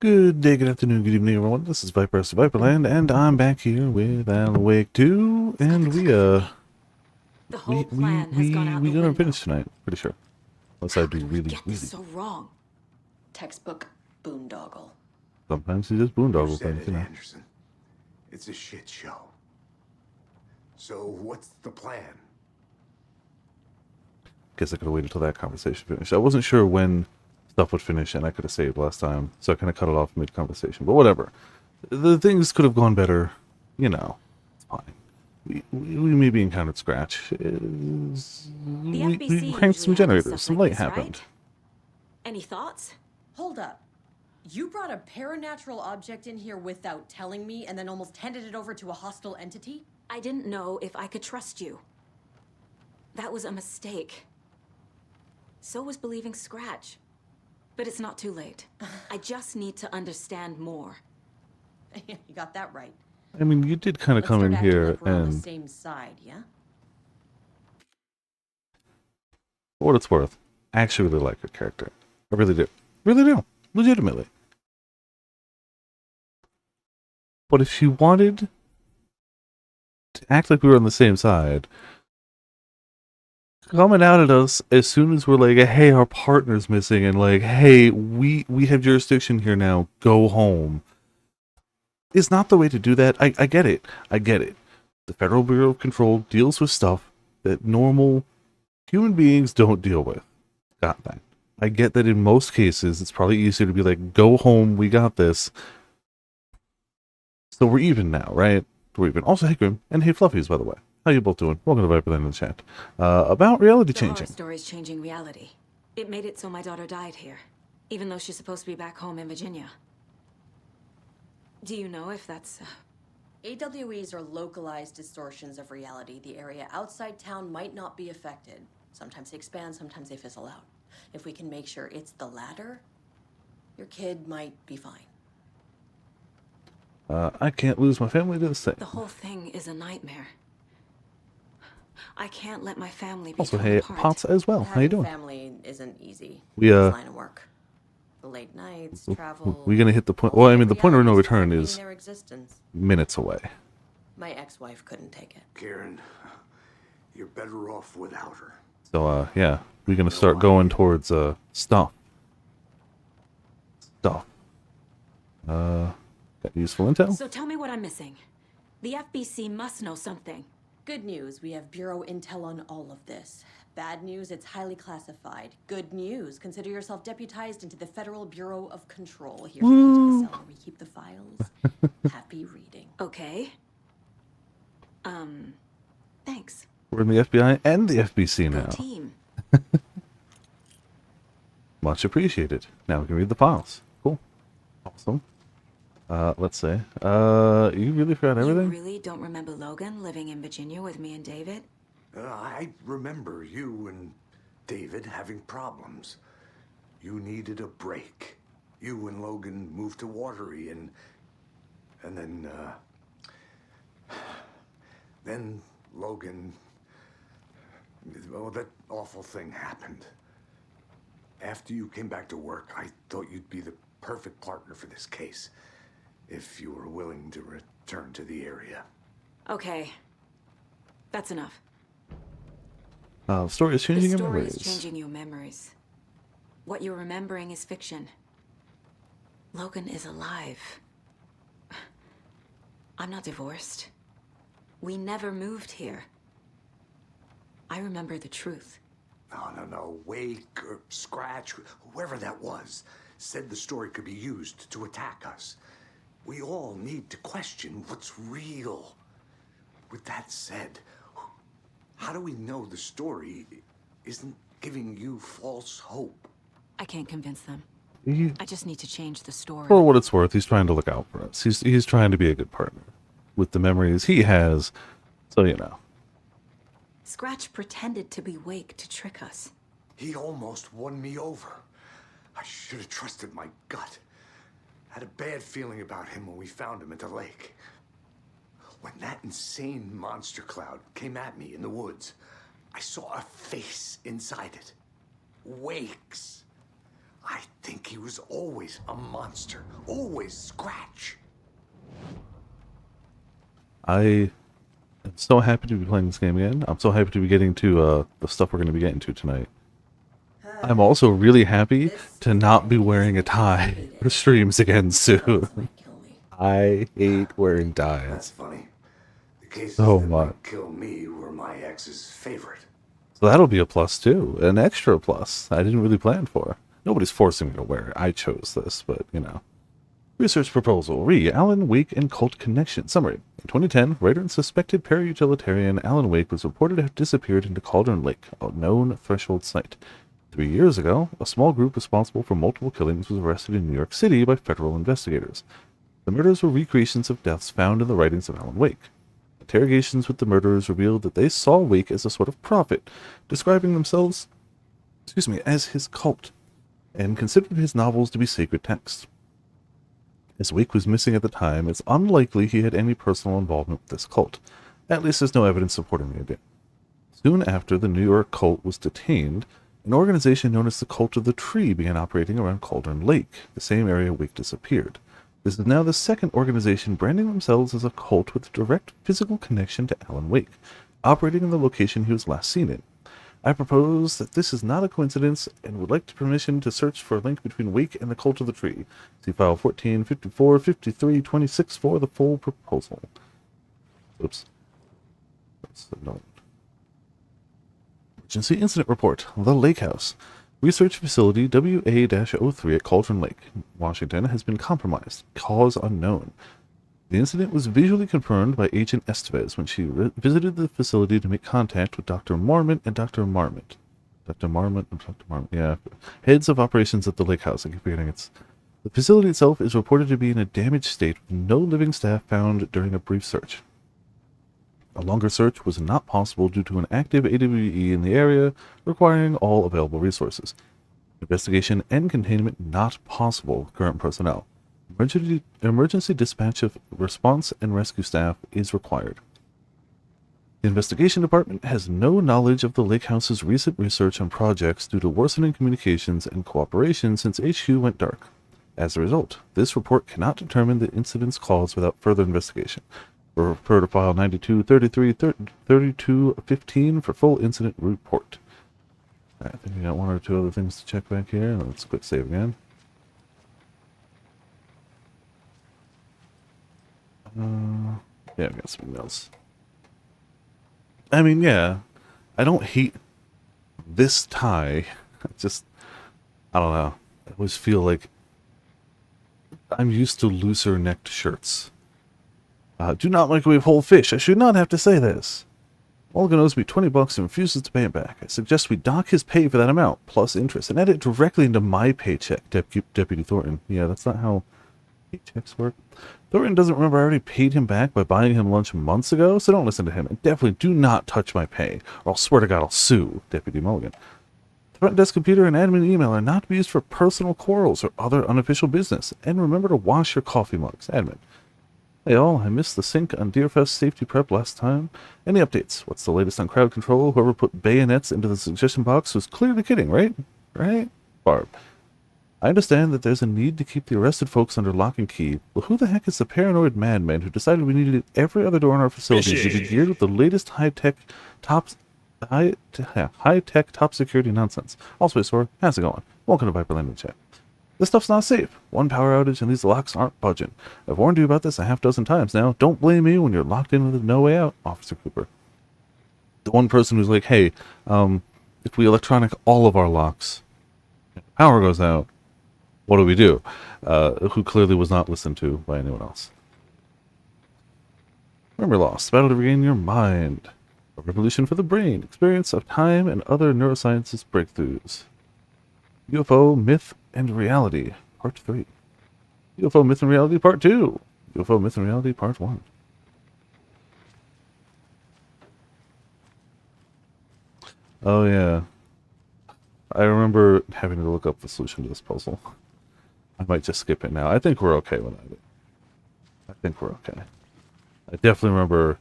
Good day, good afternoon, good evening, everyone. This is Viper of Viperland, and I'm back here with Alan Wake 2, It's coming and quicker for me. The whole we plan has gone we out we the gonna window. finish tonight, pretty sure. Unless I How do could we really, get this really. so wrong? Textbook boondoggle. Sometimes you just You boondoggle said things, it, you know. Anderson. It's a shit show. So what's the plan? Guess I could have waited till that conversation finished. I wasn't sure when stuff would finish, and I could have saved last time, so I kind of cut it off mid-conversation. But whatever. The things could have gone better, you know. It's fine. We maybe encountered Scratch. The We FBC cranked some usually handles generators. stuff Some like light this, happened. right? Any thoughts? Hold up. You brought a paranatural object in here without telling me and then almost handed it over to a hostile entity? I didn't know if I could trust you. That was a mistake. So was believing Scratch. But it's not too late. I just need to understand more. You got that right. I mean, you did kind of Let's come start in acting here like we're on the and, same side, yeah? for what it's worth, I actually really like your character. I really do. Really do. Legitimately. But if she wanted to act like we were on the same side, coming out at us as soon as we're like, hey, our partner's missing, and like, hey, we have jurisdiction here now, go home, is not the way to do that. I get it. I get it. The Federal Bureau of Control deals with stuff that normal human beings don't deal with. Got that. I get that in most cases, it's probably easier to be like, go home, we got this. So we're even now, right? We're even. Also, hey, Grim, and hey, Fluffies, by the way. How you both doing? Welcome to Viperland in the chat. About reality The horror changing. story's changing reality. It made it so my daughter died here, even though she's supposed to be back home in Virginia. Do you know if that's... AWEs are localized distortions of reality. The area outside town might not be affected. Sometimes they expand, sometimes they fizzle out. If we can make sure it's the latter, your kid might be fine. I can't lose my family to this thing. The whole thing is a nightmare. I can't let my family be Also, torn hey, apart. Potts as well. How you Having doing? family isn't easy. We, This line of work. The late nights, travel. we gonna hit the point. all Well, I the mean, the point of no realities return clouding is their existence. minutes away. My ex-wife couldn't take it. Karen, you're better off without her. So, yeah, we're gonna start going towards stuff. Stuff. Got useful intel. So tell me what I'm missing. The FBC must know something. Good news, we have Bureau intel on all of this. Bad news, it's highly classified. Good news, consider yourself deputized into the Federal Bureau of Control. Here's a key to the cell where we keep the files. Happy reading. Okay. Thanks. We're in the FBI and the FBC Go now. team. Much appreciated. Now we can read the files. Cool. Awesome. Let's see. You really forgot You everything? really don't remember Logan living in Virginia with me and David? I remember you and David having problems. You needed a break. You and Logan moved to Watery and then Logan, well, that awful thing happened. After you came back to work, I thought you'd be the perfect partner for this case, if you were willing to return to the area. Okay. That's enough. The story is The changing your story memories. is changing your memories. What you're remembering is fiction. Logan is alive. I'm not divorced. We never moved here. I remember the truth. No. Wake or Scratch, whoever that was, said the story could be used to attack us. We all need to question what's real. With that said, how do we know the story isn't giving you false hope? I can't convince them. He, I just need to change the story. for what it's worth, he's trying to look out for us. He's trying to be a good partner with the memories he has. So, you know. Scratch pretended to be Wake to trick us. He almost won me over. I should have trusted my gut. Had a bad feeling about him when we found him at the lake. When that insane monster cloud came at me in the woods, I saw a face inside it. Wake's. I think he was always a monster. Always Scratch. I am so happy to be playing this game again. I'm so happy to be getting to the stuff we're going to be getting to tonight. I'm also really happy to not be wearing a tie for streams again soon. Might kill me. I hate wearing ties. That's funny. The cases So that much. might kill me were my ex's favorite. So that'll be a plus too. An extra plus I didn't really plan for. Nobody's forcing me to wear it. I chose this, but you know. Research proposal. Alan Wake and cult connection. Summary. In 2010, writer and suspected para-utilitarian Alan Wake was reported to have disappeared into Cauldron Lake, a known threshold site. 3 years ago, a small group responsible for multiple killings was arrested in New York City by federal investigators. The murders were recreations of deaths found in the writings of Alan Wake. Interrogations with the murderers revealed that they saw Wake as a sort of prophet, describing themselves, as his cult, and considered his novels to be sacred texts. As Wake was missing at the time, it's unlikely he had any personal involvement with this cult. At least there's no evidence supporting the idea. Soon after the New York cult was detained, an organization known as the Cult of the Tree began operating around Cauldron Lake, the same area Wake disappeared. This is now the second organization branding themselves as a cult with a direct physical connection to Alan Wake, operating in the location he was last seen in. I propose that this is not a coincidence and would like permission to search for a link between Wake and the Cult of the Tree. See file 14, 54, 53, 26 for the full proposal. Oops. That's a note. Emergency Incident Report. The Lake House. Research Facility WA-03 at Cauldron Lake, Washington, has been compromised. Cause unknown. The incident was visually confirmed by Agent Estevez when she visited the facility to make contact with Dr. Marmot and Dr. Marmot. Dr. Marmot and Dr. Marmot, yeah. Heads of operations at the lake house. I keep forgetting it's... The facility itself is reported to be in a damaged state with no living staff found during a brief search. A longer search was not possible due to an active AWE in the area, requiring all available resources. Investigation and containment not possible with current personnel. Emergency dispatch of response and rescue staff is required. The investigation department has no knowledge of the lake house's recent research on projects due to worsening communications and cooperation since HQ went dark. As a result, this report cannot determine the incident's cause without further investigation. Refer to file 92, 33, 32, 15 for full incident report. I think we got one or two other things to check back here. Let's quick save again. Yeah, we got something else. I mean, yeah, I don't hate this tie. I don't know. I always feel like I'm used to looser necked shirts. Do not microwave whole fish. I should not have to say this. Mulligan owes me $20 and refuses to pay it back. I suggest we dock his pay for that amount, plus interest, and add it directly into my paycheck, Deputy Thornton. Yeah, that's not how paychecks work. Thornton doesn't remember I already paid him back by buying him lunch months ago, so don't listen to him. And definitely do not touch my pay, or I'll swear to God I'll sue Deputy Mulligan. The front desk computer and admin email are not to be used for personal quarrels or other unofficial business. And remember to wash your coffee mugs, admin. Hey all, I missed the sync on Deerfest safety prep last time. Any updates? What's the latest on crowd control? Whoever put bayonets into the suggestion box was clearly kidding, right? Right? Barb. I understand that there's a need to keep the arrested folks under lock and key, but who the heck is the paranoid madman who decided we needed every other door in our facility to be geared with the latest high-tech, top security nonsense? Also, Sword, how's it going? Welcome to Viper Landing Chat. This stuff's not safe. One power outage and these locks aren't budging. I've warned you about this a half dozen times now. Don't blame me when you're locked in with no way out, Officer Cooper. The one person who's like, hey, if we electronic all of our locks, power goes out, what do we do? Who clearly was not listened to by anyone else. Memory loss. Battle to regain your mind. A revolution for the brain. Experience of time and other neurosciences breakthroughs. UFO, Myth, and Reality, Part 3. UFO, Myth, and Reality, Part 2. UFO, Myth, and Reality, Part 1. Oh, yeah. I remember having to look up the solution to this puzzle. I might just skip it now. I think we're okay without it. I think we're okay. I definitely remember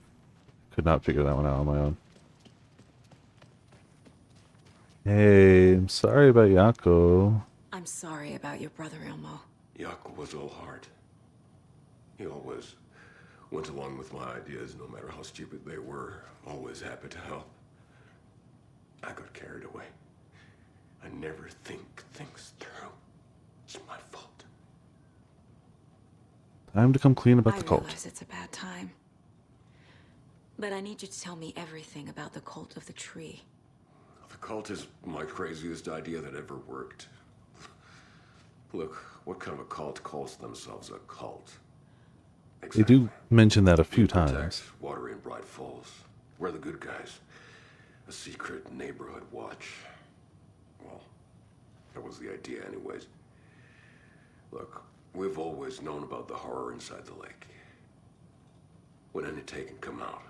could not figure that one out on my own. Hey, I'm sorry about Yako. I'm sorry about your brother, Ilmo. Yaku was all heart. He always went along with my ideas, no matter how stupid they were. Always happy to help. I got carried away. I never think things through. It's my fault. Time to come clean about I the cult. realize it's a bad time. But I need you to tell me everything about the Cult of the Tree. The cult is my craziest idea that ever worked. Look, what kind of a cult calls themselves a cult? They do mention that a few We protect times. Water in Bright Falls. We're the good guys. A secret neighborhood watch. Well, that was the idea anyways. Look, we've always known about the horror inside the lake. When any Taken come out,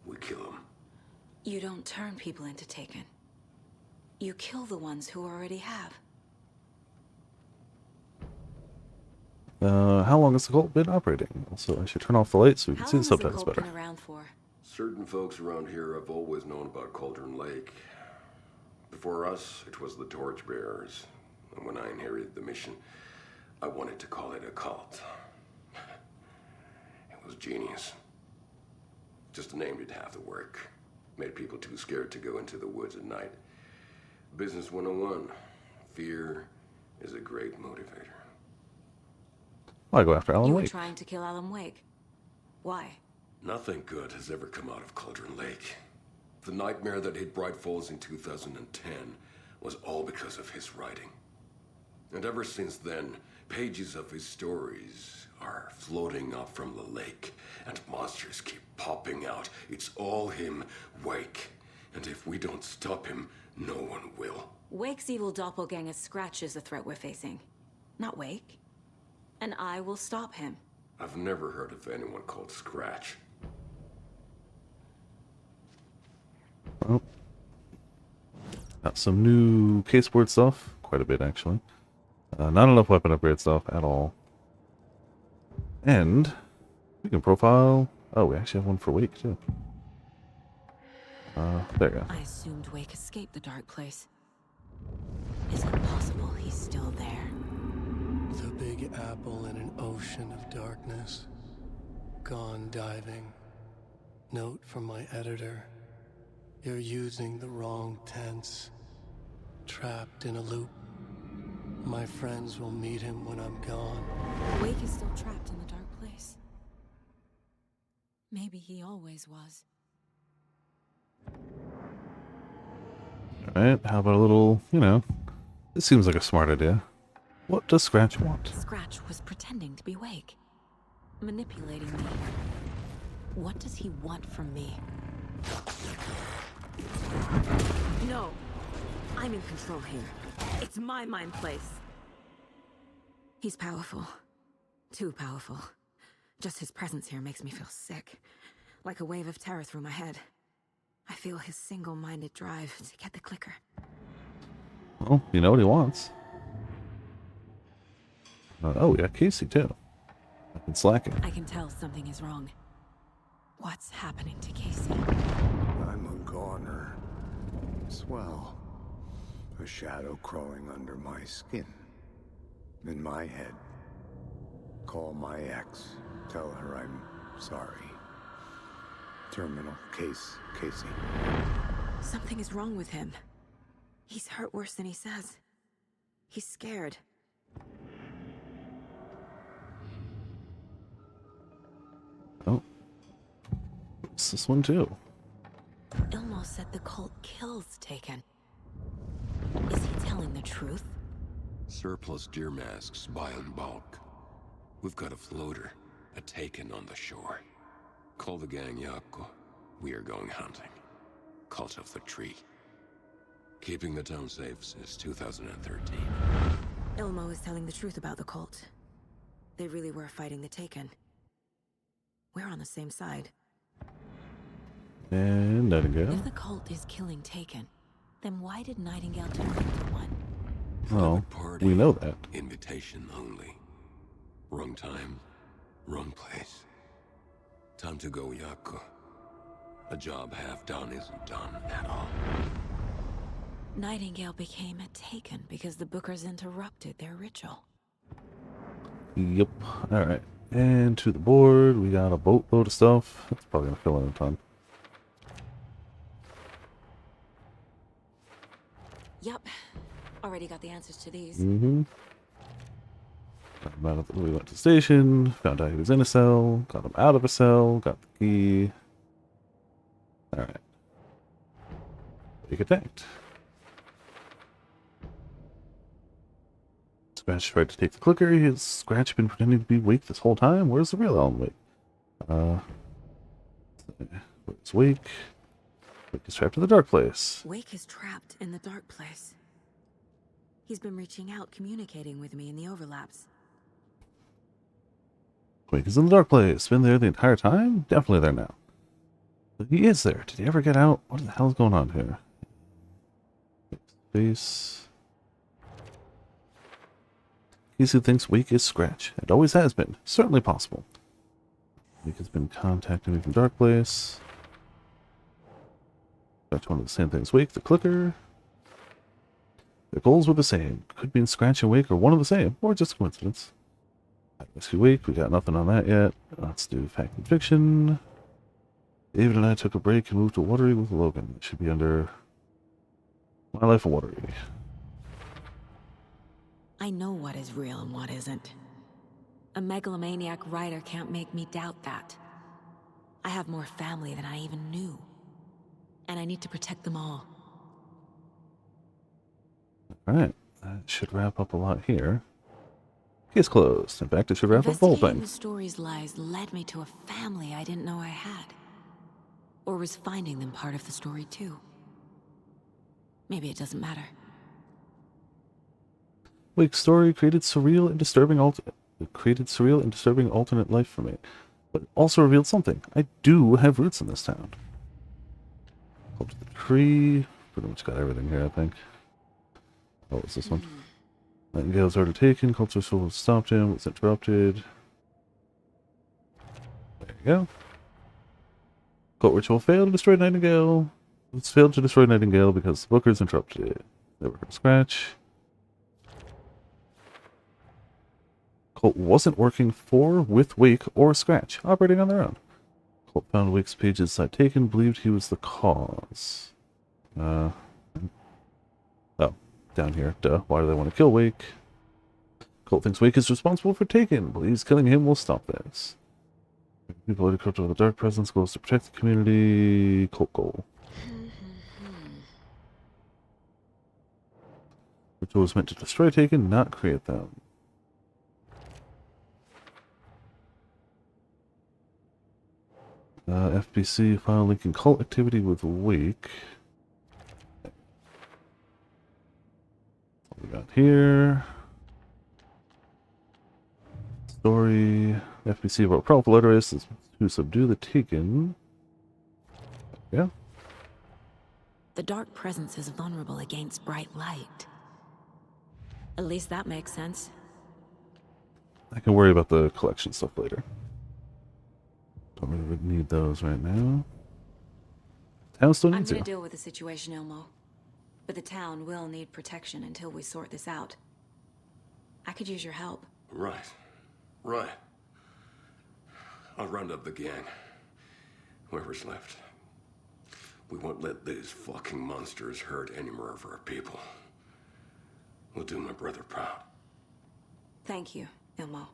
we kill them. You don't turn people into Taken. You kill the ones who already have. How long has the cult been operating? Also, I should turn off the lights so we can How see long the has the subtitles cult better. been around for? Certain folks around here have always known about Cauldron Lake. Before us, it was the Torchbearers. And when I inherited the mission, I wanted to call it a cult. It was genius. Just the name did half the work. Made people too scared to go into the woods at night. Business 101. Fear is a great motivator. Why go after Alan You were Wake? trying to kill Alan Wake. Why? Nothing good has ever come out of Cauldron Lake. The nightmare that hit Bright Falls in 2010 was all because of his writing. And ever since then, pages of his stories are floating up from the lake, and monsters keep popping out. It's all him, Wake. And if we don't stop him, no one will. Wake's evil doppelganger Scratch is the threat we're facing. Not Wake. And I will stop him. I've never heard of anyone called Scratch. Well, got some new caseboard stuff. Quite a bit, actually. Not enough weapon upgrade stuff at all. And we can profile... Oh, we actually have one for Wake, too. There you go. I assumed Wake escaped the dark place. Is it possible he's still there? The Big Apple in an ocean of darkness. Gone diving. Note from my editor. You're using the wrong tense. Trapped in a loop. My friends will meet him when I'm gone. Wake is still trapped in the dark place. Maybe he always was. Alright, how about a little, this seems like a smart idea. What does Scratch want? Scratch was pretending to be Wake. Manipulating me. What does he want from me? No! I'm in control here. It's my mind place. He's powerful. Too powerful. Just his presence here makes me feel sick. Like a wave of terror through my head. I feel his single-minded drive to get the clicker. Well, you know what he wants. Oh, we got Casey, too. I've been slacking. I can tell something is wrong. What's happening to Casey? I'm a goner. Swell. A shadow crawling under my skin. In my head. Call my ex. Tell her I'm sorry. Terminal case, Casey. Something is wrong with him. He's hurt worse than he says. He's scared. Oh. It's this one, too. Ilmo said the cult kills Taken. Is he telling the truth? Surplus deer masks buy in bulk. We've got a floater, a Taken on the shore. Call the gang Yaku. We are going hunting. Cult of the Tree. Keeping the town safe since 2013. Ilmo is telling the truth about the cult. They really were fighting the Taken. We're on the same side. And Nightingale. If the cult is killing Taken, then why did Nightingale turn into one? Well, Party. we know that. Invitation only. Wrong time, wrong place. Time to go, Yaku. A job half done isn't done at all. Nightingale became a Taken because the Bookers interrupted their ritual. Yep. Alright. And to the board, we got a boatload of stuff. That's probably gonna fill in a ton. Yup. Already got the answers to these. Mm-hmm. We went to the station, found out he was in a cell, got him out of a cell, got the key. Alright. Wake attacked. Scratch tried to take the clicker. Has Scratch been pretending to be Wake this whole time? Where's the real Alan Wake? Where's Wake? Wake is trapped in the dark place. Wake is trapped in the dark place. He's been reaching out, communicating with me in the overlaps. Wake is in the dark place. Been there the entire time? Definitely there now. But he is there. Did he ever get out? What the hell is going on here? Face. He's who thinks Wake is Scratch. It always has been. Certainly possible. Wake has been contacting me from Dark Place. Scratch wanted the same thing as Wake, the clicker. Their goals were the same. Could mean Scratch and Wake are one of the same, or just a coincidence. Rescue Wake, we got nothing on that yet. Let's do Fact and Fiction. David and I took a break and moved to Watery with Logan. It should be under My Life in Watery. I know what is real and what isn't. A megalomaniac writer can't make me doubt that. I have more family than I even knew. And I need to protect them all. Alright, that should wrap up a lot here. Case closed. In fact, it should wrap up the whole Investigating thing. the story's lies led me to a family I didn't know I had. Or was finding them part of the story too. Maybe it doesn't matter. Wake's story created surreal and disturbing alternate life for me, but it also revealed something. I do have roots in this town. Up to the tree. Pretty much got everything here, I think. What was this one? Nightingale's order taken. Culture soul stopped him. Was interrupted. There you go. Cult ritual failed to destroy Nightingale. It's failed to destroy Nightingale because the Bookers interrupted it. Never heard Scratch. Cult wasn't working for, with Wake, or Scratch, operating on their own. Cult found Wake's pages side taken, believed he was the cause. Oh, down here. Duh. Why do they want to kill Wake? Cult thinks Wake is responsible for Taken, believes killing him will stop this. People are corrupt with a dark presence, goes to protect the community. Cult goal. Ritual was meant to destroy Taken, not create them. FBC file linking cult activity with Wake. What we got here? Story. FBC about Propolaris is to subdue the Taken. Yeah. The dark presence is vulnerable against bright light. At least that makes sense. I can worry about the collection stuff later. Don't really need those right now. Town still I'm needs gonna you. deal with the situation, Elmo. But the town will need protection until we sort this out. I could use your help. Right. Right. I'll round up the gang. Whoever's left. We won't let these fucking monsters hurt any more of our people. We'll do my brother proud. Thank you, Elmo.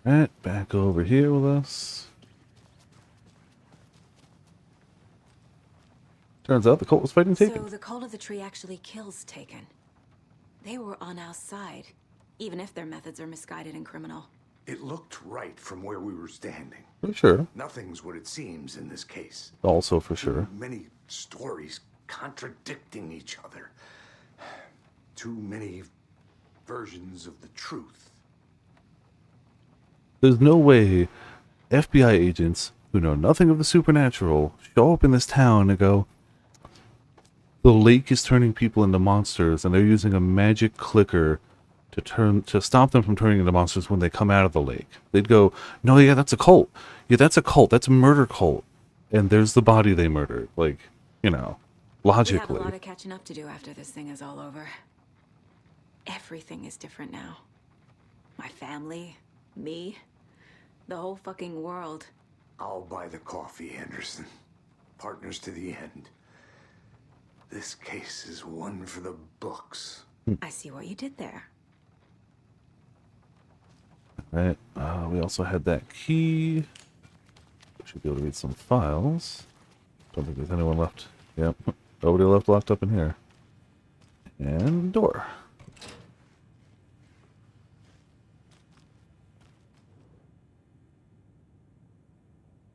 Alright, back over here with us. Turns out the cult was fighting Taken. So the Cult of the Tree actually kills Taken. They were on our side, even if their methods are misguided and criminal. It looked right from where we were standing. For sure. Nothing's what it seems in this case. Also for sure. Many stories contradicting each other. Too many versions of the truth. There's no way FBI agents who know nothing of the supernatural show up in this town and go, the lake is turning people into monsters and they're using a magic clicker to stop them from turning into monsters when they come out of the lake. They'd go, no, yeah, that's a cult. Yeah, that's a cult. That's a murder cult. and there's the body they murdered. Like, you know, We have a logically. lot of catching up to do after this thing is all over. Everything is different now. My family, me, the whole fucking world. I'll buy the coffee, Anderson. Partners to the end. This case is one for the books. I see what you did there. Right. We also had that key. Should be able to read some files. Don't think there's anyone left. Yep. Nobody left locked up in here. And door.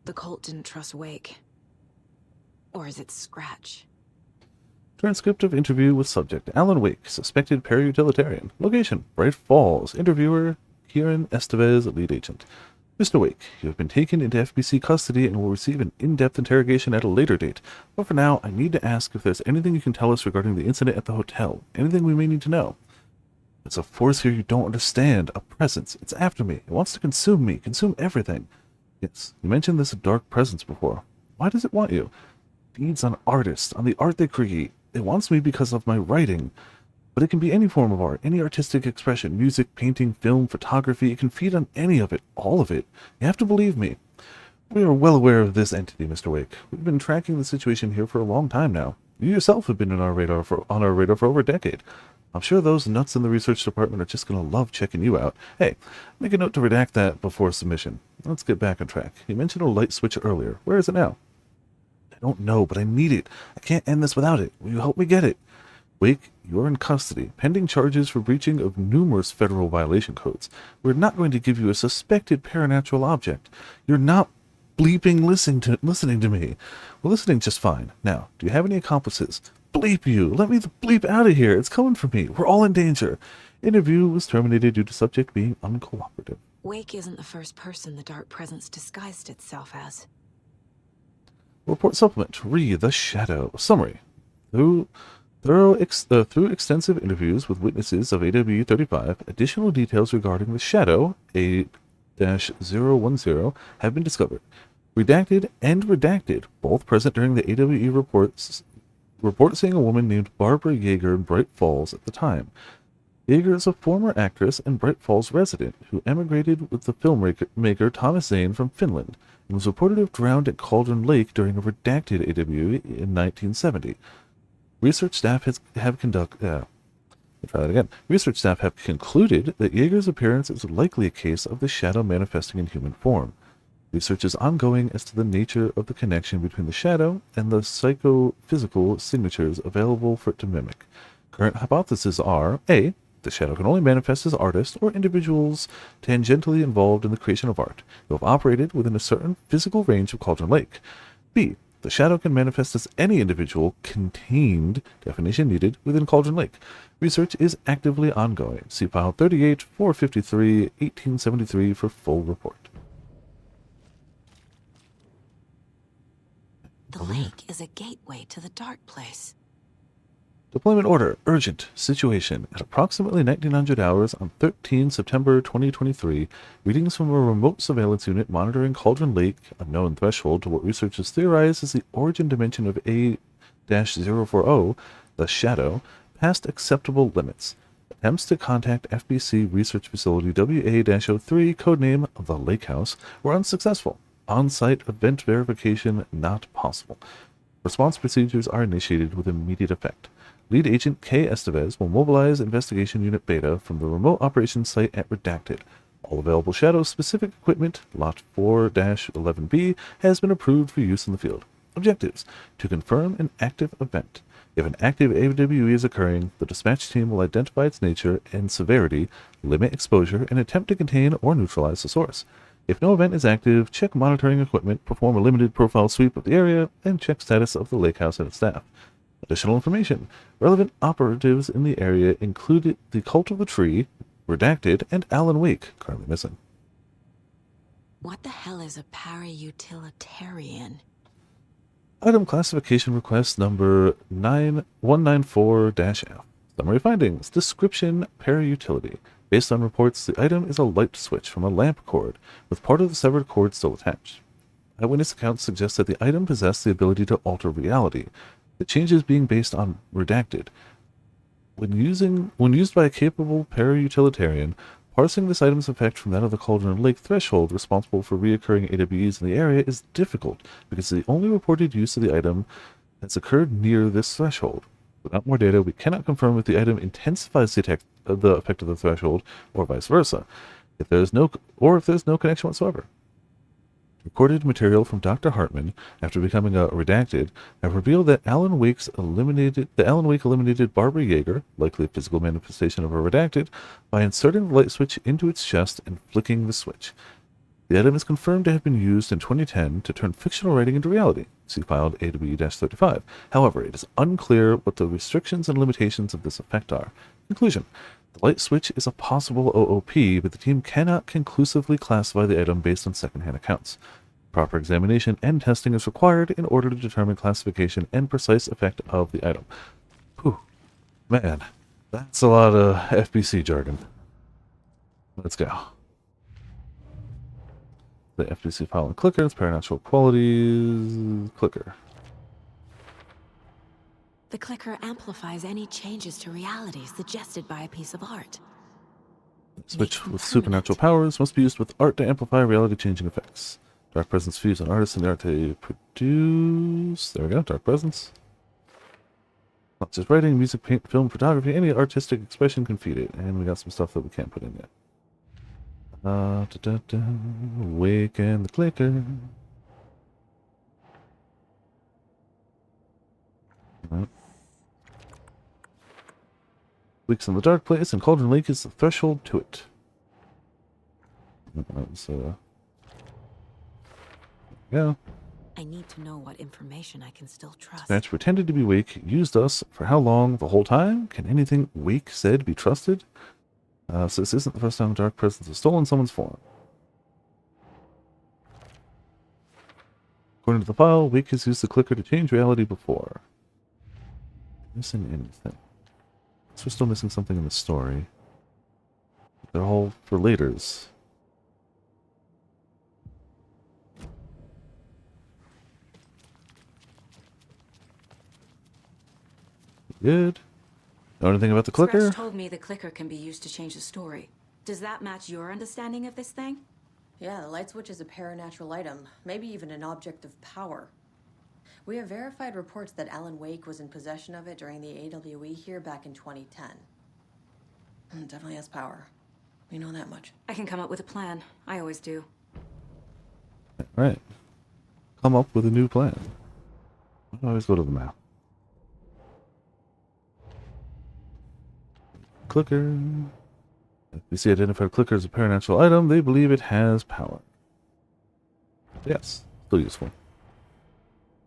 The cult didn't trust Wake. Or is it Scratch? Transcript of interview with subject Alan Wake, suspected para-utilitarian. Location, Bright Falls. Interviewer, Kieran Estevez, lead agent. Mr. Wake, you have been taken into FBC custody and will receive an in-depth interrogation at a later date. But for now, I need to ask if there's anything you can tell us regarding the incident at the hotel. Anything we may need to know. There's a force here you don't understand. A presence. It's after me. It wants to consume me. Consume everything. Yes, you mentioned this dark presence before. Why does it want you? It feeds on artists, on the art they create. It wants me because of my writing. But it can be any form of art, any artistic expression, music, painting, film, photography. It can feed on any of it, all of it. You have to believe me. We are well aware of this entity, Mr. Wake. We've been tracking the situation here for a long time now. You yourself have been on our radar for over a decade. I'm sure those nuts in the research department are just going to love checking you out. Hey, make a note to redact that before submission. Let's get back on track. You mentioned a light switch earlier. Where is it now? I don't know, but I need it. I can't end this without it. Will you help me get it? Wake, you are in custody, pending charges for breaching of numerous federal violation codes. We're not going to give you a suspected paranatural object. You're not bleeping listening to me. We're listening just fine. Now, do you have any accomplices? Bleep you. Let me the bleep out of here. It's coming for me. We're all in danger. Interview was terminated due to subject being uncooperative. Wake isn't the first person the dark presence disguised itself as. Report supplement. Read the shadow. Summary. Through extensive interviews with witnesses of AW-35, additional details regarding the shadow, A-010, have been discovered. Redacted and redacted, both present during the AWE report seeing a woman named Barbara Yeager in Bright Falls at the time. Yeager is a former actress and Bright Falls resident who emigrated with the filmmaker Thomas Zane from Finland and was reported to have drowned at Cauldron Lake during a redacted AWE in 1970. Research staff have concluded that Yeager's appearance is likely a case of the shadow manifesting in human form. Research is ongoing as to the nature of the connection between the shadow and the psychophysical signatures available for it to mimic. Current hypotheses are: A. The shadow can only manifest as artists or individuals tangentially involved in the creation of art who have operated within a certain physical range of Cauldron Lake. B. The shadow can manifest as any individual contained, definition needed, within Cauldron Lake. Research is actively ongoing. See File 38, 453, 1873 for full report. The lake is a gateway to the dark place. Deployment order. Urgent. Situation. At approximately 1900 hours on 13 September 2023, readings from a remote surveillance unit monitoring Cauldron Lake, unknown threshold to what researchers theorize is the origin dimension of A-040, the shadow, past acceptable limits. Attempts to contact FBC Research Facility WA-03, codename The Lake House, were unsuccessful. On-site event verification not possible. Response procedures are initiated with immediate effect. Lead Agent K. Estevez will mobilize Investigation Unit Beta from the remote operations site at Redacted. All available Shadow-specific equipment, Lot 4-11B, has been approved for use in the field. Objectives: to confirm an active event. If an active AWE is occurring, the dispatch team will identify its nature and severity, limit exposure, and attempt to contain or neutralize the source. If no event is active, check monitoring equipment, perform a limited profile sweep of the area, and check status of the lake house and its staff. Additional information. Relevant operatives in the area included the Cult of the Tree, Redacted, and Alan Wake, currently missing. What the hell is a para-utilitarian? Item classification request number 9194-F. Summary findings. Description: para-utility. Based on reports, the item is a light switch from a lamp cord, with part of the severed cord still attached. Eyewitness accounts suggest that the item possessed the ability to alter reality. The changes being based on redacted. When used by a capable para-utilitarian, parsing this item's effect from that of the Cauldron Lake threshold responsible for reoccurring AWEs in the area is difficult because the only reported use of the item has occurred near this threshold. Without more data, we cannot confirm if the item intensifies the effect of the threshold or vice versa, if there's no connection whatsoever. Recorded material from Dr. Hartman, after becoming a redacted, have revealed that Alan Wake eliminated Barbara Yeager, likely a physical manifestation of a redacted, by inserting the light switch into its chest and flicking the switch. The item is confirmed to have been used in 2010 to turn fictional writing into reality. See filed AWE-35. However, it is unclear what the restrictions and limitations of this effect are. Conclusion. The light switch is a possible OOP, but the team cannot conclusively classify the item based on secondhand accounts. Proper examination and testing is required in order to determine classification and precise effect of the item. Whew. Man, that's a lot of FBC jargon. Let's go. The FBC file and clicker, its paranatural qualities, clicker. The clicker amplifies any changes to reality suggested by a piece of art. Switch with supernatural powers must be used with art to amplify reality-changing effects. Dark presence fuse on artists and the art they produce. There we go, dark presence. Not just writing, music, paint, film, photography, any artistic expression can feed it. And we got some stuff that we can't put in yet. Wake and the clicker. Weeks in the dark place, and Cauldron Lake is the threshold to it. Yeah. I need to know what information I can still trust. Match pretended to be Wake, used us for how long? The whole time? Can anything Wake said be trusted? So this isn't the first time Dark Presence has stolen someone's form. According to the file, Wake has used the clicker to change reality before. Missing anything? So we're still missing something in the story. They're all for laters. Good. Know anything about the clicker? Scratch told me the clicker can be used to change the story. Does that match your understanding of this thing? Yeah, the light switch is a paranatural item, maybe even an object of power. We have verified reports that Alan Wake was in possession of it during the AWE here back in 2010. It definitely has power. We know that much. I can come up with a plan. I always do. Right. Come up with a new plan. I always go to the map. Clicker. If we see identified clicker as a paranatural item, they believe it has power. Yes, still useful.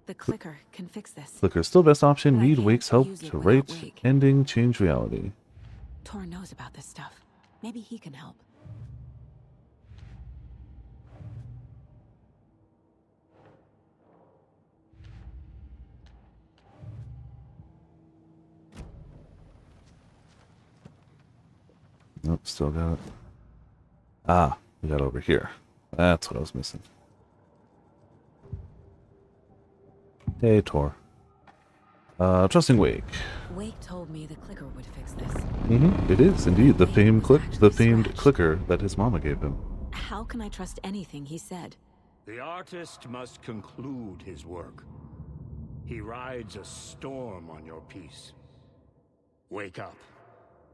The clicker can fix this. Clicker is still best option. But I Need can't Wake's help use it to without write, Wake. ending, change reality. Tor knows about this stuff. Maybe he can help. Nope, still got it. Ah, we got it over here. That's what I was missing. Hey, Tor. Trusting Wake. Wake told me the clicker would fix this. It is indeed the Wake famed was actually the famed Scratch. clicker that his mama gave him. How can I trust anything he said? The artist must conclude his work. He rides a storm on your piece. Wake up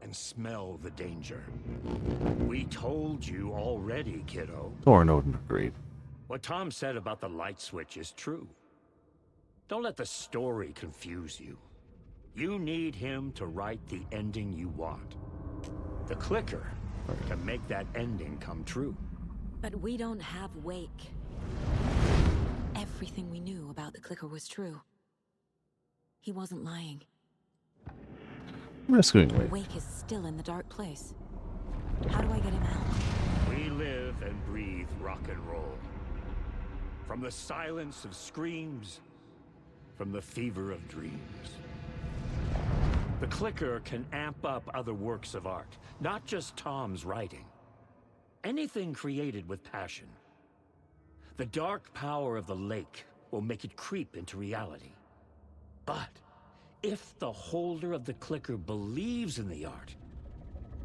and smell the danger. We told you already, kiddo. Tor and Odin are great. What Tom said about the light switch is true. Don't let the story confuse you. You need him to write the ending you want. The clicker can make that ending come true. But we don't have Wake. Everything we knew about the clicker was true. He wasn't lying. Rescuing Wake. Wake is still in the dark place. How do I get him out? We live and breathe rock and roll. From the silence of screams, from the fever of dreams. The clicker can amp up other works of art, not just Tom's writing. Anything created with passion. The dark power of the lake will make it creep into reality. But if the holder of the clicker believes in the art,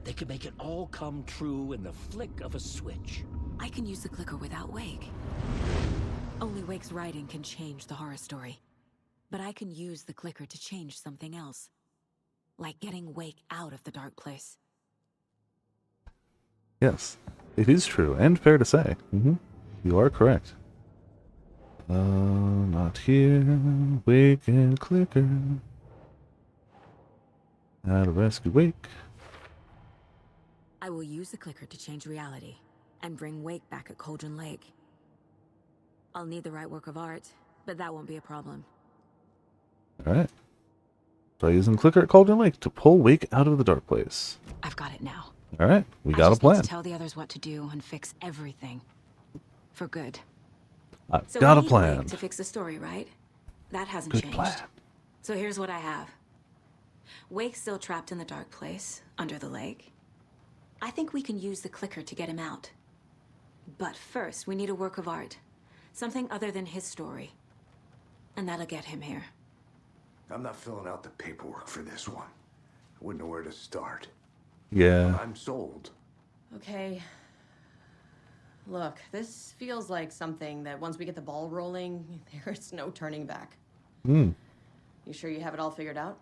they can make it all come true in the flick of a switch. I can use the clicker without Wake. Only Wake's writing can change the horror story. But I can use the clicker to change something else. Like getting Wake out of the dark place. Yes, it is true and fair to say. You are correct. Not here. Wake and clicker. How to rescue Wake. I will use the clicker to change reality and bring Wake back at Cauldron Lake. I'll need the right work of art, but that won't be a problem. Alright. Try using clicker at Cauldron Lake to pull Wake out of the dark place. I've got it now. Alright, we I got a just need plan. to tell the others what to do and fix everything. For good. I've So got we a need plan. Wake to fix the story, right? That hasn't Good changed. plan. So here's what I have. Wake's still trapped in the dark place, under the lake. I think we can use the clicker to get him out. But first, we need a work of art. Something other than his story. And that'll get him here. I'm not filling out the paperwork for this one. I wouldn't know where to start. Yeah. I'm sold. Okay. Look, this feels like something that once we get the ball rolling, there's no turning back. You sure you have it all figured out?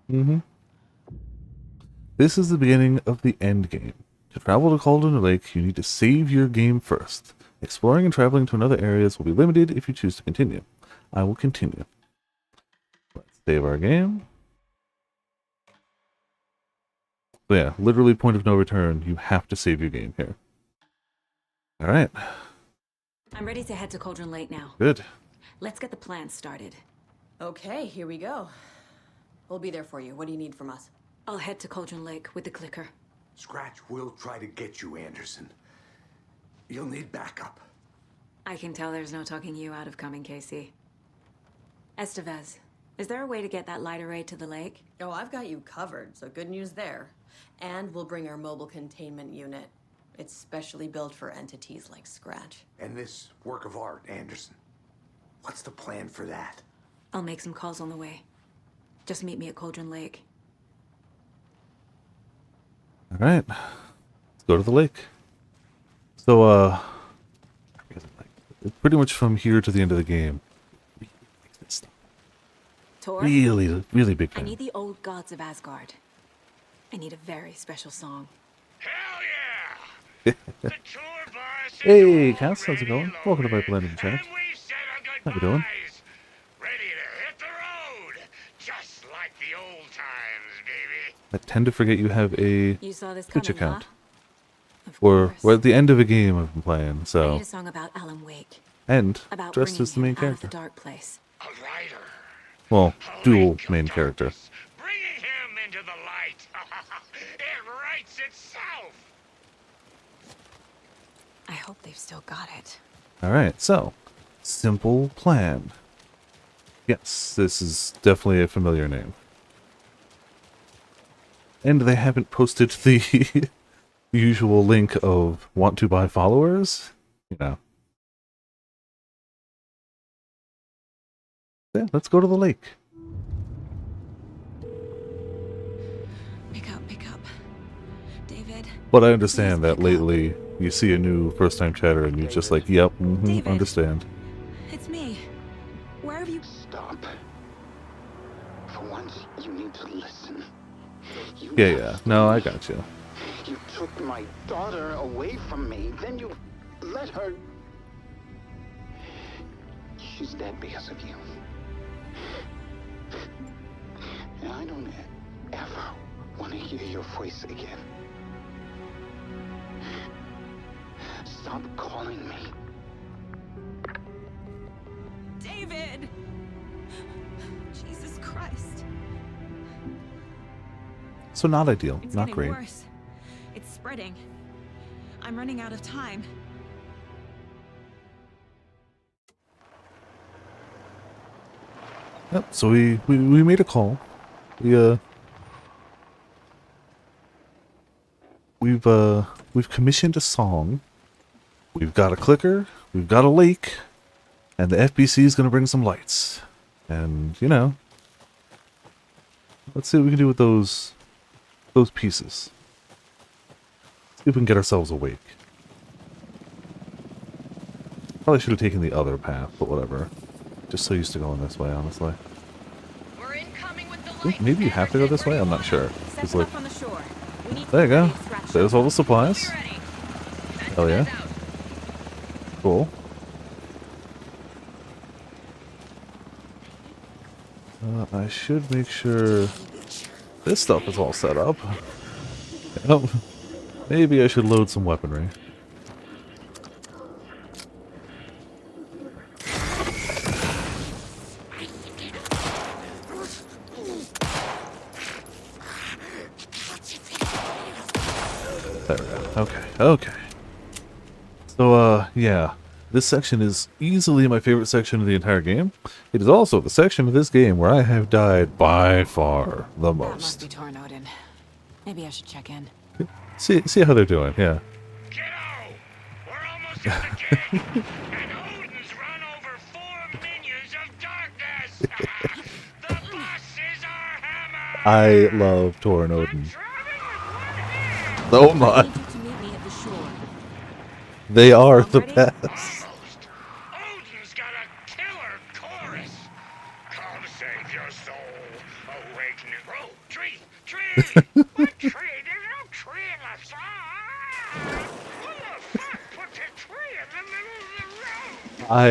This is the beginning of the end game. To travel to Cauldron Lake, you need to save your game first. Exploring and traveling to another areas will be limited if you choose to continue. I will continue. Let's save our game. So yeah, literally point of no return. You have to save your game here. Alright, I'm ready to head to Cauldron Lake now. good. Let's get the plan started. Okay, here we go. We'll be there for you. What do you need from us? I'll head to Cauldron Lake with the clicker. Scratch will try to get you, Anderson. You'll need backup. I can tell there's no talking you out of coming, Casey. Estevez, is there a way to get that light array to the lake? Oh, I've got you covered, so good news there. And we'll bring our mobile containment unit. It's specially built for entities like Scratch. And this work of art, Anderson. What's the plan for that? I'll make some calls on the way. Just meet me at Cauldron Lake. Alright. Let's go to the lake. So, pretty much from here to the end of the game. Tor, Really, really big I fan. need the old gods of Asgard. I need a very special song. Hell yeah! The tour bus Hey, is Cass, how's it going? already Welcome to my loaded, blending chat. and we said our How you doing? goodbyes. Ready to hit the road, just like the old times, baby. I tend to forget you have a You saw this Twitch coming, account. huh? Of Or course. we're at the end of a game I've been playing, I so need a song about Alan Wake. and About dressed bringing as the main him out of character. the dark place. A rider. Well, A dual link of main character. darkness, bringing him into the light. It writes itself. I hope they've still got it. Alright, so simple plan. Yes, this is definitely a familiar name. And they haven't posted the usual link of want to buy followers. You know. Yeah, let's go to the lake. Pick up. David. But I understand Please that pick up. lately you see a new first time chatter and you're just like, yep, David. understand. It's me. Where have you... Stop. For once, you need to listen. You Yeah. No, I got you. You took my daughter away from me, then you let her... She's dead because of you. And I don't ever want to hear your voice again. Stop calling me. David! Jesus Christ. So not ideal, It's not getting great. worse. It's spreading. I'm running out of time. Yep, so we made a call. We've commissioned a song. We've got a clicker. We've got a lake. And the FBC is going to bring some lights. And, you know, let's see what we can do with those pieces. See if we can get ourselves awake. Probably should have taken the other path, but whatever. Just so used to going this way, honestly. We're incoming with the I think light. maybe you have to go this way? I'm not sure. Set It's them like, up on the shore. We need to there you be go. ready if Scratch There's shows all the up. supplies. Be ready. Hell yeah. Guys out. Cool. I should make sure this stuff is all set up. Yep. Maybe I should load some weaponry. There we go. Okay, okay. So, yeah. This section is easily my favorite section of the entire game. It is also the section of this game where I have died by far the That must most. be Torn Odin. Maybe I should check in. See how they're doing, yeah. Kiddo! We're almost at the king! And Odin's run over 4 minions of darkness! The boss is our hammer! I love Torn Odin Driving with one hand! so I much. need you to meet me at the shore. They are the Ready? best. Almost. Odin's got a killer chorus! Come save your soul, awakening. Oh, tree! Tree! What tree? There's no tree in the song! Who the fuck put the tree in the middle of the road? I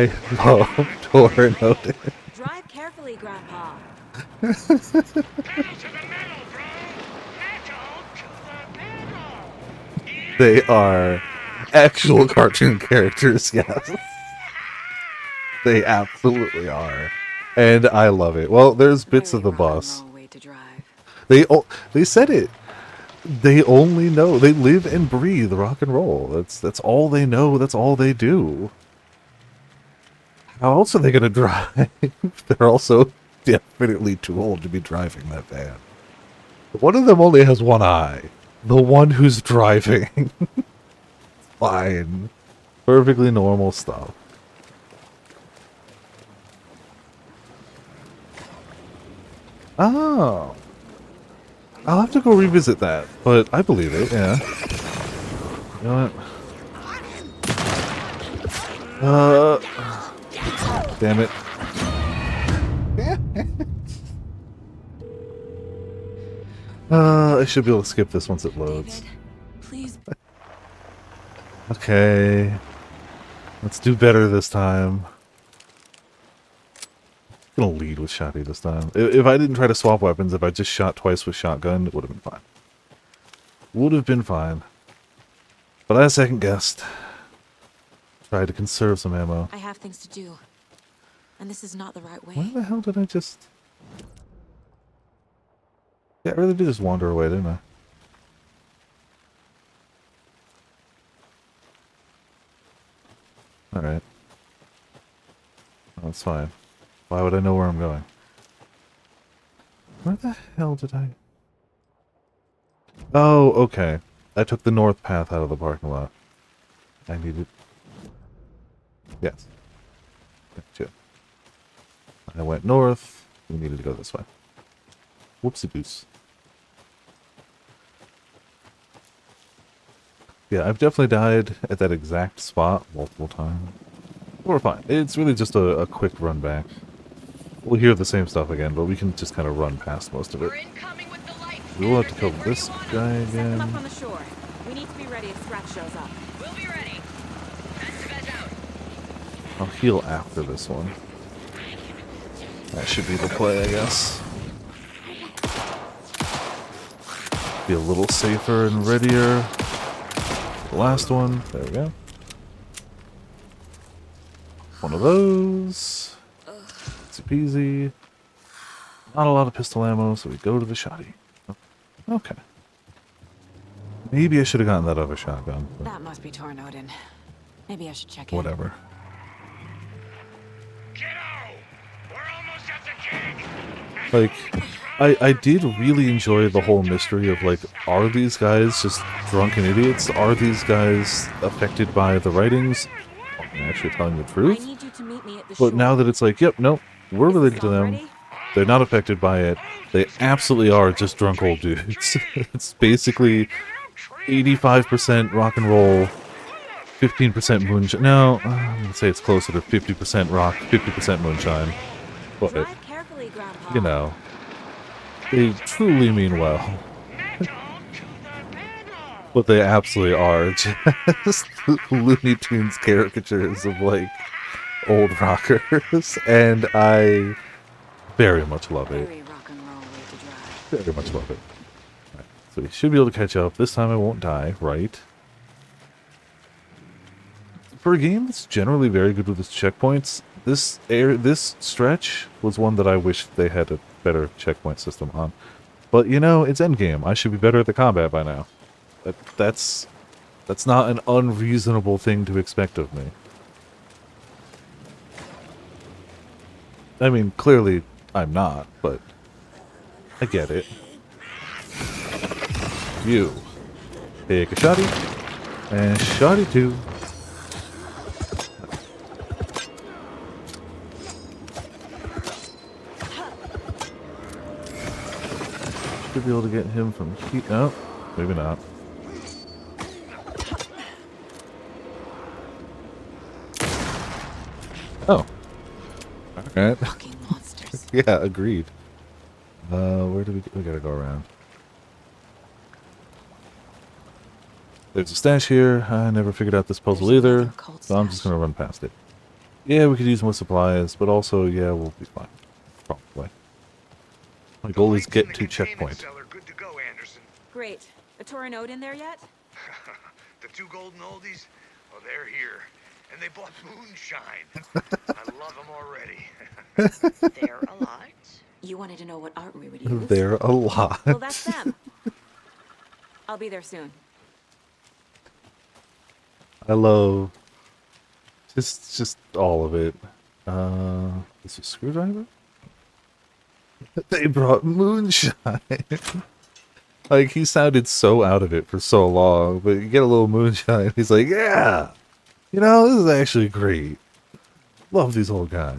love Torn Odin. Drive carefully, Grandpa. Pedal to the metal, bro! Metal to the metal! They are actual cartoon characters, yes. They absolutely are. And I love it. Well, there's bits of the Very rock and boss. roll way to drive. They said it. They only know. They live and breathe rock and roll. That's all they know. That's all they do. How else are they going to drive? They're also definitely too old to be driving that van. One of them only has one eye. The one who's driving. Fine. Perfectly normal stuff. Oh. I'll have to go revisit that, but I believe it, yeah. You know what? Damn it. I should be able to skip this once it loads. David, please. Okay. Let's do better this time. I'm gonna lead with shotty this time. If I didn't try to swap weapons, if I just shot twice with shotgun, it would have been fine. Would have been fine. But I second guessed. Tried to conserve some ammo. I have things to do. And this is not the right way. Why the hell did I just... Yeah, I really did just wander away, didn't I? Alright. That's fine. Why would I know where I'm going? Where the hell did I... Oh, okay. I took the north path out of the parking lot. I needed... Yes. Gotcha. I went north. We needed to go this way. Whoopsie goose. Yeah, I've definitely died at that exact spot multiple times. We're fine. It's really just a quick run back. We'll hear the same stuff again, but we can just kind of run past most of it. We're incoming with the light. We will have to kill Anderson, where this you want guy Set them up again. on the shore. We need to be ready if Scratch shows up. We'll be ready. That's the best out. I'll heal after this one. That should be the play, I guess. Be a little safer and readier. The last one. There we go. One of those. Easy peasy. Not a lot of pistol ammo, so we go to the shotty. Okay. Maybe I should have gotten that other shotgun. But That must be Torn Odin. Maybe I should check in. whatever. Kiddo! We're almost at the king! Like, I did really enjoy the whole mystery of, like, are these guys just drunken idiots? Are these guys affected by the writings? actually telling the I truth. need you to meet me at the But shore. now that it's like, yep, nope, we're Is the related to song them. ready? They're not affected by it. They absolutely are just drunk old dudes. It's basically 85% rock and roll, 15% moonshine. No, I'm gonna say it's closer to 50% rock, 50% moonshine. But, Drive carefully, Grandpa. you know, they truly mean well. But they absolutely are just Looney Tunes caricatures of, like, old rockers. And I very much love it. Very rock and roll way to drive. Very much love it. Right, so we should be able to catch up. This time I won't die, right? For a game that's generally very good with its checkpoints, this stretch was one that I wish they had a better checkpoint system on. But you know, it's endgame. I should be better at the combat by now. That's not an unreasonable thing to expect of me. I mean, clearly I'm not, but I get it. You take a shotty, and shotty two. Should be able to get him from here. No, maybe not. Oh. Alright. Fucking monsters. Yeah, agreed. Where do we gotta go around? There's a stash here. I never figured out this puzzle There's either, another cult so I'm just stash. gonna run past it. Yeah, we could use more supplies, but also, yeah, we'll be fine. Probably. My goal is get to checkpoint. Good to go, Anderson. Great. A Torin Ode in there yet? The two golden oldies, oh, they're here. And they bought moonshine. I love them already. They're a lot. You wanted to know what art we would use? They're a lot. Well, that's them. I'll be there soon. I love just all of it. Is it a screwdriver? They brought moonshine. Like, he sounded so out of it for so long, but you get a little moonshine, he's like, yeah! You know, this is actually great. Love these old guys.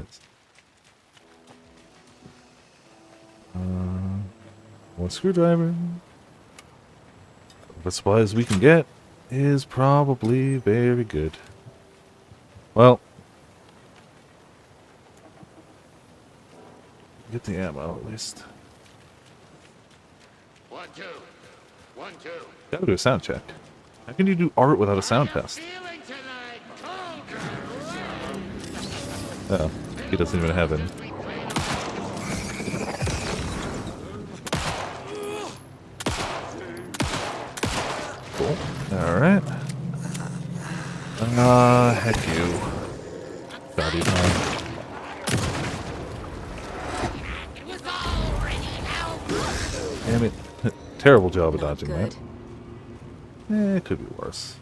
One screwdriver. The supplies we can get is probably very good. Well, get the ammo at least. 1, 2. 1, 2. Gotta do a sound check. How can you do art without a sound test? Feeling tonight. Oh, he doesn't even have him. Cool. Alright. Heck you. Body time. Damn it. Terrible job of Not dodging good. that. It could be worse.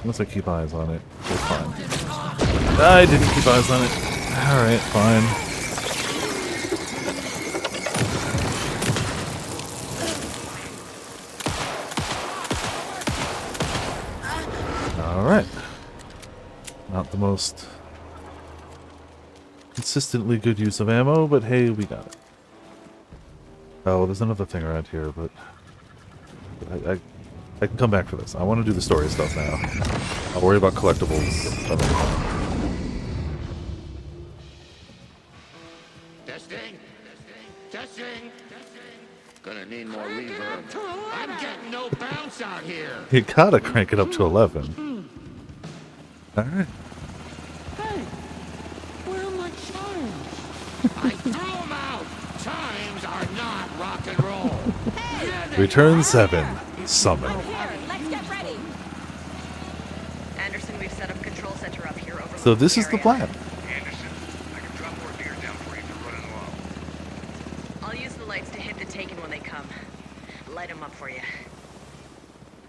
Unless I keep eyes on it, we're fine. I didn't keep eyes on it. Alright, fine. Alright. Not the most consistently good use of ammo, but hey, we got it. Oh, there's another thing around here, but I can come back for this. I want to do the story stuff now. I'll worry about collectibles. Testing. Testing. Gonna need more reverb. I'm getting no bounce out here. You gotta crank it up to 11. Alright. Hey, where are my chimes? I threw them out. Chimes are not rock and roll. Return 7. Summon. Here, let's get ready. Anderson, we've set up a control center up here over. So this is the plan. Anderson, I can drop more beer down for you if you're running low. I'll use the lights to hit the Taken when they come. Light them up for you.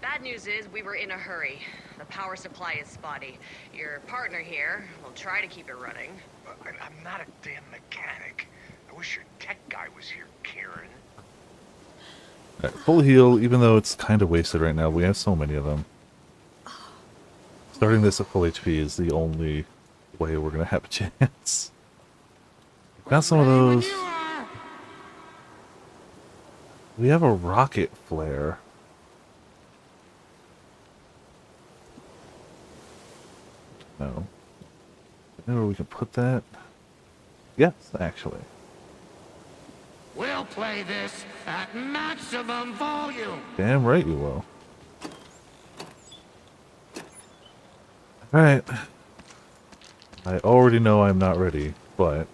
Bad news is we were in a hurry. The power supply is spotty. Your partner here will try to keep it running. I'm not a damn mechanic. I wish your tech guy was here, Karen. Alright, full heal, even though it's kind of wasted right now. We have so many of them. Starting this at full HP is the only way we're gonna have a chance. Got some of those. We have a rocket flare. No. Where we can put that? Yes, actually. We'll play this at maximum volume. Damn right you will. Alright. I already know I'm not ready, but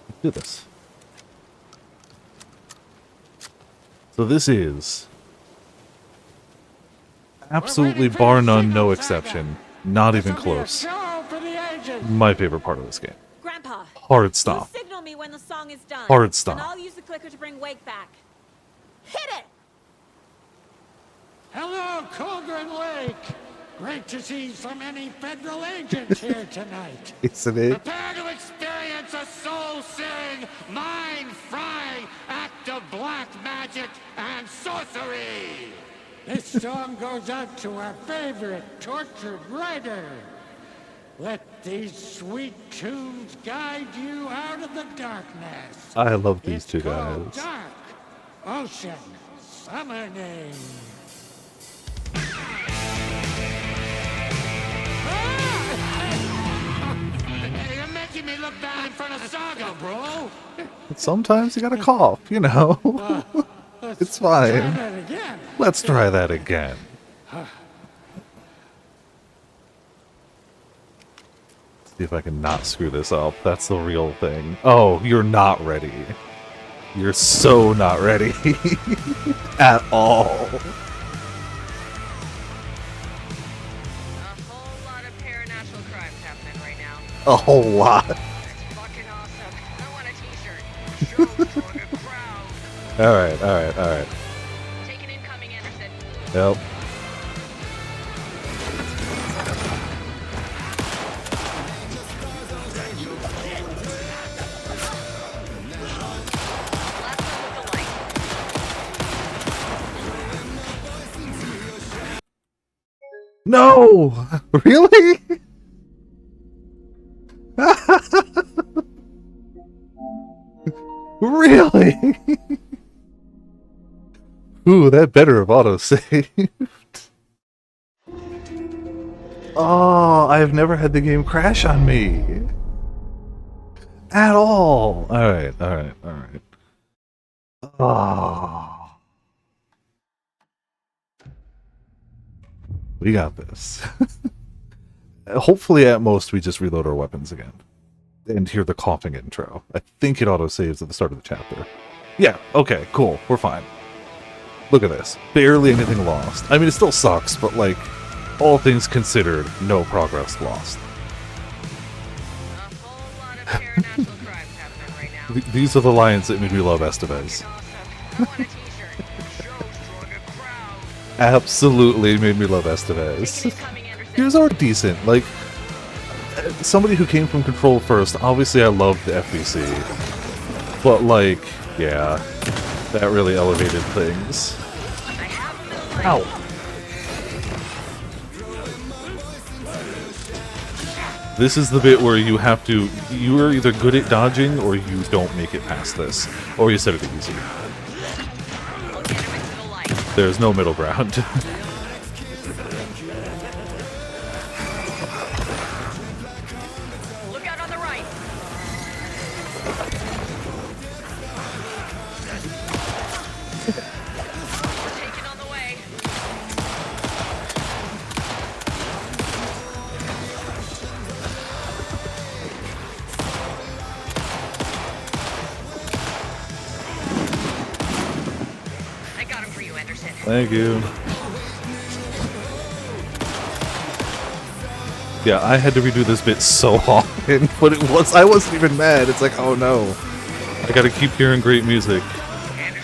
let's do this. So this is absolutely bar none, no exception. Not even close. My favorite part of this game. Grandpa, Hard stop. you signal me when the song is done. Hard stop. And I'll use the clicker to bring Wake back. Hit it! Hello, Cauldron Lake. Great to see so many federal agents here tonight. Isn't it? Prepare to experience a soul-searing, mind-frying act of black magic and sorcery. This song goes out to our favorite tortured writer. Let these sweet tunes guide you out of the darkness. I love these two It's called guys. Dark Ocean Summoning. You're making me look bad in front of Saga, bro. Sometimes you gotta cough, you know. It's Try fine. that again. Let's try that again. See if I can not screw this up. That's the real thing. Oh, you're not ready. You're so not ready. At all. A whole lot of paranatural crimes happening right now. A whole lot. It's fucking awesome. I want a t-shirt. Show for the crowd. Alright, alright, alright. Taking incoming, Anderson. Yep. Last one with the light. No! Really? Really? Ooh, that better have auto-saved. Oh, I've never had the game crash on me. At all. Alright, alright, alright. Oh. We got this. Hopefully, at most, we just reload our weapons again. And hear the coughing intro. I think it auto-saves at the start of the chapter. Yeah, okay, cool. We're fine. Look at this. Barely anything lost. I mean, it still sucks, but, like, all things considered, no progress lost. A whole lot of paranatural crimes happening right now. These are the lines that made me love Estevez. Fucking awesome. I want a t-shirt. Show for the crowd. Absolutely made me love Estevez. Taking incoming, Anderson. He was already decent. Like, somebody who came from Control first, obviously I loved the FBC. But, like, yeah, that really elevated things. I have him in the light. Ow! This is the bit where you have to, you are either good at dodging or you don't make it past this. Or you set it easy. We'll get him into the light. There's no middle ground. Look out on the right. We're taking on the way. I got him for you, Anderson. Thank you. Yeah, I had to redo this bit so often, but I wasn't even mad. It's like, oh no. I gotta keep hearing great music.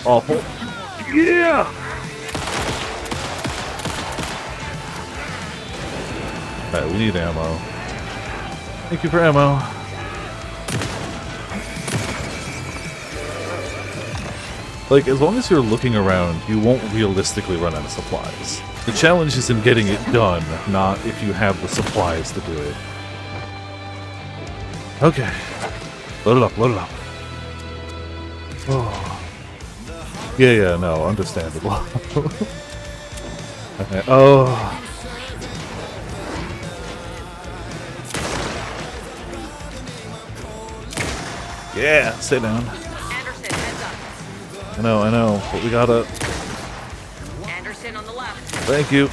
Awful. Yeah! Alright, we need ammo. Thank you for ammo. Like, as long as you're looking around, you won't realistically run out of supplies. The challenge is in getting it done, not if you have the supplies to do it. Okay. Load it up, load it up. Oh. Yeah, no, understandable. Okay. Oh. Yeah, sit down. Anderson, heads up. I know, but we gotta... Anderson on the left. Thank you.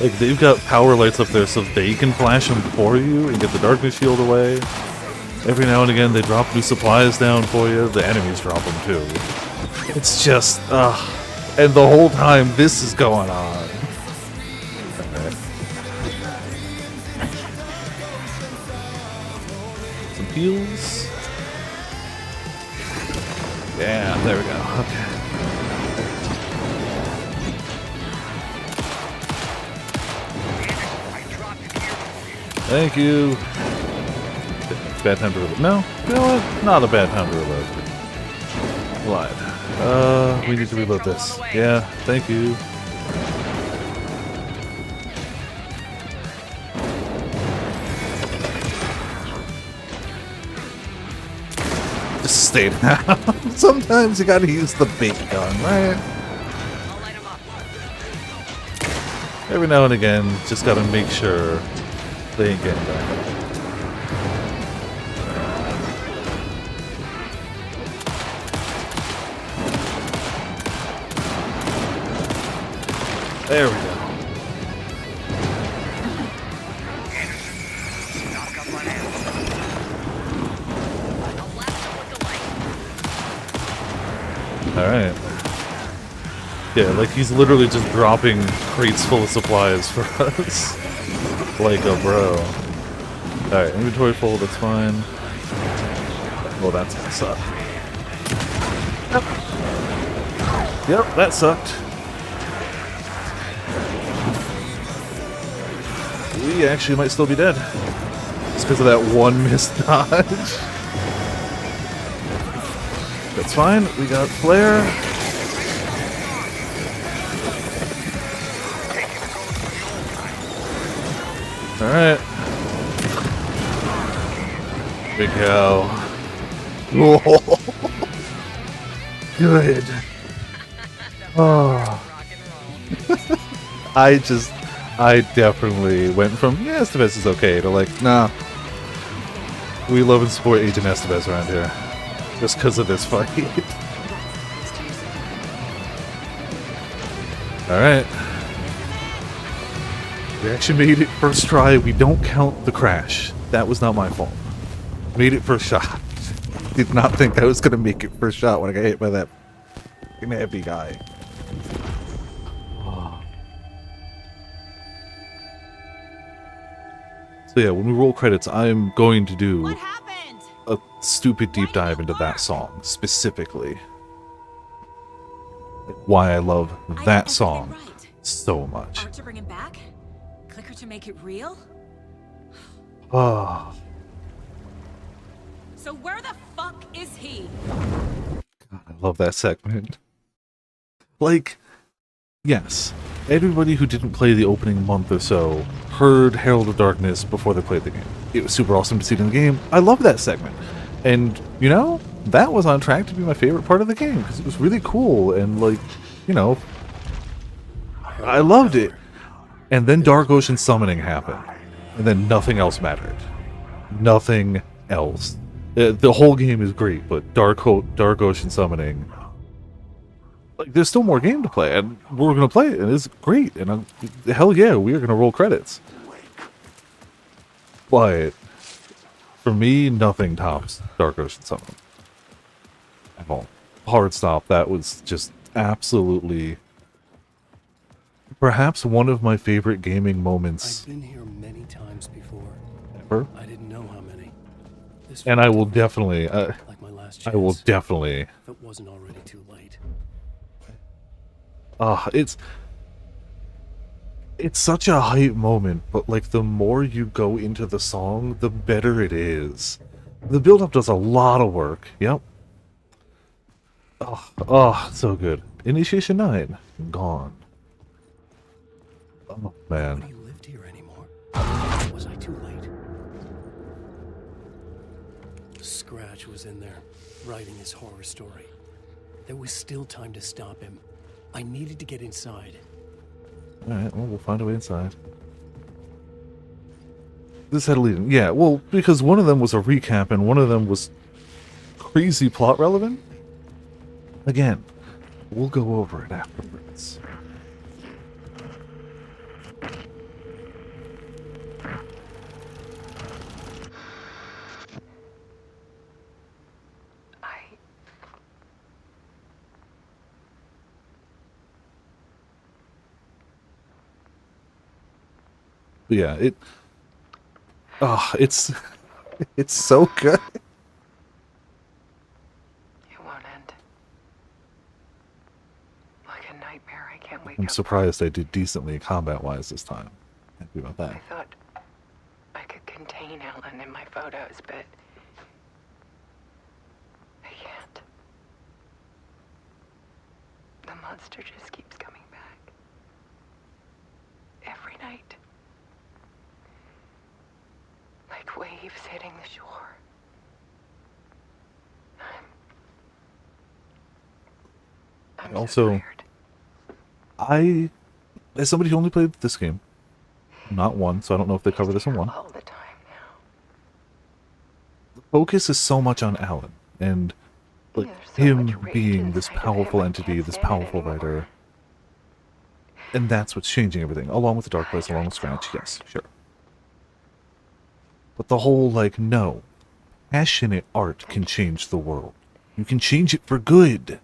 Like, they've got power lights up there so they can flash them for you and get the darkness shield away. Every now and again, they drop new supplies down for you. The enemies drop them, too. It's just, and the whole time, this is going on. Okay. Some heals. Yeah, there we go. Okay. Thank you. Bad time to reload. No, you know what? Not a bad time to reload. Lied. We need to reload this. Yeah, thank you. Just stay down. Sometimes you gotta use the big gun, right? Every now and again, just gotta make sure they ain't getting back up. There we go. Alright. Yeah, like he's literally just dropping crates full of supplies for us. Like a bro. Alright, inventory full, that's fine. Oh, that's gonna suck. Yep, that sucked. We actually might still be dead. Just because of that one missed dodge. That's fine, we got flare. Alright. Big cow. Whoa. Good. Oh. I definitely went from, yeah, Estevez is okay, to like, nah. We love and support Agent Estevez around here. Just because of this fight. Alright. We actually made it first try. We don't count the crash. That was not my fault. Made it first shot. Did not think I was going to make it first shot when I got hit by that fucking heavy guy. So yeah, when we roll credits, I'm going to do a stupid deep dive into that song, specifically. Why I love that song so much. Art to bring him back? Clicker to make it real? Oh. So where the fuck is he? God, I love that segment. Like, yes, everybody who didn't play the opening month or so heard Herald of Darkness before they played the game. It was super awesome to see it in the game. I love that segment. And, you know, that was on track to be my favorite part of the game, because it was really cool, and, like, you know, I loved it. And then Dark Ocean Summoning happened, and then nothing else mattered. Nothing else. The whole game is great, but Dark Ocean Summoning, like, there's still more game to play, and we're gonna play it, and it's great, and hell yeah, we are gonna roll credits. But for me, nothing tops Dark Ocean Summoning at all. Hard stop. That was just absolutely, perhaps one of my favorite gaming moments. I've been here many times before. Ever. I didn't know how many. And I will definitely, like my last chance, I will definitely. if it wasn't already too late. It's it's such a hype moment, but like the more you go into the song, the better it is. The build-up does a lot of work. Yep. Oh, so good. Initiation 9, gone. Oh man. Nobody lived here anymore. Was I too late? Scratch was in there, writing his horror story. There was still time to stop him. I needed to get inside. Alright, well, we'll find a way inside. This had a lead in. Yeah, well, because one of them was a recap and one of them was crazy plot relevant. Again, we'll go over it afterwards. But yeah, it's it's so good. It won't end. Like a nightmare I can't wake I'm up surprised I did decently combat-wise this time. Happy about from. that. I thought I could contain Ellen in my photos, but I can't. The monster just keeps coming back. Every night. Like waves hitting the shore. I'm Also, so I, as somebody who only played this game, not one, so I don't know if they cover this in one. all the time now. The focus is so much on Alan and like him being this powerful entity, this powerful writer, and that's what's changing everything. Along with the Dark Place, along with Scratch, yes, sure. But the whole like, no, passionate art can change the world. You can change it for good.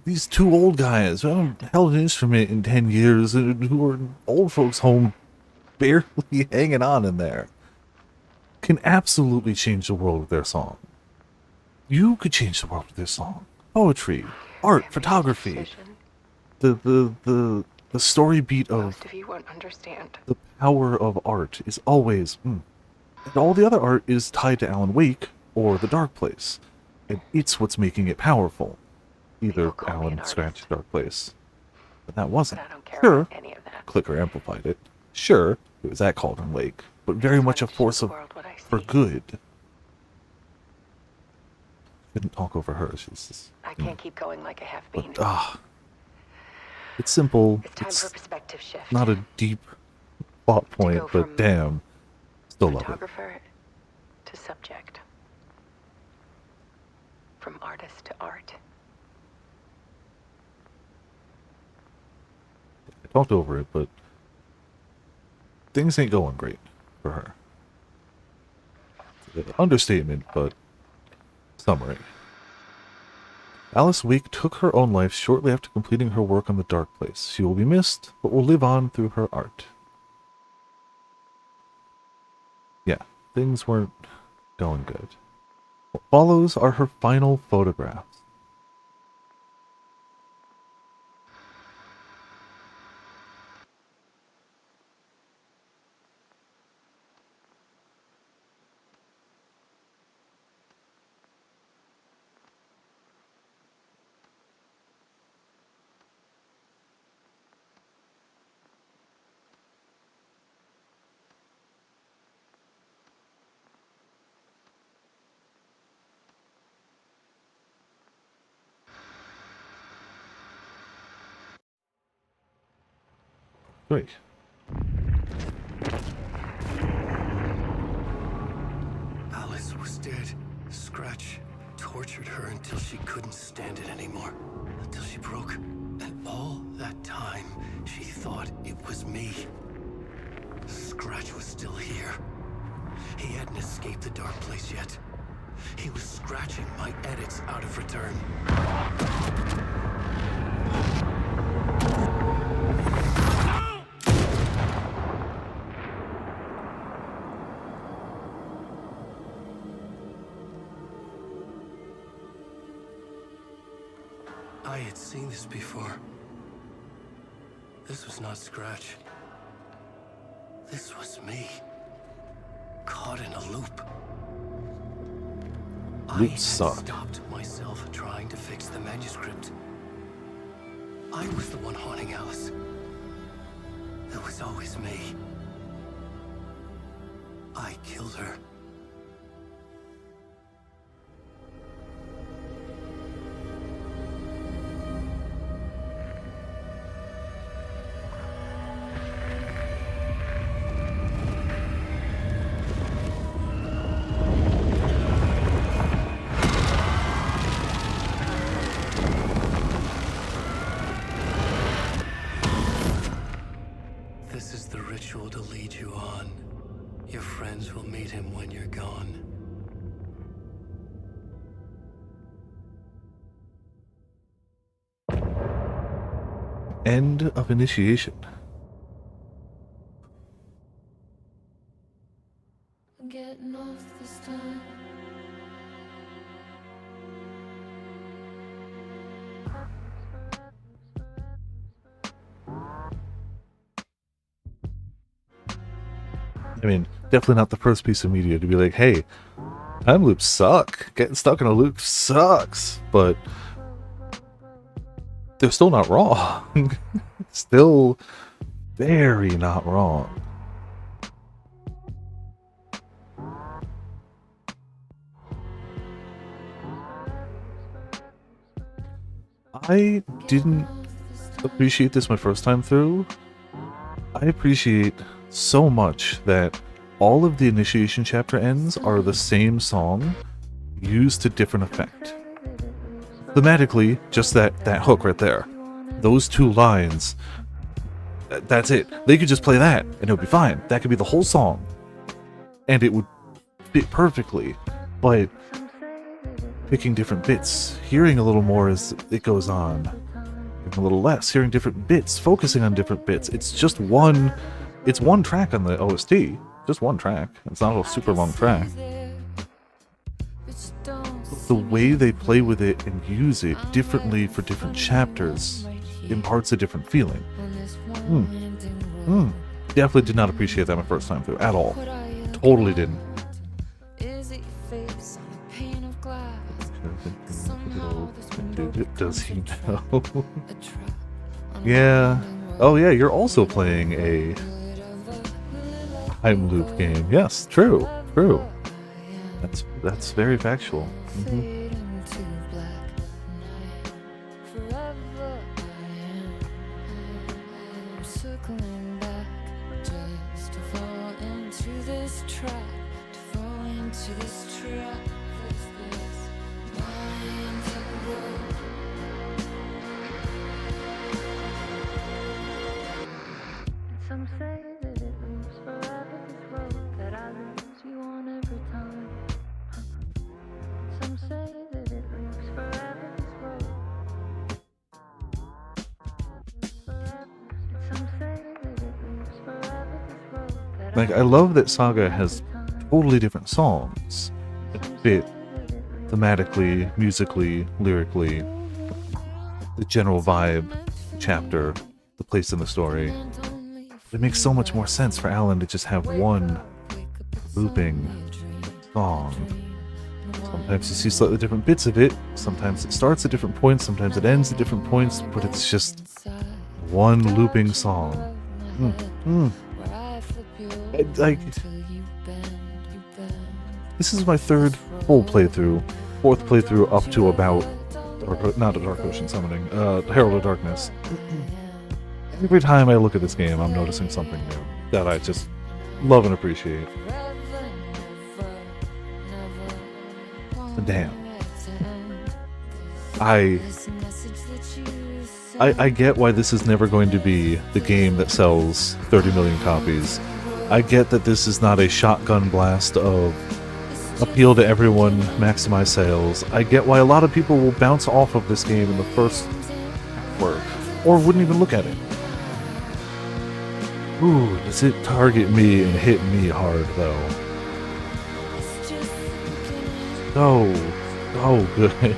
These two old guys who haven't held an instrument in 10 years, who are in old folks' home, barely hanging on in there, can absolutely change the world with their song. You could change the world with this song. Poetry, art, photography, the story beat of Most of you won't understand. the power of art is always, and all the other art is tied to Alan Wake or the Dark Place, and it's what's making it powerful. Either Alan, Scratch, Dark Place, but that wasn't. But I don't care Sure, about any of that. Clicker amplified it. Sure, it was at Cauldron Lake, but very much a force of for good. Couldn't talk over her. She's just, I can't keep going like I have been. but it's simple. It's time It's for perspective shift. not a deep plot point, go but from damn, still love it. Photographer to subject. From artist to art. I talked over it, but things ain't going great for her. Understatement, but summary. Alice Wake took her own life shortly after completing her work on the Dark Place. She will be missed, but will live on through her art. Yeah, things weren't going good. What follows are her final photographs. Great. Alice was dead. Scratch tortured her until she couldn't stand it anymore. Until she broke. And all that time, she thought it was me. Scratch was still here. He hadn't escaped the Dark Place yet. He was scratching my edits out of return. I had seen this before. This was not Scratch. This was me, caught in a loop. Loops I suck. had stopped myself trying to fix the manuscript. I was the one haunting Alice. It was always me. I killed her. This is the ritual to lead you on. Your friends will meet him when you're gone. End of initiation. I'm getting off this time. I mean, definitely not the first piece of media to be like, hey, time loops suck. Getting stuck in a loop sucks. But they're still not wrong. Still very not wrong. I didn't appreciate this my first time through. I appreciate so much that all of the initiation chapter ends are the same song used to different effect. Thematically, just that hook right there. Those two lines, that's it. They could just play that and it would be fine. That could be the whole song and it would fit perfectly. But picking different bits, hearing a little more as it goes on, a little less, hearing different bits, focusing on different bits. It's one track on the OST, just one track. It's not a super long track. The way they play with it and use it differently for different chapters imparts a different feeling. Definitely did not appreciate that my first time through at all. Totally didn't. Does he know? Yeah. Oh yeah, you're also playing a time loop game. Yes, true. That's very factual. Some say that it moves forever, this road that I lose you on every time. Some say that it moves forever, this road. Some say that it moves forever, this road that Like, I love that Saga has totally different songs that fit thematically, musically, lyrically, the general vibe, the chapter, the place in the story. It makes so much more sense for Alan to just have one looping song. Sometimes you see slightly different bits of it, sometimes it starts at different points, sometimes it ends at different points, but it's just one looping song. This is my third full playthrough, fourth playthrough up to about, not a Dark Ocean Summoning, Herald of Darkness. Every time I look at this game, I'm noticing something new that I just love and appreciate. Damn. I get why this is never going to be the game that sells 30 million copies. I get that this is not a shotgun blast of appeal to everyone, maximize sales. I get why a lot of people will bounce off of this game in the first work, or wouldn't even look at it. Ooh, does it target me and hit me hard, though? So good.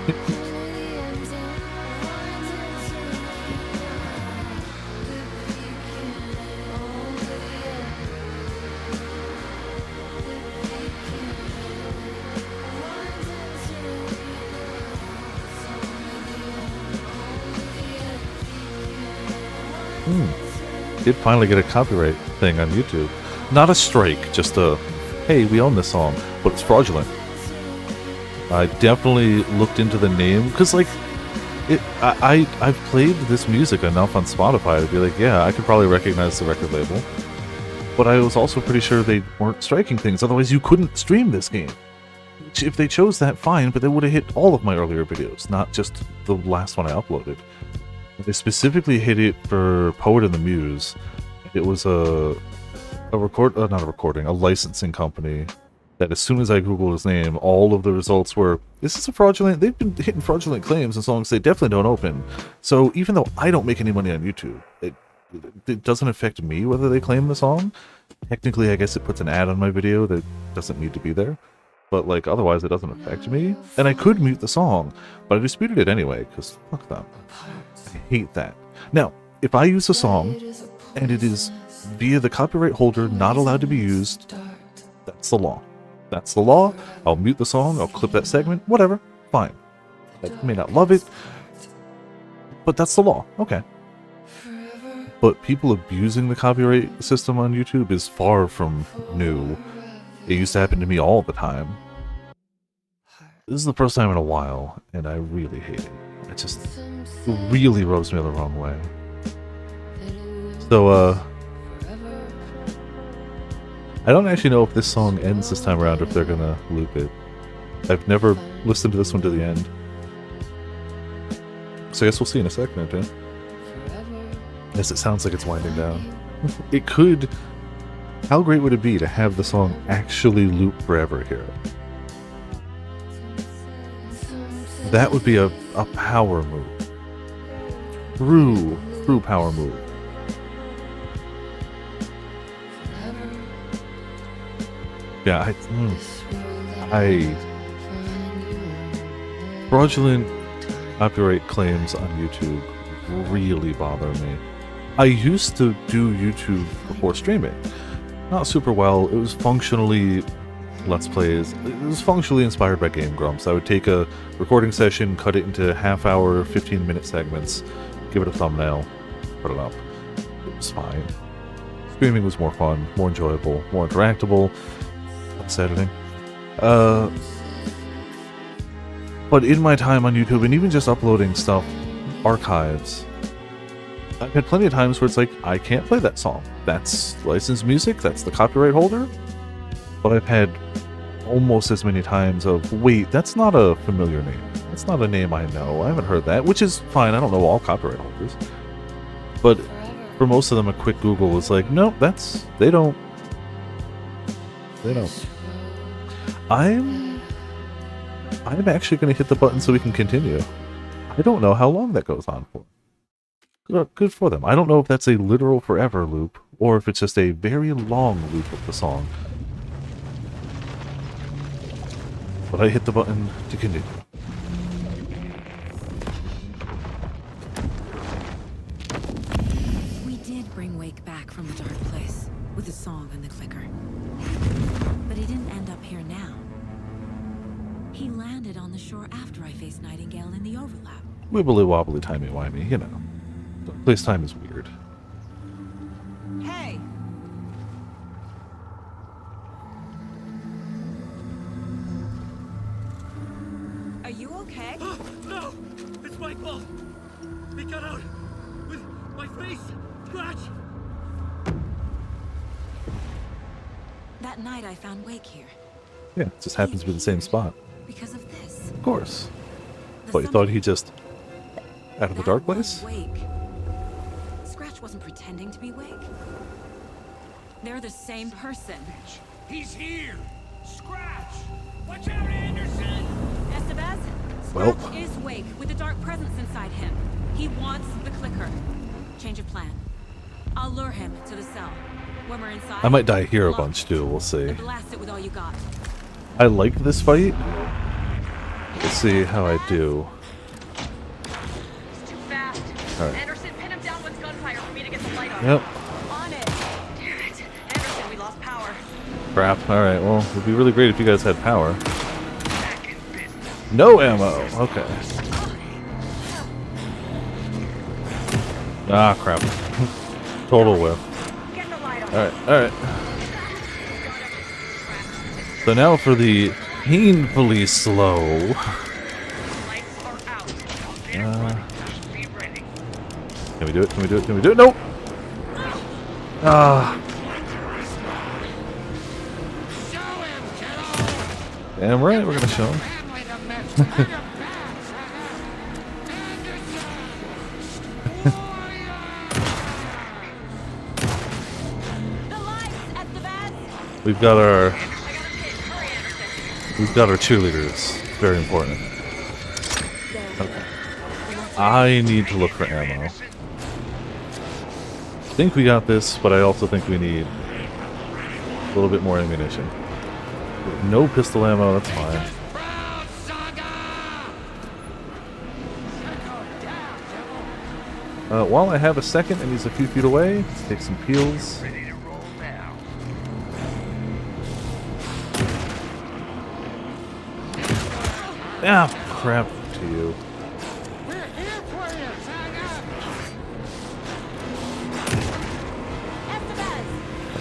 Did finally get a copyright thing on YouTube. Not a strike, just a, hey, we own this song, but it's fraudulent. I definitely looked into the name, because, like, I've played this music enough on Spotify to be like, yeah, I could probably recognize the record label. But I was also pretty sure they weren't striking things, otherwise you couldn't stream this game. If they chose that, fine, but they would have hit all of my earlier videos, not just the last one I uploaded. They specifically hit it for Poet and the Muse. It was a licensing company that as soon as I googled his name, all of the results were, this is a fraudulent, they've been hitting fraudulent claims and songs they definitely don't open. So even though I don't make any money on YouTube, it doesn't affect me whether they claim the song. Technically, I guess it puts an ad on my video that doesn't need to be there. But, like, otherwise it doesn't affect me. And I could mute the song, but I disputed it anyway, because fuck them. I hate that. Now, if I use a song, and it is via the copyright holder not allowed to be used, that's the law. That's the law. I'll mute the song, I'll clip that segment, whatever, fine. I may not love it, but that's the law, okay. But people abusing the copyright system on YouTube is far from new. It used to happen to me all the time. This is the first time in a while, and I really hate it. It just really rubs me the wrong way. So, I don't actually know if this song ends this time around, or if they're gonna loop it. I've never listened to this one to the end. So I guess we'll see in a second or two. Yes, it sounds like it's winding down. It could... How great would it be to have the song actually loop forever here? That would be a power move. True power move. Yeah, fraudulent copyright claims on YouTube really bother me. I used to do YouTube before streaming. Not super well. It was functionally Let's Plays. It was functionally inspired by Game Grumps. I would take a recording session, cut it into half-hour, 15-minute segments, give it a thumbnail, put it up. It was fine. Streaming was more fun, more enjoyable, more interactable. Less editing. But in my time on YouTube, and even just uploading stuff, archives, I've had plenty of times where it's like, I can't play that song. That's licensed music, that's the copyright holder. But I've had almost as many times of, wait, that's not a familiar name. That's not a name I know. I haven't heard that, which is fine. I don't know all copyright holders. But for most of them, a quick Google is like, nope, they don't. I'm actually going to hit the button so we can continue. I don't know how long that goes on for. Good for them. I don't know if that's a literal forever loop, or if it's just a very long loop of the song. But I hit the button to continue. We did bring Wake back from the dark place, with the song and the clicker. But he didn't end up here now. He landed on the shore after I faced Nightingale in the overlap. Wibbly wobbly timey wimey, you know. Place time is weird. Hey! Are you okay? No! It's my fault! He got out with my face! Scratch! That night I found Wake here. Yeah, it just happens to be the same spot. Because of this. Of course. But you thought he just... out of the dark place? Wake. Scratch wasn't pretending to be Wake. They're the same person. He's here! Scratch! Watch out, Anderson! Estevez? Well. Scratch is Wake with a dark presence inside him. He wants the clicker. Change of plan. I'll lure him to the cell. When we're inside, I might die here a bunch too, we'll see. and blast it with all you got. I like this fight. Let's see how I do. He's too fast. All right. Anderson, pin him down with gunfire for me to get the light on. Yep. On it. Damn it. Anderson, we lost power. Crap. Alright, well, it would be really great if you guys had power. No ammo! Okay. Ah, crap. Total whiff. Alright, alright. So now for the painfully slow. Can we do it? Can we do it? Can we do it? Nope! Ah. Damn right, we're gonna show him. We've got our cheerleaders. It's very important. Okay. I need to look for ammo. I think we got this, but I also think we need a little bit more ammunition. No pistol ammo, that's fine. While I have a second and he's a few feet away, let's take some peels. Ah, crap to you.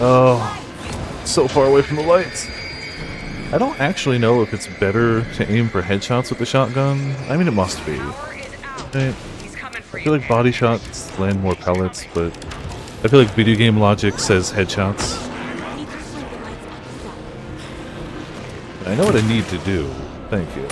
Oh, so far away from the lights. I don't actually know if it's better to aim for headshots with the shotgun. I mean, it must be. Right? I feel like body shots land more pellets, but I feel like video game logic says headshots. I know what I need to do. Thank you.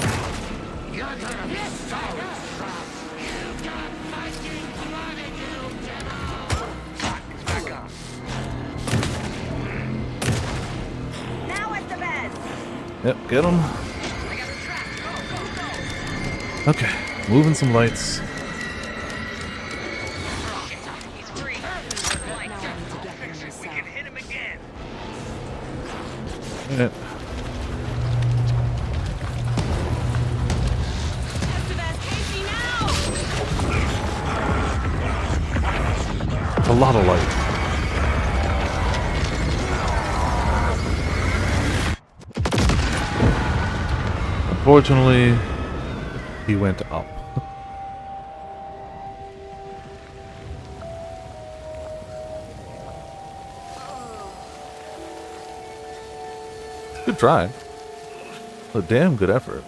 Yep, get him. Okay, moving some lights. Yeah. A lot of light. Unfortunately, he went up. Good try. A damn good effort.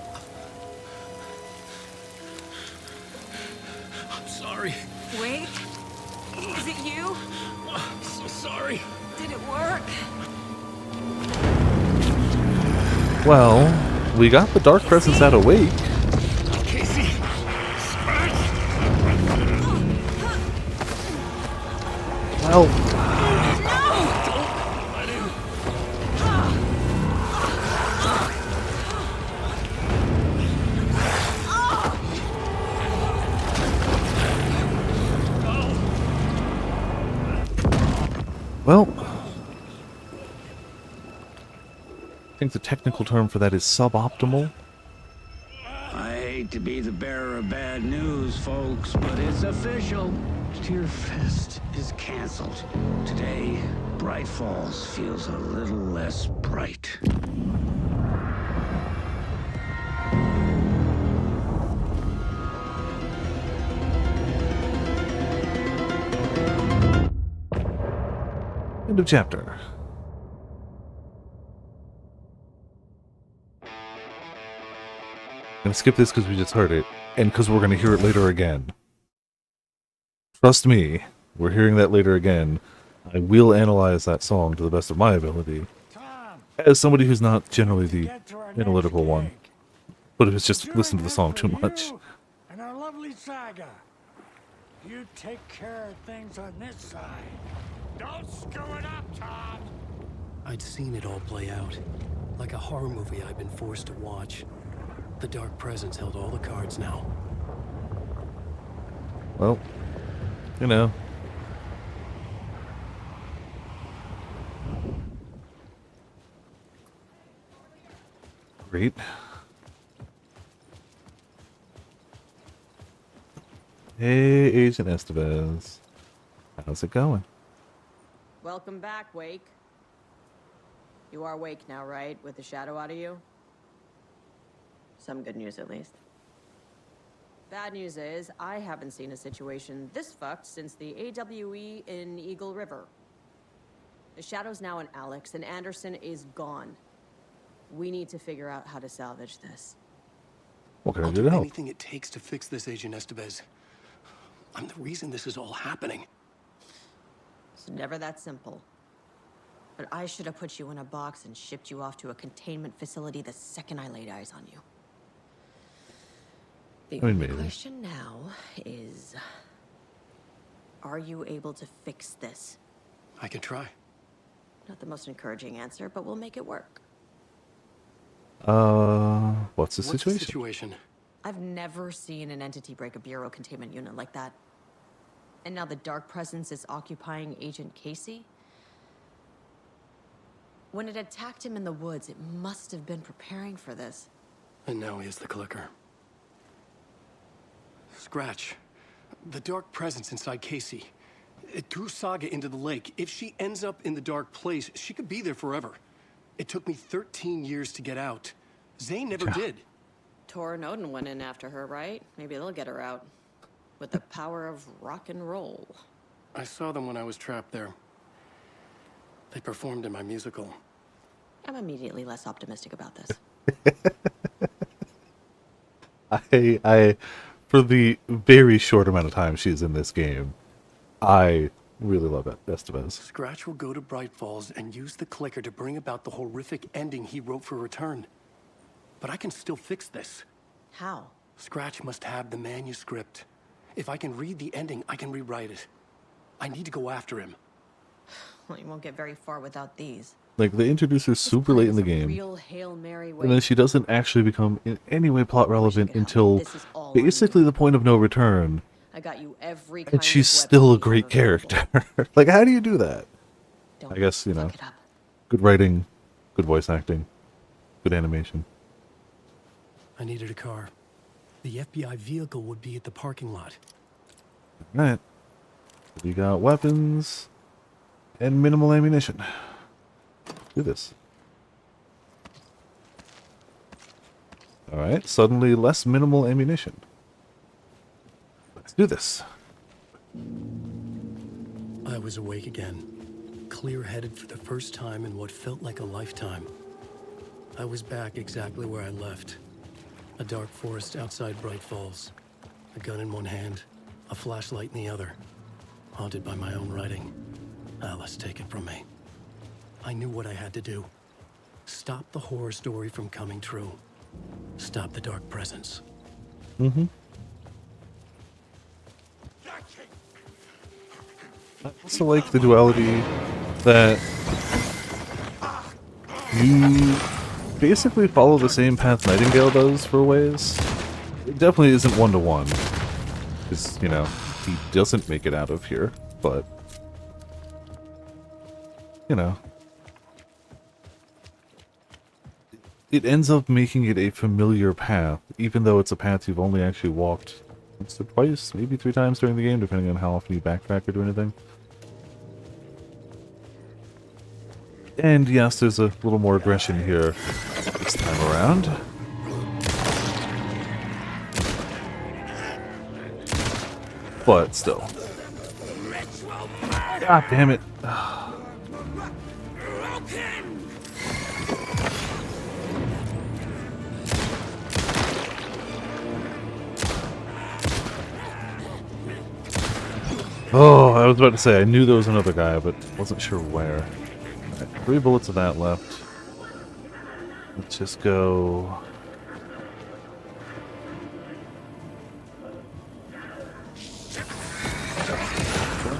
I'm sorry. Wait. Is it you? I'm so sorry. Did it work? Well, we got the dark presence out of Wake. Casey. Well, well, I think the technical term for that is suboptimal. I hate to be the bearer of bad news, folks, but it's official. Tearfest is canceled. Today, Bright Falls feels a little less bright. End of chapter. I'm gonna skip this because we just heard it, and because we're gonna hear it later again. Trust me, we're hearing that later again. I will analyze that song to the best of my ability. As somebody who's not generally the analytical one, but who's just listened to the song too much. And our lovely Saga. You take care of things on this side. Don't screw it up, Tom! I'd seen it all play out. Like a horror movie I'd been forced to watch. The Dark Presence held all the cards now. Well, you know. Great. Hey, Agent Estevez. How's it going? Welcome back, Wake. You are Wake now, right? With the shadow out of you? Some good news, at least. Bad news is, I haven't seen a situation this fucked since the AWE in Eagle River. The Shadow's now in Alex, and Anderson is gone. We need to figure out how to salvage this. What can I I'll do do to help? anything it takes to fix this, Agent Estevez. I'm the reason this is all happening. It's never that simple. But I should have put you in a box and shipped you off to a containment facility the second I laid eyes on you. The I mean, only maybe. question now is... are you able to fix this? I can try. Not the most encouraging answer, but we'll make it work. What's the situation? Situation? I've never seen an entity break a Bureau containment unit like that. And now the Dark Presence is occupying Agent Casey? When it attacked him in the woods, it must have been preparing for this. And now he is the clicker. Scratch. The Dark Presence inside Casey. It threw Saga into the lake. If she ends up in the Dark Place, she could be there forever. It took me 13 years to get out. Zane never did. Tor and Odin went in after her, right? Maybe they'll get her out. With the power of rock and roll. I saw them when I was trapped there. They performed in my musical. I'm immediately less optimistic about this. I for the very short amount of time she's in this game, I really love it, Estevez. Scratch will go to Bright Falls and use the clicker to bring about the horrific ending he wrote for Return. But I can still fix this. How? Scratch must have the manuscript. If I can read the ending, I can rewrite it. I need to go after him. Well, you won't get very far without these. Like, they introduce her super late in the game, Real Hail Mary way. and then she doesn't actually become in any way plot relevant until basically the point of no return, I got you every kind and she's of still a weapon great character. Like, how do you do that? I guess, you know, good writing, good voice acting, good animation. I needed a car. The FBI vehicle would be at the parking lot. Alright. We got weapons and minimal ammunition. Do this. Alright, suddenly less minimal ammunition. Let's do this. I was awake again, clear-headed for the first time in what felt like a lifetime. I was back exactly where I left. A dark forest outside Bright Falls. A gun in one hand, a flashlight in the other. Haunted by my own writing. Alice, take it from me. I knew what I had to do. Stop the horror story from coming true. Stop the Dark Presence. Mm-hmm. I also like the duality that you basically follow the same path Nightingale does for ways. It definitely isn't one-to-one. Because, you know, he doesn't make it out of here, but, you know, it ends up making it a familiar path, even though it's a path you've only actually walked once or twice, maybe 3 times during the game, depending on how often you backtrack or do anything. And yes, there's a little more aggression here this time around. But still. God damn it. Oh, I was about to say, I knew there was another guy, but wasn't sure where. Alright, 3 bullets of that left. Let's just go...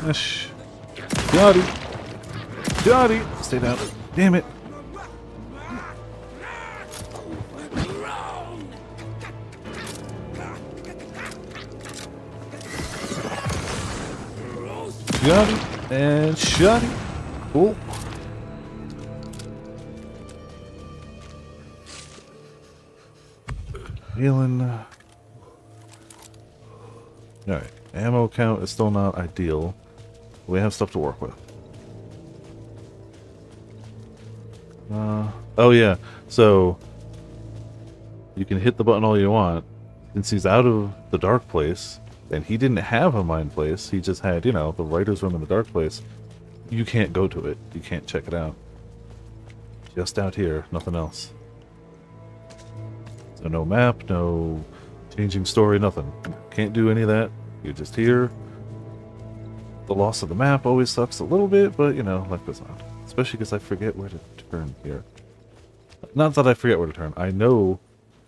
Flash. Johnny! Johnny! Stay down. Damn it. Johnny and Shotty. Cool. Healing. Alright. Ammo count is still not ideal. We have stuff to work with. Oh yeah. So you can hit the button all you want, Since he's out of the dark place, and he didn't have a mind place, he just had, you know, the writer's room in the dark place, you can't go to it. You can't check it out. Just out here, nothing else. So no map, no changing story, nothing. Can't do any of that. You're just here. The loss of the map always sucks a little bit, but, you know, life goes on. Especially because I forget where to turn here. Not that I forget where to turn. I know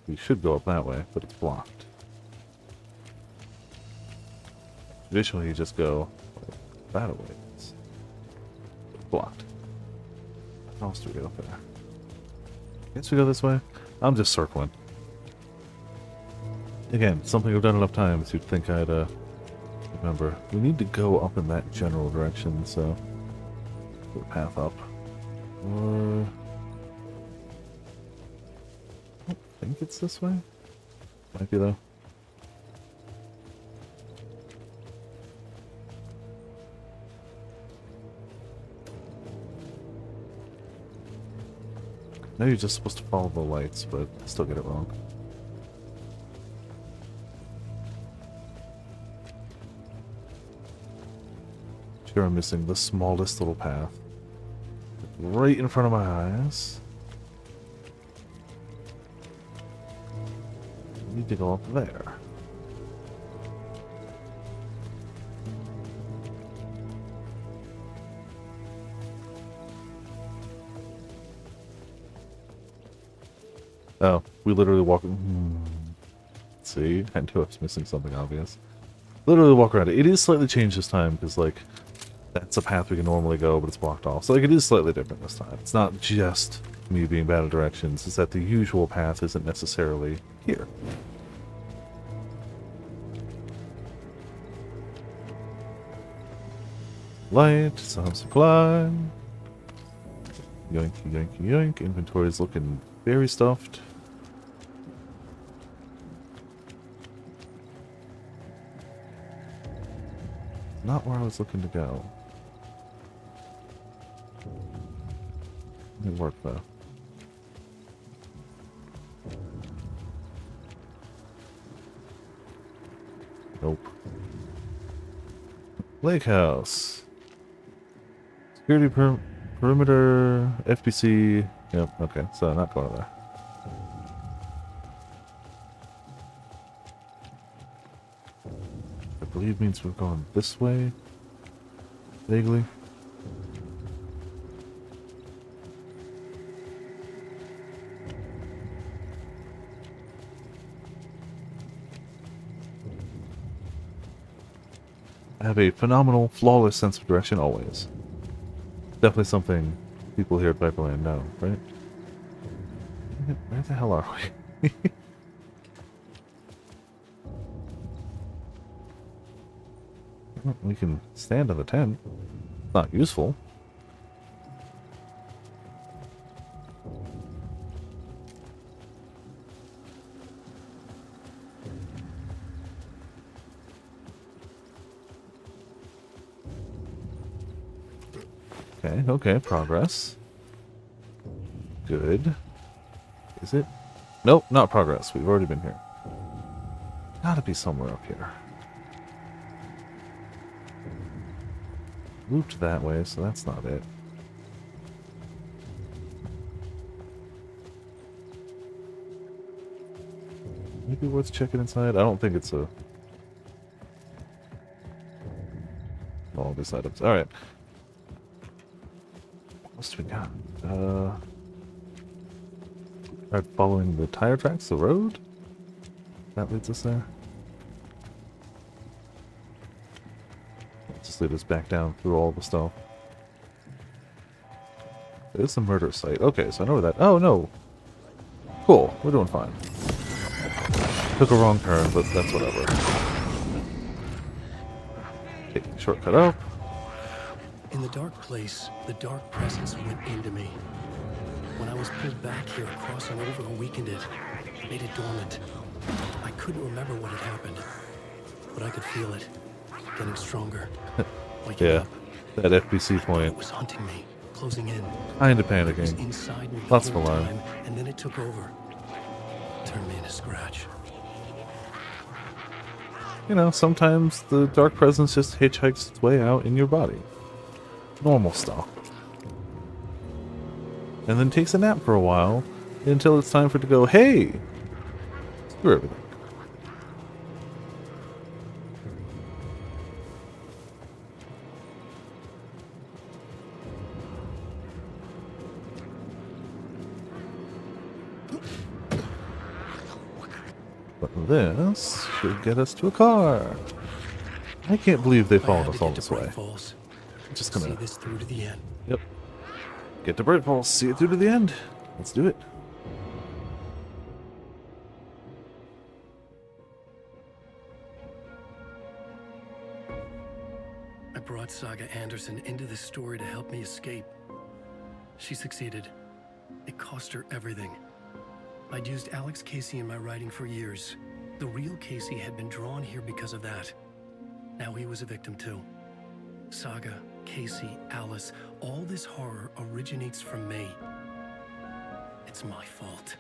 we should go up that way, but it's blocked. Traditionally, you just go that way. It's blocked. How else do we get up there? Guess we go this way? I'm just circling. Again, something I've done enough times, you'd think I'd remember. We need to go up in that general direction, so put a path up. Or I don't think it's this way. Might be though. No, you're just supposed to follow the lights, but I still get it wrong. Sure, I'm missing the smallest little path. Right in front of my eyes. I need to go up there. Oh, we literally walk... See? I knew I was missing something obvious. Literally walk around it. It is slightly changed this time, because, like, that's a path we can normally go, but it's blocked off. So, like, it is slightly different this time. It's not just me being bad at directions. It's that the usual path isn't necessarily here. Light, some supply. Yoink, yoink, yoink. Inventory is looking very stuffed. Not where I was looking to go. It worked though. Nope. Lake House. Security perimeter, FBC. Yep, okay, so not going there. I believe means we're going this way. Vaguely. I have a phenomenal, flawless sense of direction always. Definitely something people here at Viperland know, right? Where the hell are we? We can stand on the tent. Not useful. Okay, progress. Good. Is it? Nope, not progress. We've already been here. Gotta be somewhere up here. Looped that way, so that's not it. Maybe worth checking inside? I don't think it's a... all these items. Alright. What else do we got? Start following the tire tracks, the road? That leads us there. Just lead us back down through all the stuff. It's a murder site. Okay, so I know where that... Oh, no. Cool. We're doing fine. Took a wrong turn, but that's whatever. Taking a shortcut up. In the dark place, the dark presence went into me. When I was pulled back here, crossing over and weakened it, made it dormant. I couldn't remember what had happened, but I could feel it, getting stronger. Yeah, that FBC point. It was hunting me, closing in. Kinda panicking. Inside me Lots the of whole alarm. time, and then it took over. Turned me into Scratch. You know, sometimes the dark presence just hitchhikes its way out in your body. Normal stuff. And then takes a nap for a while until it's time for it to go, hey! Screw everything. But this should get us to a car. I can't believe they followed us all this way. I'm just gonna see this through to the end. Yep. Get to Bright Falls, see it through to the end. Let's do it. I brought Saga Anderson into this story to help me escape. She succeeded. It cost her everything. I'd used Alex Casey in my writing for years. The real Casey had been drawn here because of that. Now he was a victim too. Saga, Casey, Alice, all this horror originates from me. It's my fault.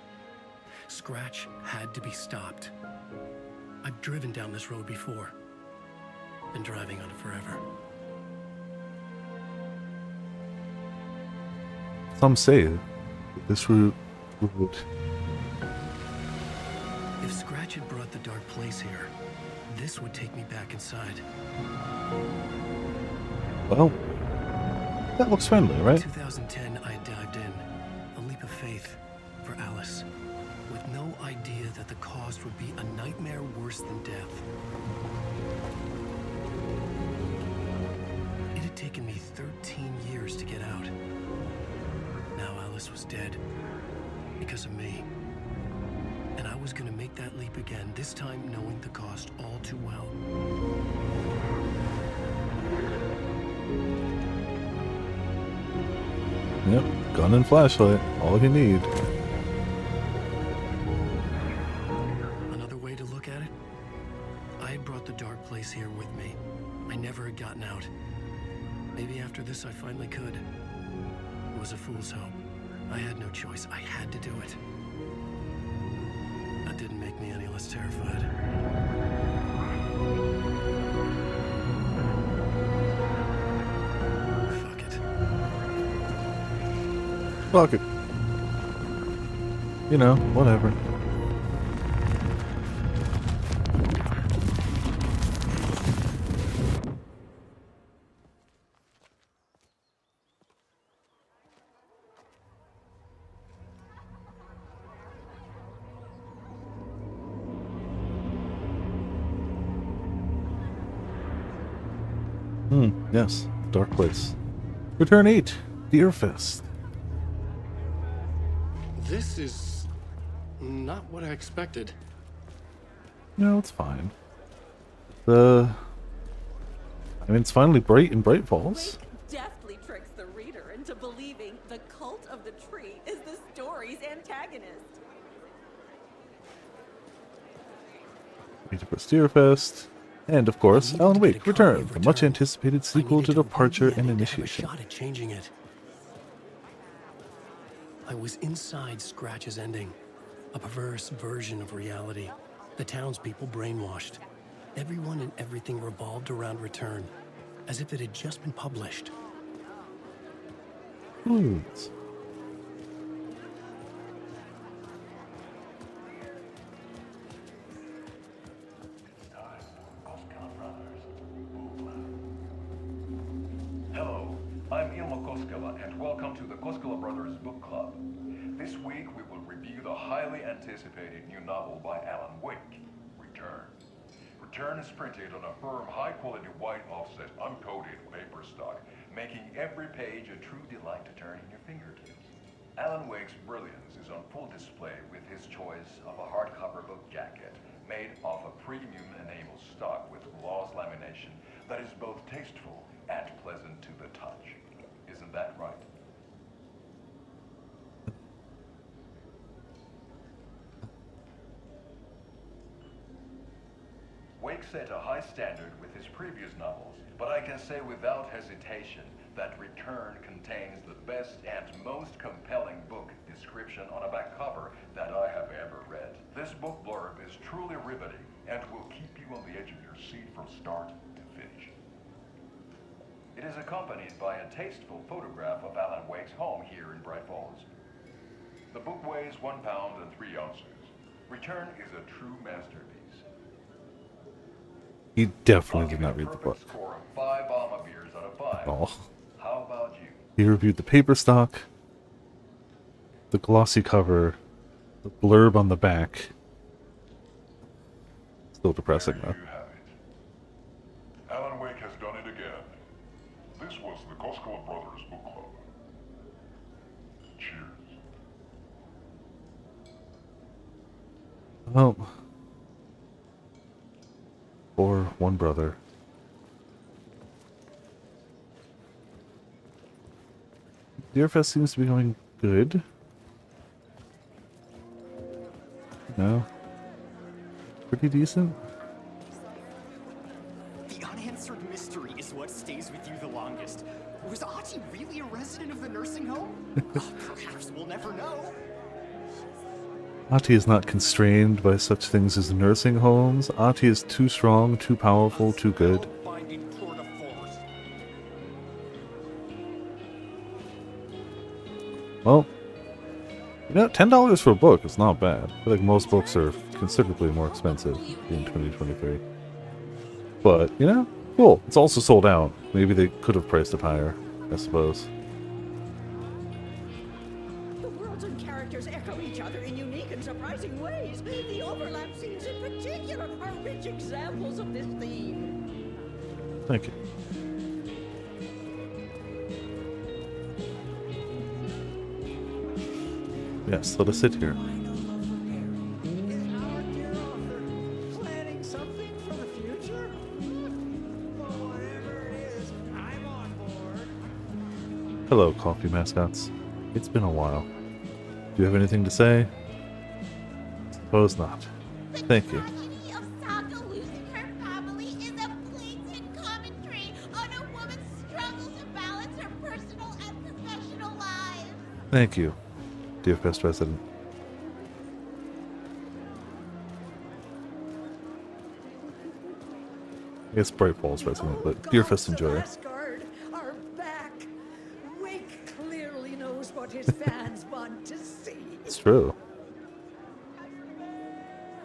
Scratch had to be stopped. I've driven down this road before. Been driving on it forever. Some say this route would. If Scratch had brought the dark place here, this would take me back inside. Well, that looks friendly, right? In 2010, I dived in. A leap of faith for Alice. With no idea that the cost would be a nightmare worse than death. It had taken me 13 years to get out. Now Alice was dead. Because of me. And I was gonna make that leap again, this time knowing the cost all too well. Yep, gun and flashlight, all you need. Another way to look at it, I had brought the dark place here with me. I never had gotten out. Maybe after this I finally could. It was a fool's hope. I had no choice. I had to do it. That didn't make me any less terrified. Fuck it. Fuck it. You know, whatever. Yes, dark place. Return 8, Deerfest. This is not what I expected. No, it's fine. I mean, it's finally bright in Bright Falls. Deftly tricks the reader into believing the cult of the tree is the story's antagonist. Deerfest. And of course, Alan Wake returned, the much anticipated sequel to Departure and Initiation. Shot at changing it. I was inside Scratch's ending, a perverse version of reality. The townspeople brainwashed. Everyone and everything revolved around Return, as if it had just been published. Foods. Hello, I'm Ilmo Koskela, and welcome to the Koskela Brothers Book Club. This week we will review the highly anticipated new novel by Alan Wake, Return. Return is printed on a firm, high-quality white offset, uncoated paper stock, making every page a true delight to turn in your fingertips. Alan Wake's brilliance is on full display with his choice of a hardcover book jacket made of a premium enamel stock with gloss lamination that is both tasteful and pleasant to the touch. Isn't that right? Wake set a high standard with his previous novels, but I can say without hesitation that Return contains the best and most compelling book description on a back cover that I have ever read. This book blurb is truly riveting, and will keep you on the edge of your seat from start to finish. It is accompanied by a tasteful photograph of Alan Wake's home here in Bright Falls. The book weighs 1 pound and 3 ounces. Return is a true masterpiece. He definitely did not read the book. Score of 5 Alma beers out of 5. Oh. How about you? He reviewed the paper stock, the glossy cover, the blurb on the back. Still depressing, though. You have it. Alan Wake has done it again. This was the Koskela Brothers Book Club. Cheers. Well, or one brother. Deerfest seems to be going good. No? Pretty decent? The unanswered mystery is what stays with you the longest. Was Ahti really a resident of the nursing home? Well, perhaps we'll never know. Ahti is not constrained by such things as nursing homes. Ahti is too strong, too powerful, too good. Well, you know, $10 for a book is not bad. I feel like most books are considerably more expensive in 2023. But, you know, cool. It's also sold out. Maybe they could have priced it higher, I suppose. The worlds and characters echo each other in unique and surprising ways. The overlap scenes in particular are rich examples of this theme. Thank you. Yes, let us sit here. Planning something for the future? Whatever it is, I'm on board. Hello, coffee mascots. It's been a while. Do you have anything to say? Suppose not. Thank you. Osaka losing her family is a blatant commentary on a woman's struggle to balance her personal and professional lives. Thank you, DFS resident. It's Bright Falls resident, but Deerfest enjoyer. Asgard are back. Wake clearly knows what his fans want to see. It's true.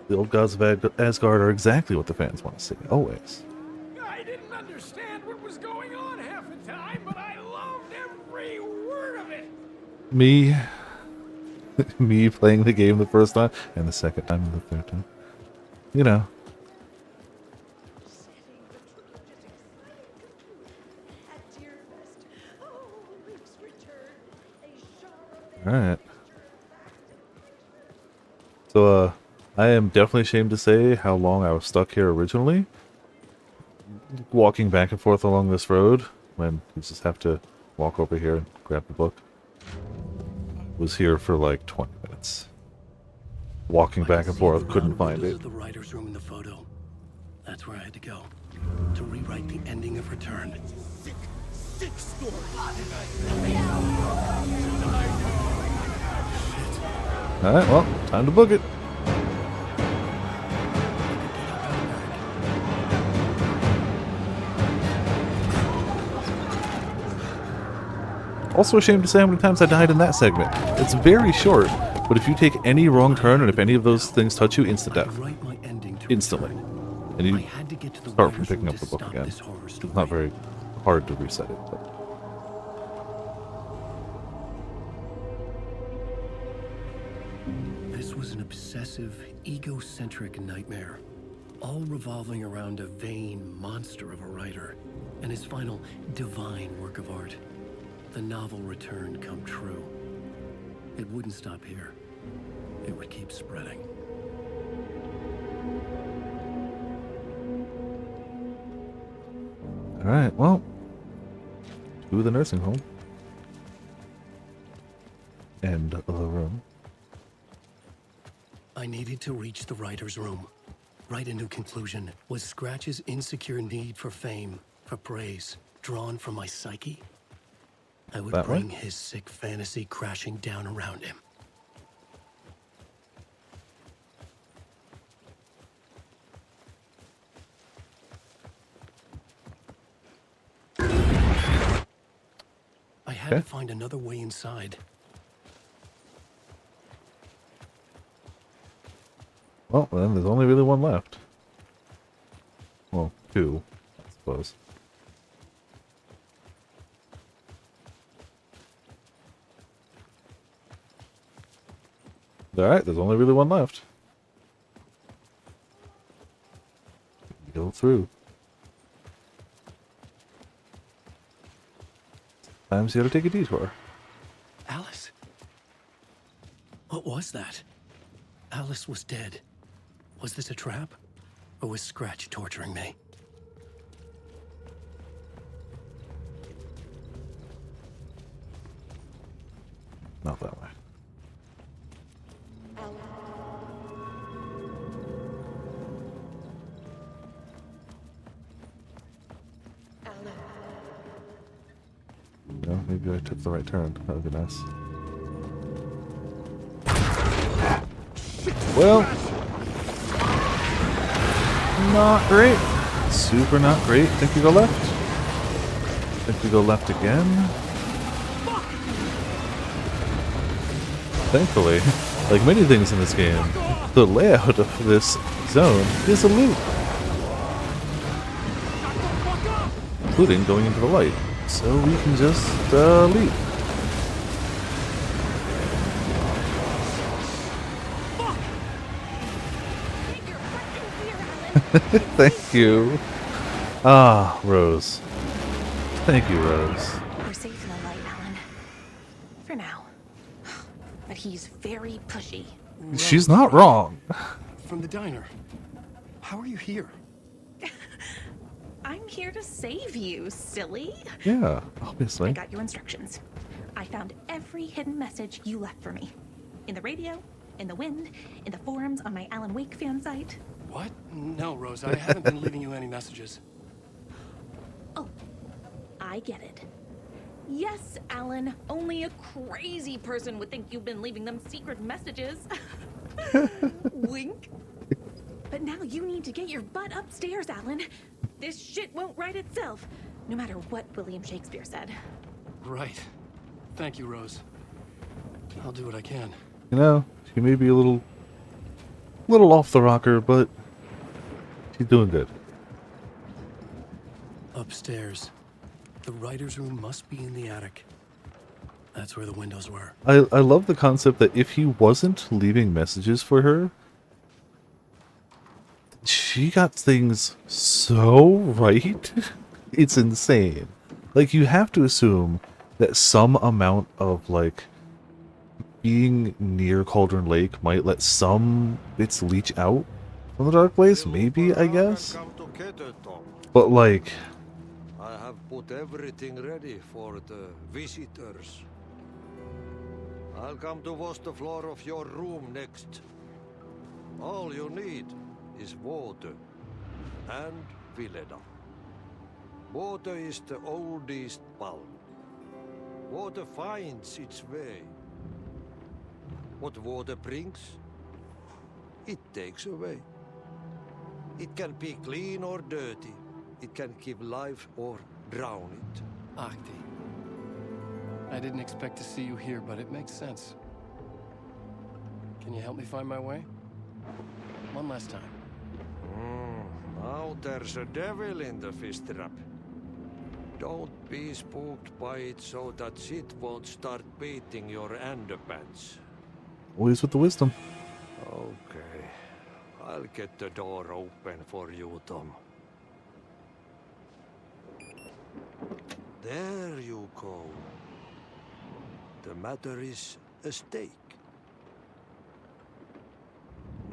The old gods of Asgard are exactly what the fans want to see, always. I didn't understand what was going on half the time, but I loved every word of it. Me me playing the game the first time, and the second time, and the third time. You know. Alright. So, I am definitely ashamed to say how long I was stuck here originally. Walking back and forth along this road, when you just have to walk over here and grab the book. Was here for like 20 minutes. Walking back and forth, couldn't find it. The writer's room in the photo. That's where I had to go. To rewrite the ending of Return. Sick story. Alright, well, time to book it. Also ashamed to say how many times I died in that segment. It's very short, but if you take any wrong turn and if any of those things touch you, instant death. Instantly. And you start from picking up the book again. It's not very hard to reset it, but... This was an obsessive, egocentric nightmare, all revolving around a vain monster of a writer and his final divine work of art. The novel Return come true. It wouldn't stop here. It would keep spreading. Alright, well, to the nursing home. End of the room. I needed to reach the writer's room. Write a new conclusion. Was Scratch's insecure need for fame, for praise, drawn from my psyche? I would bring his sick fantasy crashing down around him. had to find another way inside. Well, then there's only really one left. Well, two, I suppose. Alright, there's only really one left. Go through. Sometimes you gotta take a detour. Alice? What was that? Alice was dead. Was this a trap? Or was Scratch torturing me? Not that way. No, maybe I took the right turn. That would be nice. Well, not great. Super not great. Think we go left? Think we go left again? Thankfully, like many things in this game, the layout of this zone is a loop. Including going into the light. So we can just leave. Thank you. Ah, Rose. Thank you, Rose. We're safe in the light, Alan. For now. But he's very pushy. She's not wrong. From the diner. How are you here? I'm here to save you, silly. Yeah, I obviously. got your instructions. I found every hidden message you left for me. In the radio, in the wind, in the forums on my Alan Wake fan site. What? No, Rose, I haven't been leaving you any messages. Oh, I get it. Yes, Alan, only a crazy person would think you've been leaving them secret messages. Wink. But now you need to get your butt upstairs, Alan. This shit won't right itself, no matter what William Shakespeare said. Right. Thank you, Rose. I'll do what I can. You know, she may be a little off the rocker, but she's doing good. Upstairs. The writer's room must be in the attic. That's where the windows were. I love the concept that if he wasn't leaving messages for her, she got things so right. It's insane. Like, you have to assume that some amount of, like, being near Cauldron Lake might let some bits leach out from the Dark Place. Maybe, I guess. But, like... I have put everything ready for the visitors. I'll come to wash the floor of your room next. All you need is water and Vileda. Water is the oldest bulb. Water finds its way. What water brings, it takes away. It can be clean or dirty. It can give life or drown it. Ahti. I didn't expect to see you here, but it makes sense. Can you help me find my way? One last time. Now there's a devil in the fish trap. Don't be spooked by it so that shit won't start beating your underpants. Always with the wisdom. Okay. I'll get the door open for you, Tom. There you go. The matter is a stake.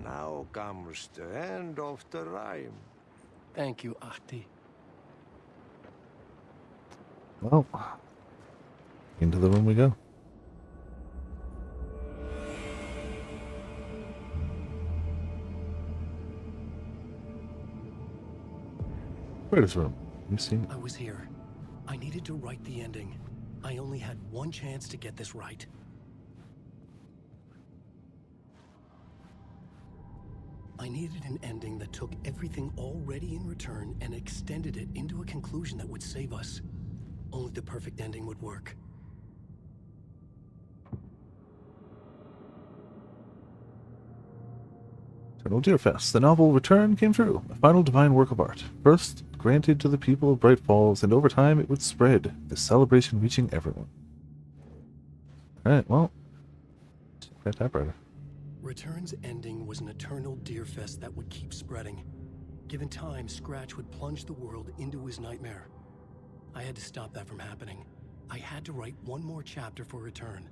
Now comes the end of the rhyme. Thank you, Ahti. Well, into the room we go. Writer's room. You see? I was here. I needed to write the ending. I only had one chance to get this right. I needed an ending that took everything already in return and extended it into a conclusion that would save us. Only the perfect ending would work. Colonel Deerfest, the novel Return came true, a final divine work of art. First granted to the people of Bright Falls, and over time it would spread, this celebration reaching everyone. Alright, well, check that typewriter. Return's ending was an eternal Deerfest that would keep spreading. Given time, Scratch would plunge the world into his nightmare. I had to stop that from happening. I had to write one more chapter for Return.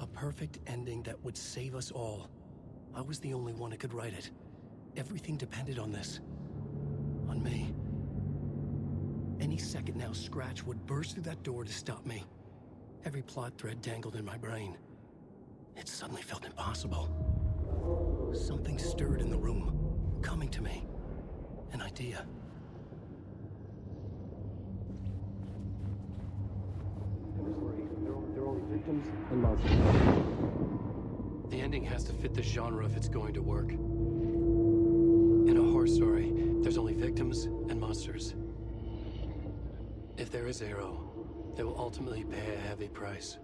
A perfect ending that would save us all. I was the only one who could write it. Everything depended on this. On me. Any second now, Scratch would burst through that door to stop me. Every plot thread dangled in my brain. It suddenly felt impossible. Something stirred in the room, coming to me. An idea. They're only victims and monsters. The ending has to fit the genre if it's going to work. In a horror story, there's only victims and monsters. If there is Arrow, they will ultimately pay a heavy price.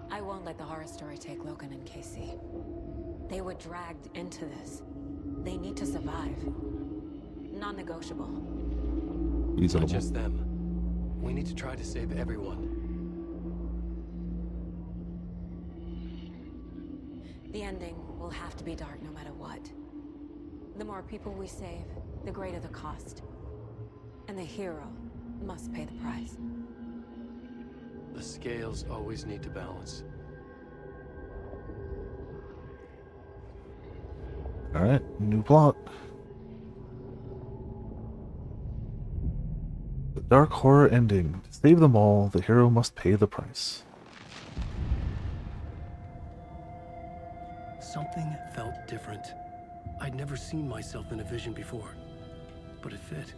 I won't let the horror story take Logan and Casey. They were dragged into this. They need to survive. Non-negotiable. Not just them. We need to try to save everyone. The ending will have to be dark no matter what. The more people we save, the greater the cost. And the hero must pay the price. The scales always need to balance. Alright, new plot. The dark horror ending. To save them all, the hero must pay the price. Something felt different. I'd never seen myself in a vision before, but it fit.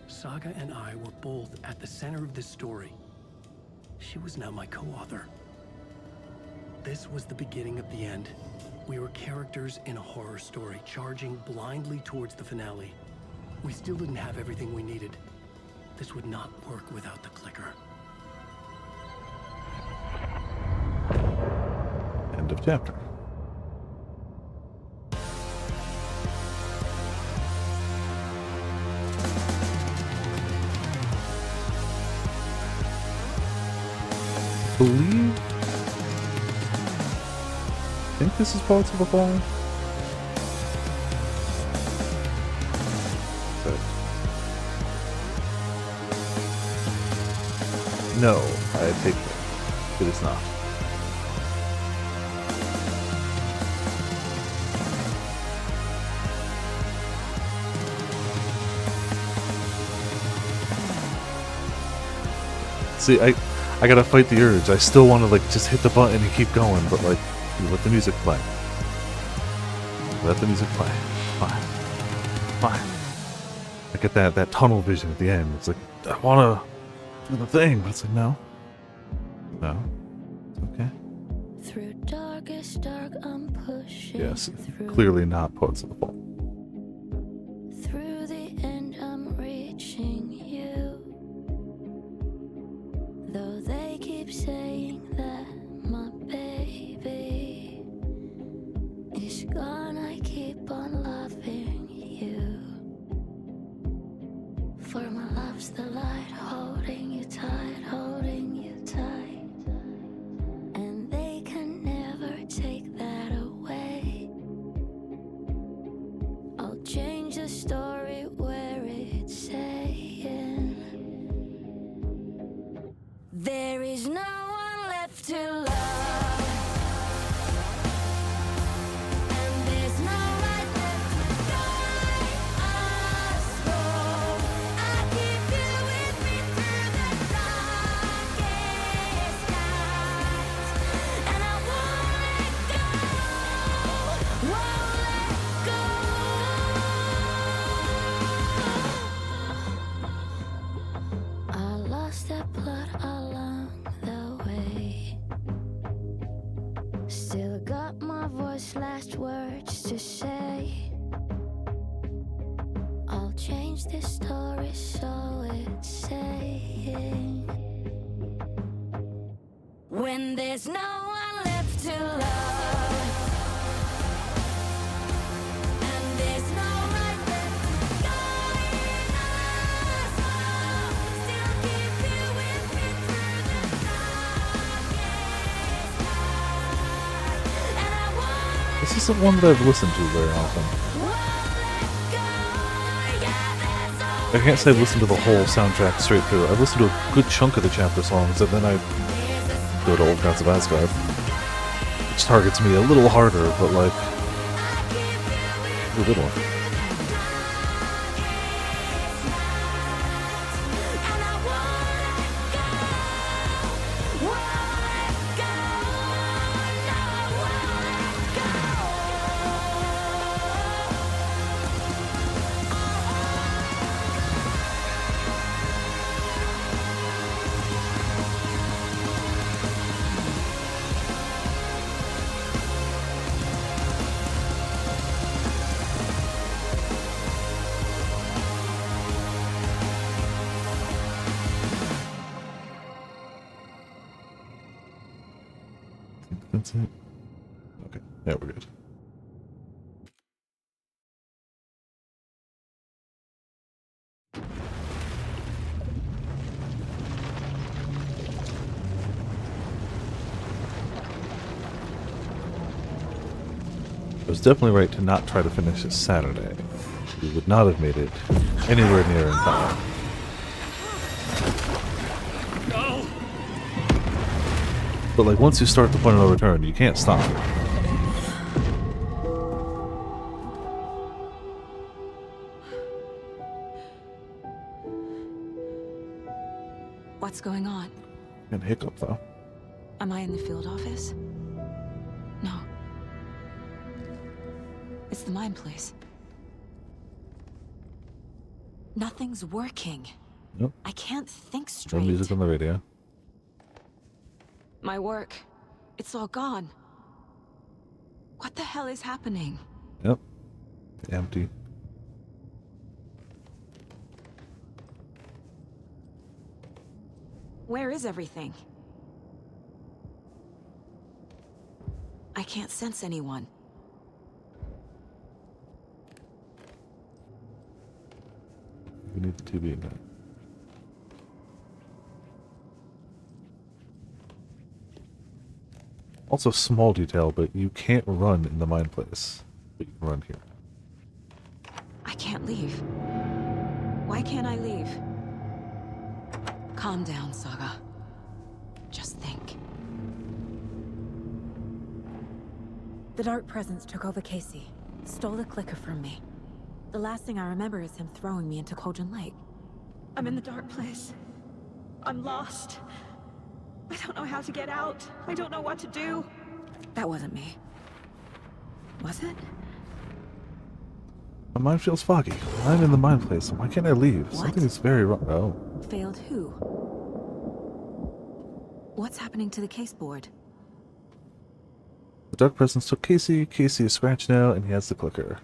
Saga and I were both at the center of this story. She was now my co-author. This was the beginning of the end. We were characters in a horror story, charging blindly towards the finale. We still didn't have everything we needed. This would not work without the clicker. End of chapter. I think this is Poets of the Fall. No, I take that. It is not. See, I gotta fight the urge. I still want to like just hit the button and keep going, but like, you let the music play. Let the music play. Fine. Fine. I get that tunnel vision at the end. It's like, I wanna do the thing, but it's like, no. No. It's okay. Through darkest dark, I'm pushing. Yes, clearly not Poets of the Fall. Through the end, I'm reaching you. Though they keep saying that my baby is gone, I keep on loving you. For my love's the light, holding you tight, holding you tight. And they can never take that away. I'll change the story where it's saying there is no one left to love. And there's no right left to guide us home. I keep you with me through the darkest nights. And I won't let go, won't let go. I lost that plot along the way. Still got my voice, last words to say. I'll change this story so it's saying when there's no one left to love. isn't one that I've listened to very often. I can't say I've listened to the whole soundtrack straight through. I've listened to a good chunk of the chapter songs, and then I go to Old Gods of Asgard, which targets me a little harder, but like a good one. That's it. Okay, yeah, we're good. I was definitely right to not try to finish this Saturday. We would not have made it anywhere near in time. No! But like once you start the point of no return, you can't stop. What's going on? And hiccup though. Am I in the field office? No. It's the mine place. Nothing's working. Yep. I can't think No straight. music on the radio. My work, it's all gone. What the hell is happening? Yep. Empty. Where is everything? I can't sense anyone. We need the TV in there. Also, small detail, but you can't run in the mine place. But you can run here. I can't leave. Why can't I leave? Calm down, Saga. Just think. The Dark Presence took over Casey. Stole the clicker from me. The last thing I remember is him throwing me into Cauldron Lake. I'm in the dark place. I'm lost. I don't know how to get out. I don't know what to do. That wasn't me. Was it? My mind feels foggy. I'm in the mine place. Why can't I leave? What? Something is very wrong. Oh. Failed who? What's happening to the case board? The Dark Presence took Casey. Casey is scratched now, and he has the clicker.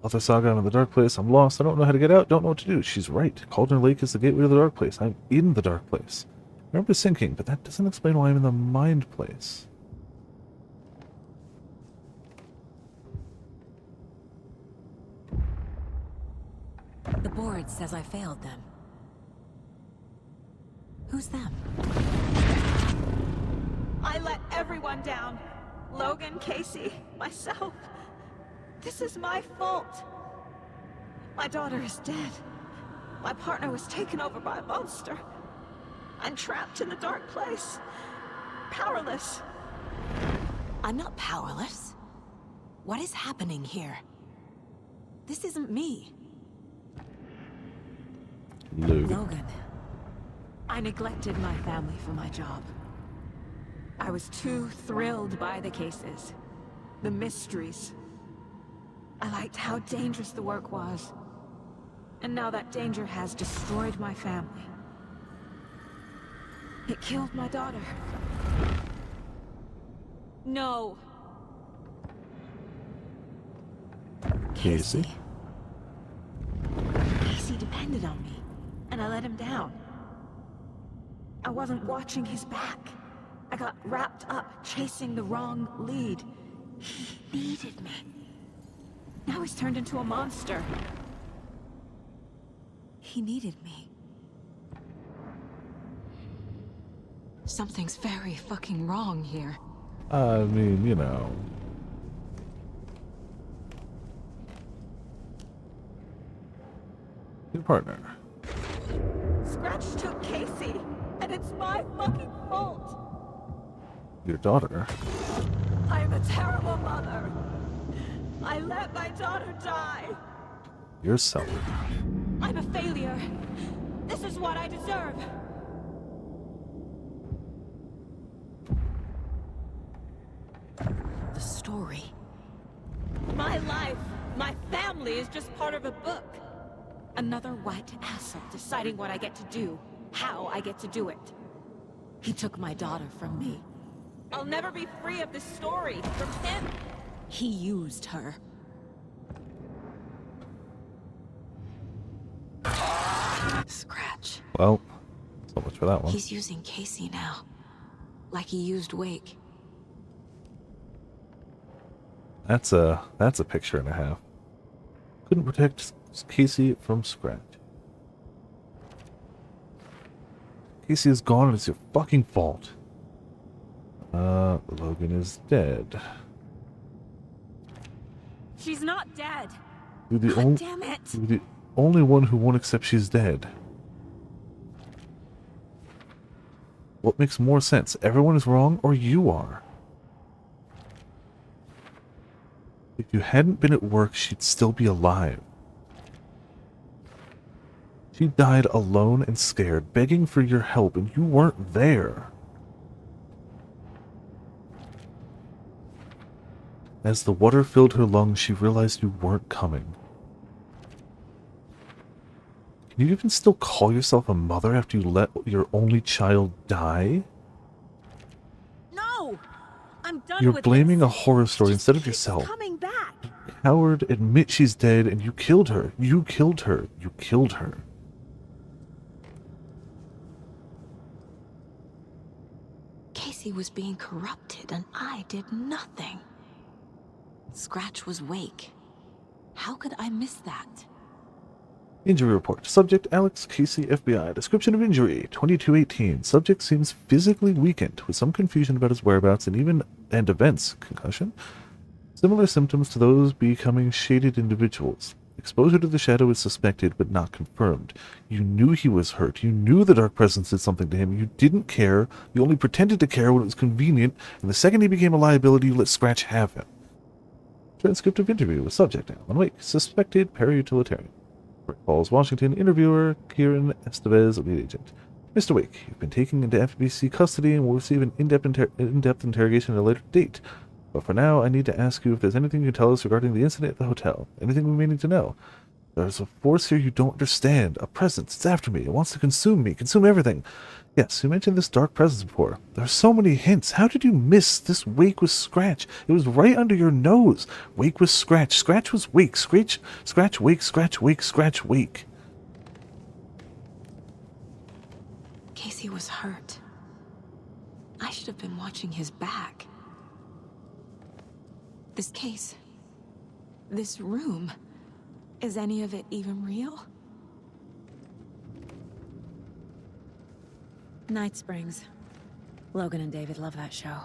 Author Saga, I'm in the dark place. I'm lost. I don't know how to get out. Don't know what to do. She's right. Cauldron Lake is the gateway to the dark place. I'm in the dark place. I remember sinking, but that doesn't explain why I'm in the mind place. The board says I failed them. Who's them? I let everyone down. Logan, Casey, myself. This is my fault. My daughter is dead. My partner was taken over by a monster. I'm trapped in the dark place. Powerless. I'm not powerless. What is happening here? This isn't me. Logan. I neglected my family for my job. I was too thrilled by the cases. The mysteries. I liked how dangerous the work was. And now that danger has destroyed my family. It killed my daughter. No. Casey. Casey depended on me, and I let him down. I wasn't watching his back. I got wrapped up chasing the wrong lead. He needed me. Now he's turned into a monster. He needed me. Something's very fucking wrong here. I mean, you know. Your partner. Scratch took Casey, and it's my fucking fault. Your daughter. I'm a terrible mother. I let my daughter die. Yourself. I'm a failure. This is what I deserve. The story. My life, my family is just part of a book. Another white asshole deciding what I get to do, how I get to do it. He took my daughter from me. I'll never be free of this story from him. He used her. Scratch. Well, so much for that one. He's using Casey now. Like he used Wake. That's a picture and a half. Couldn't protect Casey from Scratch. Casey is gone and it's your fucking fault. Logan is dead. She's not dead. You're the God damn it. You're the only one who won't accept she's dead. What makes more sense? Everyone is wrong or you are? If you hadn't been at work, she'd still be alive. She died alone and scared, begging for your help, and you weren't there. As the water filled her lungs, she realized you weren't coming. Can you even still call yourself a mother after you let your only child die? No! I'm done You're with blaming this. a horror story Just instead of keep yourself. coming back. Coward, admit she's dead and you killed her. You killed her. You killed her. Casey was being corrupted and I did nothing. Scratch was Wake. How could I miss that? Injury report. Subject Alex Casey, FBI. Description of injury 2218. Subject seems physically weakened with some confusion about his whereabouts and events. Concussion. Similar symptoms to those becoming shaded individuals. Exposure to the shadow is suspected but not confirmed. You knew he was hurt. You knew the dark presence did something to him. You didn't care. You only pretended to care when it was convenient, and the second he became a liability, you let Scratch have him. Transcript of interview with subject Alan Wake, suspected para-utilitarian. Brick Falls, Washington. Interviewer Kieran Estevez, lead agent. Mr. Wake, you've been taken into FBC custody and will receive an in-depth interrogation at a later date. But for now, I need to ask you if there's anything you can tell us regarding the incident at the hotel. Anything we may need to know. There's a force here you don't understand. A presence. It's after me. It wants to consume me. Consume everything. Yes, you mentioned this dark presence before. There are so many hints. How did you miss this Wake was Scratch? It was right under your nose. Wake was Scratch. Scratch was Wake. Scratch, Wake, Scratch, Wake, Scratch, Wake. Casey was hurt. I should have been watching his back. This case, this room, is any of it even real? Night Springs. Logan and David love that show.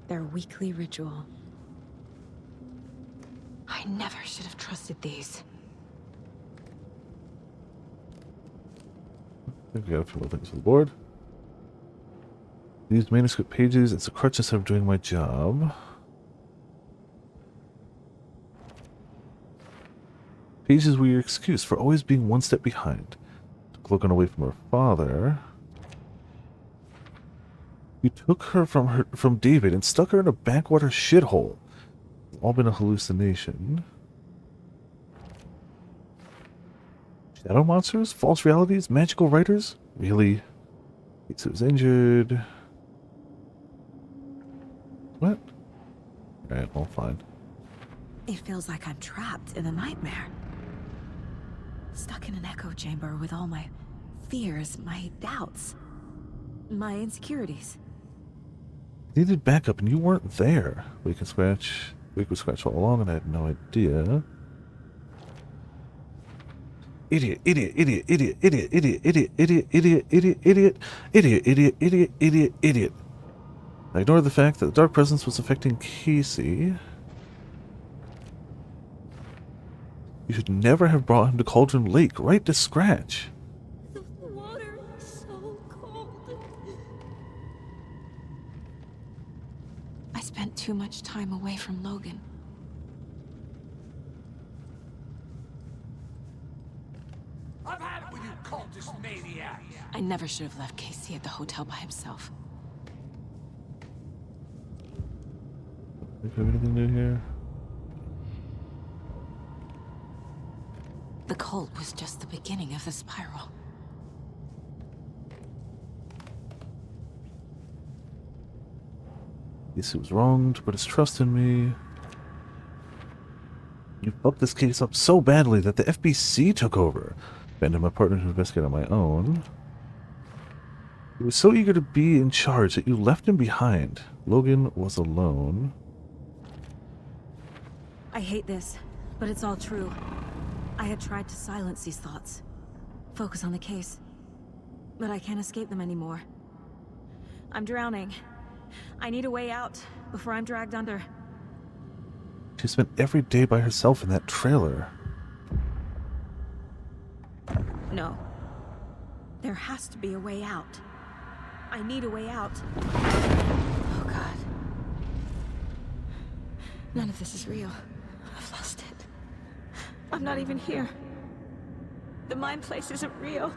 Their weekly ritual. I never should have trusted these. I think we got a few more things on the board. These manuscript pages, it's a crutch instead of doing my job. Pages were your excuse for always being one step behind. Took Logan away from her father. You took her from David and stuck her in a backwater shithole. It's all been a hallucination. Shadow monsters? False realities? Magical writers? Really? Casey was injured. What? Alright, well, fine. It feels like I'm trapped in a nightmare. Stuck in an echo chamber with all my fears, my doubts, my insecurities. Needed backup and you weren't there. Wake was Scratch all along and I had no idea. Idiot, idiot, idiot, idiot, idiot, idiot, idiot, idiot, idiot, idiot, idiot, idiot, idiot, idiot, idiot, idiot. I ignored the fact that the dark presence was affecting Casey. You should never have brought him to Cauldron Lake, right to Scratch. The water is so cold. I spent too much time away from Logan. I've had it with you cultist maniacs. I never should have left Casey at the hotel by himself. Do you have anything new here? The cult was just the beginning of the spiral. Casey was wronged, but his trust in me. You fucked this case up so badly that the FBC took over. Abandoned my partner to investigate on my own. He was so eager to be in charge that you left him behind. Logan was alone. I hate this, but it's all true. I had tried to silence these thoughts. Focus on the case. But I can't escape them anymore. I'm drowning. I need a way out before I'm dragged under. She spent every day by herself in that trailer. No. There has to be a way out. I need a way out. Oh, God. None of this is real. I've lost it. I'm not even here. The mind place isn't real.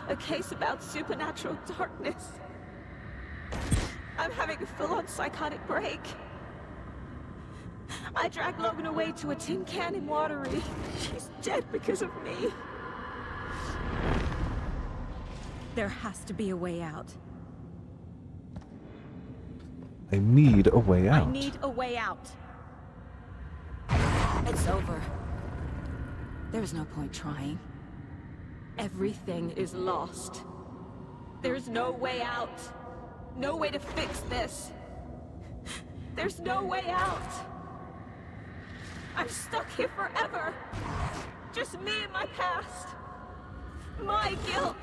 A case about supernatural darkness. I'm having a full-on psychotic break. I dragged Logan away to a tin can in Watery. She's dead because of me. There has to be a way out. I need a way out. I need a way out. It's over. There's no point trying. Everything is lost. There's no way out. No way to fix this. There's no way out. I'm stuck here forever. Just me and my past. My guilt.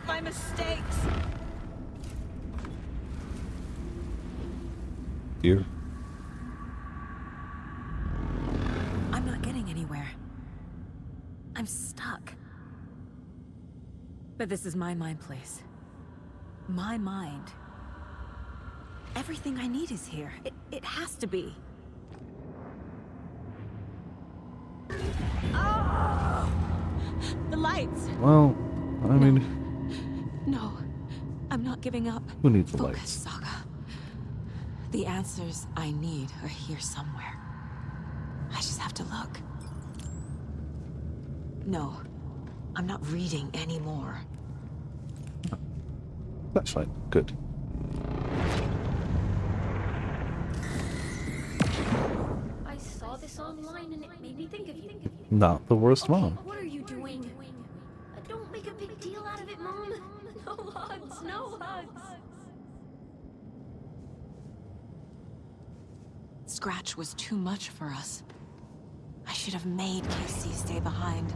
My mistakes. Here. I'm not getting anywhere. I'm stuck. But this is my mind place. My mind. Everything I need is here. It has to be. Oh! The lights! Well, I mean... No. I'm not giving up. Who needs the Focus, lights? Saga. The answers I need are here somewhere. I just have to look. No. I'm not reading anymore. Flashlight. Good. I saw this online and it made me think of you. Not the worst mom. What are you doing? Don't make a big deal out of it, Mom. No hugs, no hugs. Scratch was too much for us. I should have made Casey stay behind.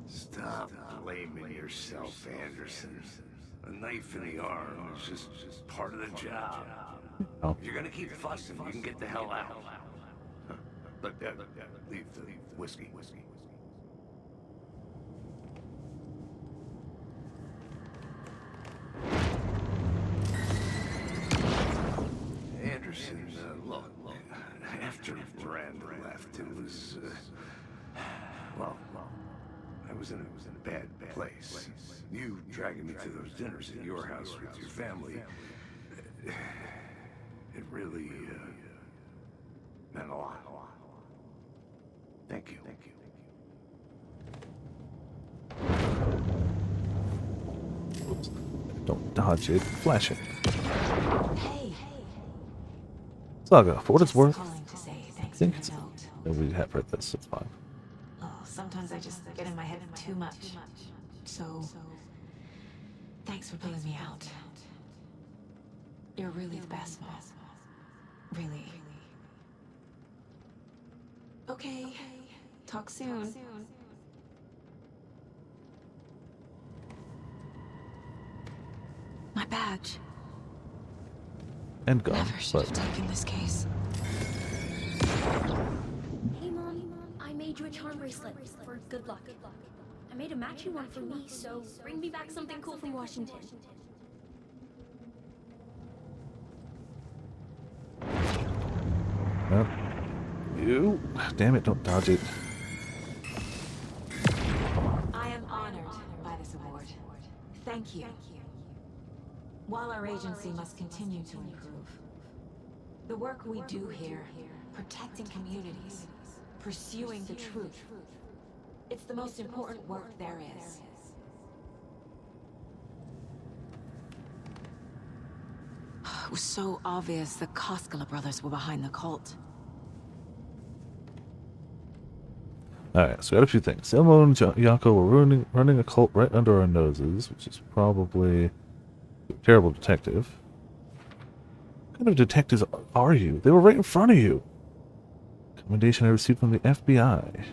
Stop blaming yourself, Anderson. A knife in the arm is just part of the job. Oh. If you're gonna keep fussing, you can get the hell out. But leave the whiskey. Anderson, look, after Miranda left, it was, well, I was in a bad place. You dragging me to those dinners at your house with your family, it really, meant a lot. Thank you. Oops. Don't dodge it. Flash it. Hey. Saga, for what it's worth, Calling to say I thanks think for it's... the note. No, we have read this. It's fine. Oh, sometimes I just get in my head too much. So, thanks for pulling me out. You're really the best, Mom. Really. Okay. Talk soon. My badge. And gone. Never should have But taken this case. Hey, Mom. I made you a charm bracelet for good luck. I made a matching one for me, so bring me back something cool from Washington. Well, you. Damn it, don't dodge it. I am honored by this award. Thank you. While our agency must continue to improve, the work we do here, protecting communities, pursuing the truth, it's the most important work there is. It was so obvious the Koskela brothers were behind the cult. Alright, so we got a few things. Elmo and Yako were running a cult right under our noses, which is probably a terrible detective. What kind of detectives are you? They were right in front of you. Commendation I received from the FBI.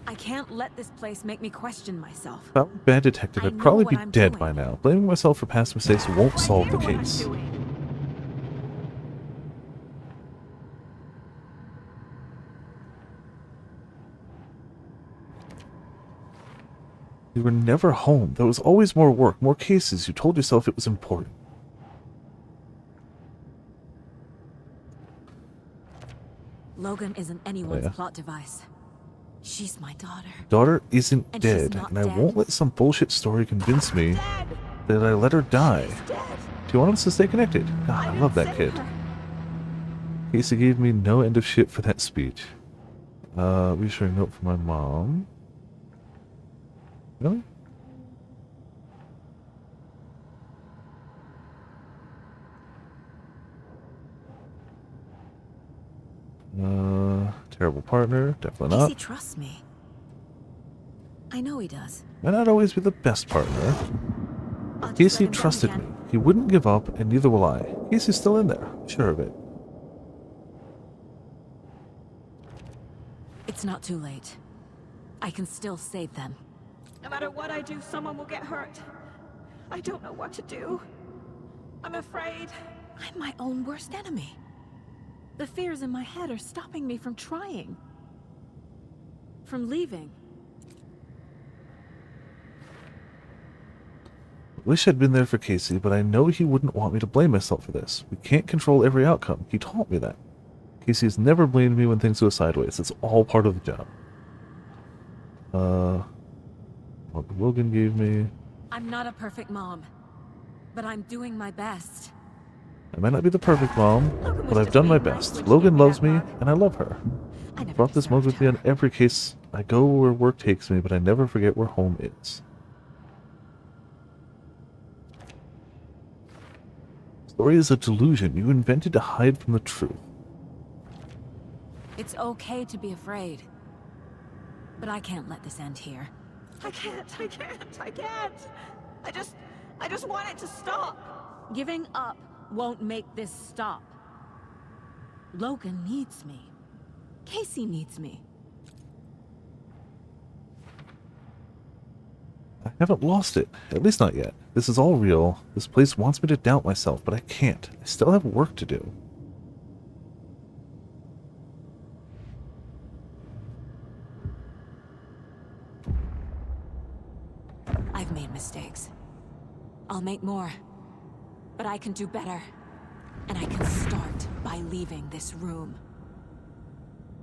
I can't let this place make me question myself. If I were a bad detective, I'd probably be dead by now. Blaming myself for past mistakes won't solve the case. You were never home. There was always more work, more cases. You told yourself it was important. Logan isn't anyone's plot device. She's my daughter. Daughter isn't And she's dead, not and I dead. won't let some bullshit story convince me that I let her die. Do you want us to stay connected? God, I love that kid. Casey gave me no end of shit for that speech. Reassuring note from my mom. Really? Terrible partner. Definitely Casey not. trusts me. I know he does. Might not always be the best partner. Casey trusted me. He wouldn't give up, and neither will I. Casey's still in there. Sure of it. It's not too late. I can still save them. No matter what I do, someone will get hurt. I don't know what to do. I'm afraid. I'm my own worst enemy. The fears in my head are stopping me from trying. From leaving. Wish I'd been there for Casey, but I know he wouldn't want me to blame myself for this. We can't control every outcome. He taught me that. Casey has never blamed me when things go sideways. It's all part of the job. What Logan gave me. I'm not a perfect mom, but I'm doing my best. I might not be the perfect mom, but I've done my best. Logan loves me, and I love her. I brought this mug with me on every case. I go where work takes me, but I never forget where home is. Story is a delusion you invented to hide from the truth. It's okay to be afraid. But I can't let this end here. I can't. I just want it to stop. Giving up won't make this stop. Logan needs me. Casey needs me. I haven't lost it. At least not yet. This is all real. This place wants me to doubt myself, but I can't. I still have work to do. I've made mistakes. I'll make more. But I can do better. And I can start by leaving this room.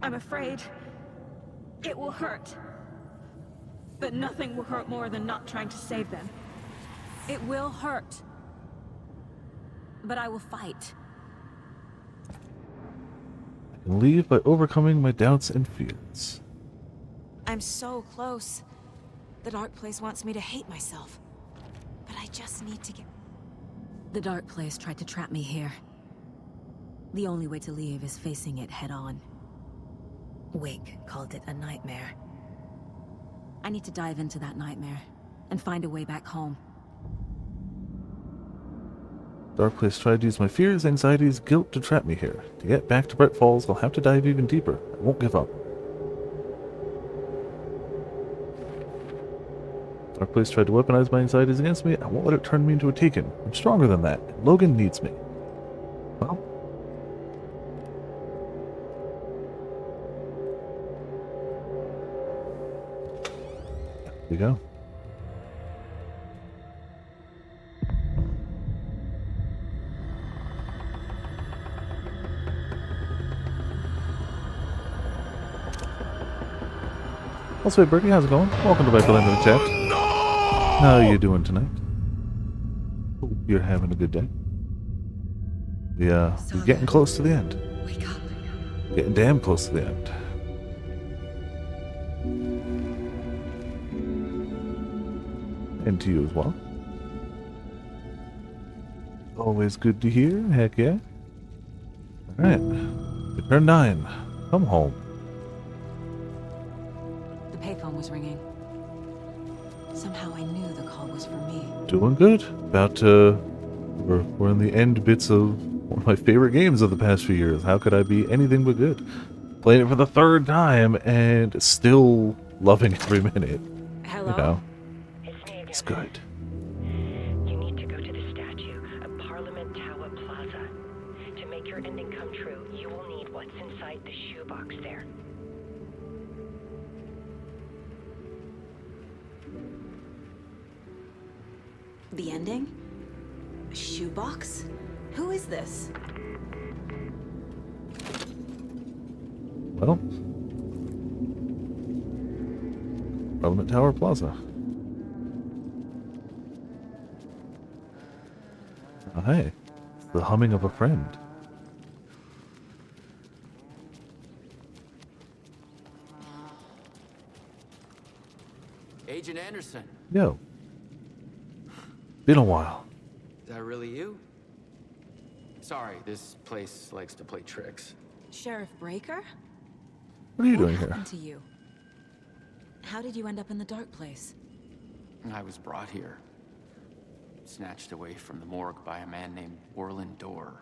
I'm afraid it will hurt. But nothing will hurt more than not trying to save them. It will hurt. But I will fight. I can leave by overcoming my doubts and fears. I'm so close. The Dark Place wants me to hate myself. But I just need to get... The Dark Place tried to trap me here. The only way to leave is facing it head-on. Wake called it a nightmare. I need to dive into that nightmare and find a way back home. Dark Place tried to use my fears, anxieties, guilt to trap me here. To get back to Bright Falls, I'll have to dive even deeper. I won't give up. Dark Place tried to weaponize my anxieties against me. I won't let it turn me into a Taken. I'm stronger than that. Logan needs me. Well, we go. Also, hey, Birdie, how's it going? Welcome to Viper Land in the chat. How are you doing tonight? Hope you're having a good day. Yeah, we're getting close to the end. Wake up. Getting damn close to the end. And to you as well. Always good to hear. Heck yeah. Alright. Return 9. Come home. The payphone was ringing. Somehow I knew the call was for me. Doing good. About to... We're in the end bits of one of my favorite games of the past few years. How could I be anything but good? Playing it for the 3rd time and still loving every minute. Hello? You know? It's good. You need to go to the statue at Parliament Tower Plaza. To make your ending come true, you will need what's inside the shoebox there. The ending? A shoebox? Who is this? Well, Parliament Tower Plaza. Oh, hey, it's the humming of a friend. Agent Anderson. Yo. Been a while. Is that really you? Sorry, this place likes to play tricks. Sheriff Breaker? What are you doing What here? happened to you? How did you end up in the dark place? I was brought here. Snatched away from the morgue by a man named Orland Dorr.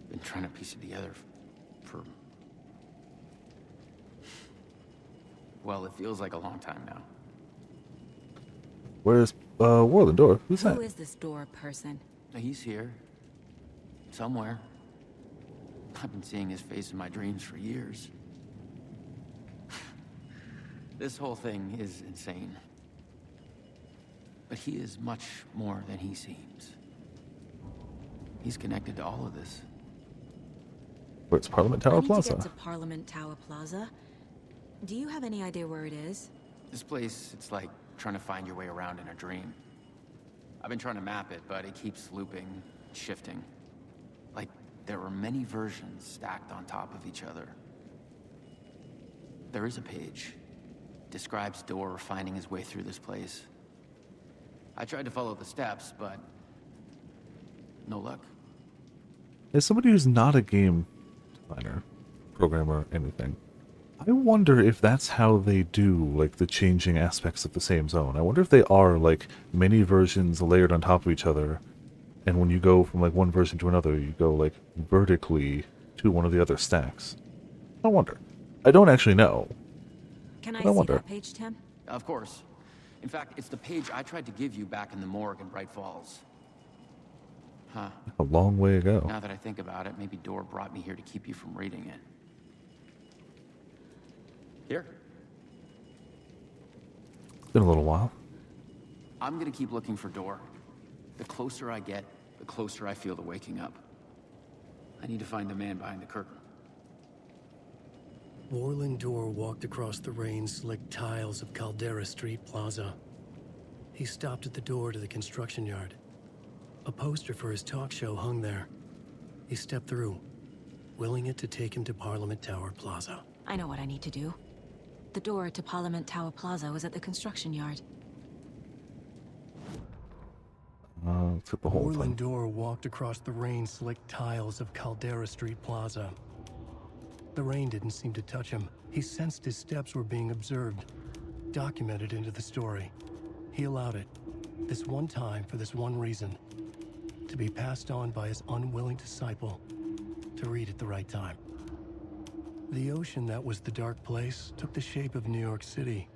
Been trying to piece it together for... Well, it feels like a long time now. Where's Warland Door? Who's that? Who is this Door person? He's here. Somewhere. I've been seeing his face in my dreams for years. This whole thing is insane. But he is much more than he seems. He's connected to all of this. Where's Parliament I Tower need Plaza? to get to Parliament Tower Plaza. Do you have any idea where it is? This place, it's like trying to find your way around in a dream. I've been trying to map it, but it keeps looping, shifting. Like there are many versions stacked on top of each other. There is a page. Describes Dorr finding his way through this place. I tried to follow the steps, but no luck. As somebody who's not a game designer, programmer, anything, I wonder if that's how they do, like, the changing aspects of the same zone. I wonder if they are, like, many versions layered on top of each other, and when you go from, like, one version to another, you go, like, vertically to one of the other stacks. I wonder. I don't actually know. Can I But I see wonder. that page, Tim? Of course. In fact, it's the page I tried to give you back in the morgue in Bright Falls. Huh. A long way ago. Now that I think about it, maybe Dorr brought me here to keep you from reading it. Here. It's been a little while. I'm gonna keep looking for Dorr. The closer I get, the closer I feel to waking up. I need to find the man behind the curtain. Warland Dorr walked across the rain-slicked tiles of Caldera Street Plaza. He stopped at the door to the construction yard. A poster for his talk show hung there. He stepped through, willing it to take him to Parliament Tower Plaza. I know what I need to do. The door to Parliament Tower Plaza was at the construction yard. Let's hit the whole thing. Warland Dorr walked across the rain-slicked tiles of Caldera Street Plaza. The rain didn't seem to touch him. He sensed his steps were being observed, documented into the story. He allowed it, this one time for this one reason, to be passed on by his unwilling disciple, to read at the right time. The ocean that was the dark place took the shape of New York City,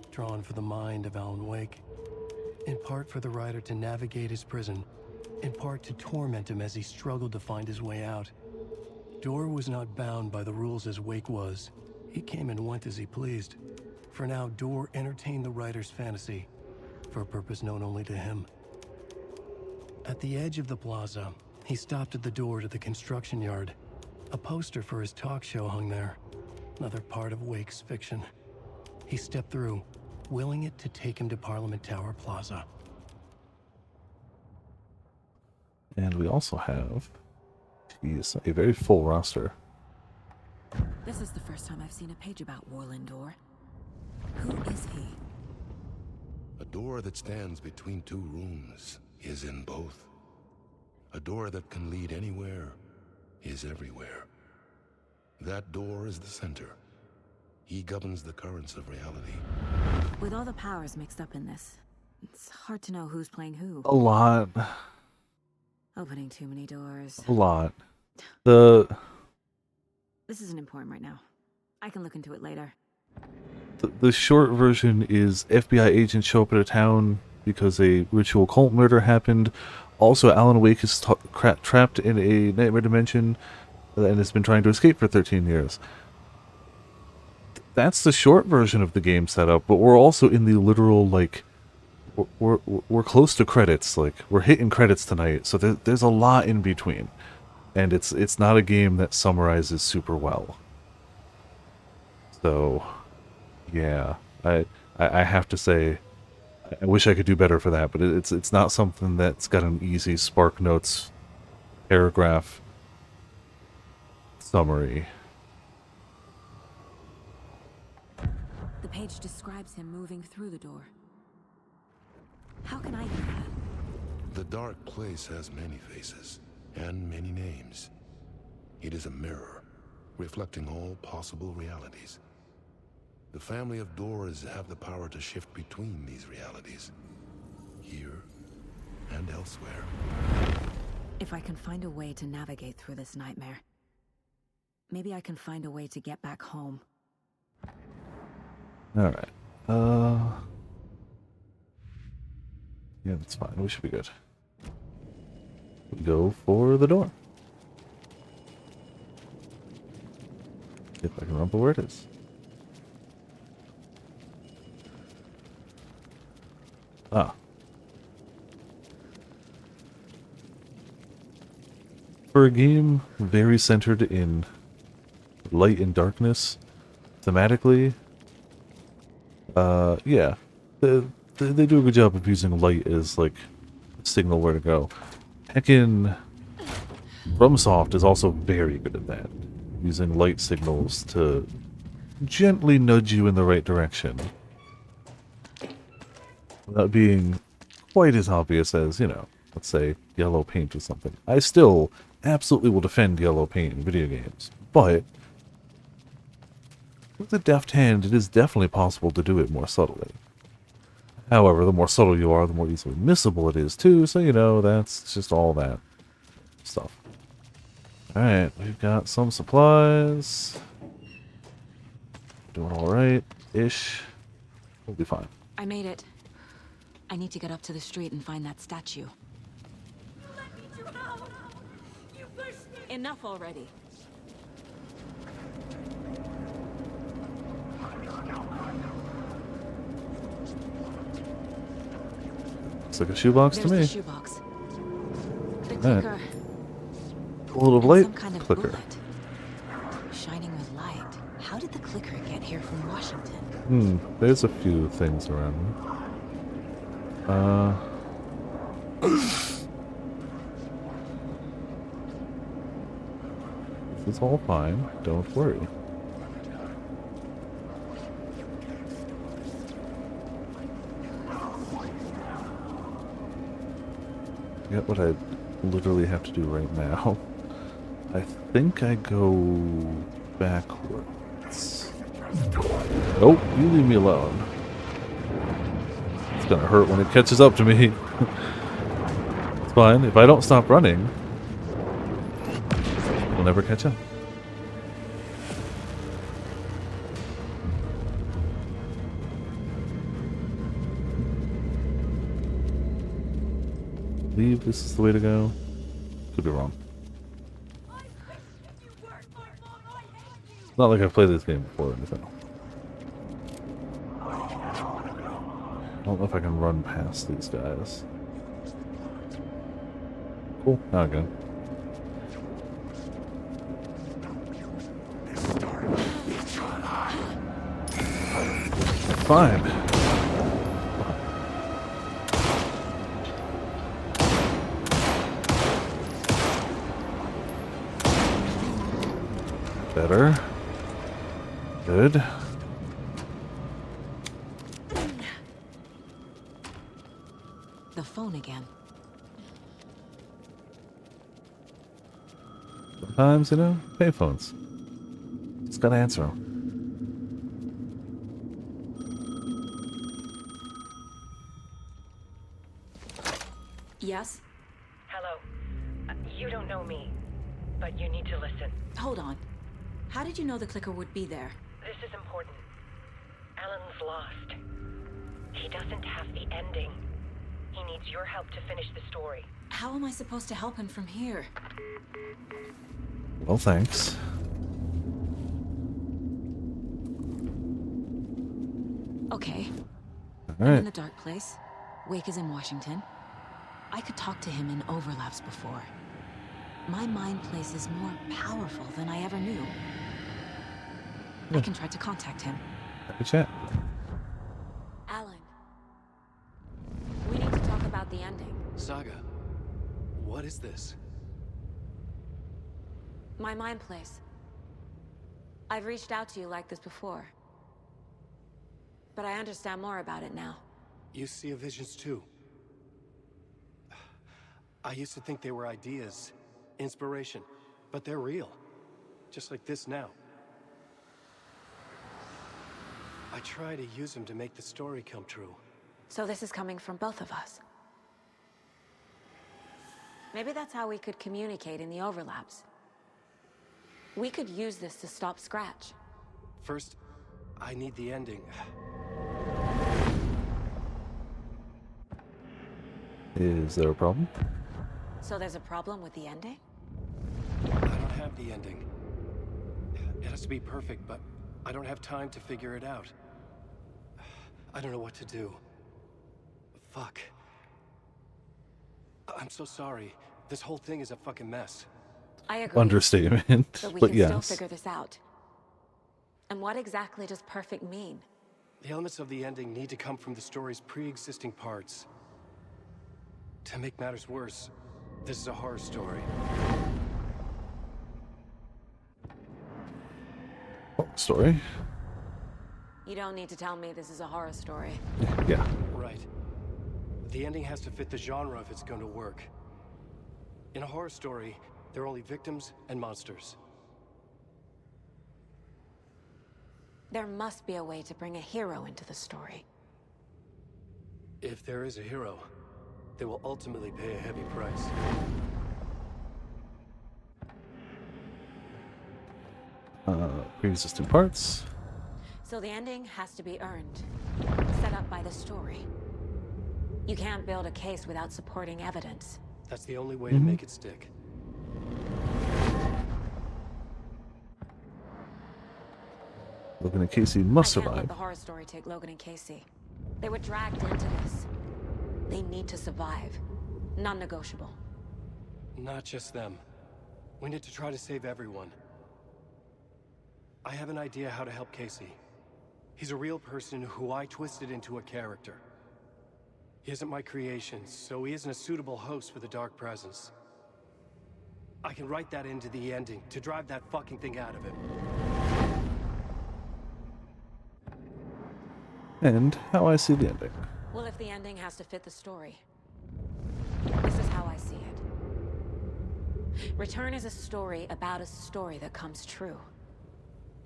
drawn for the mind of Alan Wake, in part for the writer to navigate his prison, in part to torment him as he struggled to find his way out. Dorr was not bound by the rules as Wake was. He came and went as he pleased, For now, Door entertained the writer's fantasy, for a purpose known only to him. At the edge of the plaza, he stopped at the door to the construction yard. A poster for his talk show hung there, another part of Wake's fiction. He stepped through, willing it to take him to Parliament Tower Plaza. And we also have, geez, a very full roster. This is the first time I've seen a page about Warlin Door. Who is he? A door that stands between two rooms is in both. A door that can lead anywhere is everywhere. That door is the center. He governs the currents of reality. With all the powers mixed up in this, it's hard to know who's playing who. A lot. Opening too many doors. A lot. This isn't important right now. I can look into it later. The short version is FBI agents show up at a town because a ritual cult murder happened. Also, Alan Wake is trapped in a nightmare dimension and has been trying to escape for 13 years. That's the short version of the game setup, but we're also in the literal, like, we're close to credits. Like, we're hitting credits tonight, so there's a lot in between. And it's not a game that summarizes super well. So, yeah, I have to say, I wish I could do better for that, but it's not something that's got an easy Spark Notes paragraph summary. The page describes him moving through the door. How can I do that? The dark place has many faces and many names. It is a mirror, reflecting all possible realities. The family of Doors have the power to shift between these realities, here and elsewhere. If I can find a way to navigate through this nightmare, maybe I can find a way to get back home. Alright. Yeah, that's fine. We should be good. We go for the door. If I can remember where it is. Ah. For a game very centered in light and darkness, thematically, yeah, they do a good job of using light as, like, a signal where to go. Heckin' FromSoft is also very good at that, using light signals to gently nudge you in the right direction. Without being quite as obvious as, you know, let's say yellow paint or something. I still absolutely will defend yellow paint in video games, but with a deft hand, it is definitely possible to do it more subtly. However, the more subtle you are, the more easily missable it is too, so, you know, that's just all that stuff. Alright, we've got some supplies. Doing alright-ish. We'll be fine. I made it. I need to get up to the street and find that statue. Enough already. Looks like a shoebox to me. The shoebox. The clicker. A little light some kind of clicker. bullet. Shining with light. How did the clicker get here from Washington? There's a few things around me. This is all fine. Don't worry. Forget what I literally have to do right now. I think I go backwards. Nope, you leave me alone. It's gonna hurt when it catches up to me. It's fine. If I don't stop running, it'll never catch up. I believe this is the way to go. Could be wrong. It's not like I've played this game before or anything. don't know if I can run past these guys. Cool. Now I can. Fine. Better. Good. The phone again. Sometimes, you know, payphones. Just gotta answer them. Yes? Hello. You don't know me, but you need to listen. Hold on. How did you know the clicker would be there? This is important. Alan's lost. He doesn't have the ending. He needs your help to finish the story. How am I supposed to help him from here? Well, thanks. Okay. All I'm right. in a dark place. Wake is in Washington. I could talk to him in overlaps before. My mind place is more powerful than I ever knew. I can try to contact him. Have a chat. Alan. We need to talk about the ending. Saga, what is this? My mind place. I've reached out to you like this before. But I understand more about it now. You see visions too. I used to think they were ideas, inspiration, but they're real. Just like this now. I try to use them to make the story come true. So this is coming from both of us. Maybe that's how we could communicate in the overlaps. We could use this to stop Scratch. First, I need the ending. Is there a problem? So there's a problem with the ending? I don't have the ending. It has to be perfect, but I don't have time to figure it out. I don't know what to do. Fuck. I'm so sorry. This whole thing is a fucking mess. I agree. Understatement, But we but can still yes. figure this out. And what exactly does perfect mean? The elements of the ending need to come from the story's pre-existing parts. To make matters worse, this is a horror story. Story? You don't need to tell me this is a horror story. Yeah. Right. The ending has to fit the genre if it's going to work. In a horror story, there are only victims and monsters. There must be a way to bring a hero into the story. If there is a hero, they will ultimately pay a heavy price. Pre-existing parts. So the ending has to be earned, set up by the story. You can't build a case without supporting evidence. That's the only way to make it stick. Logan and Casey must I can't let survive. the horror story take Logan and Casey. They were dragged into this. They need to survive. Non-negotiable. Not just them. We need to try to save everyone. I have an idea how to help Casey. He's a real person who I twisted into a character. He isn't my creation, so he isn't a suitable host for the Dark Presence. I can write that into the ending to drive that fucking thing out of him. And how I see the ending. Well, if the ending has to fit the story, this is how I see it. Return is a story about a story that comes true.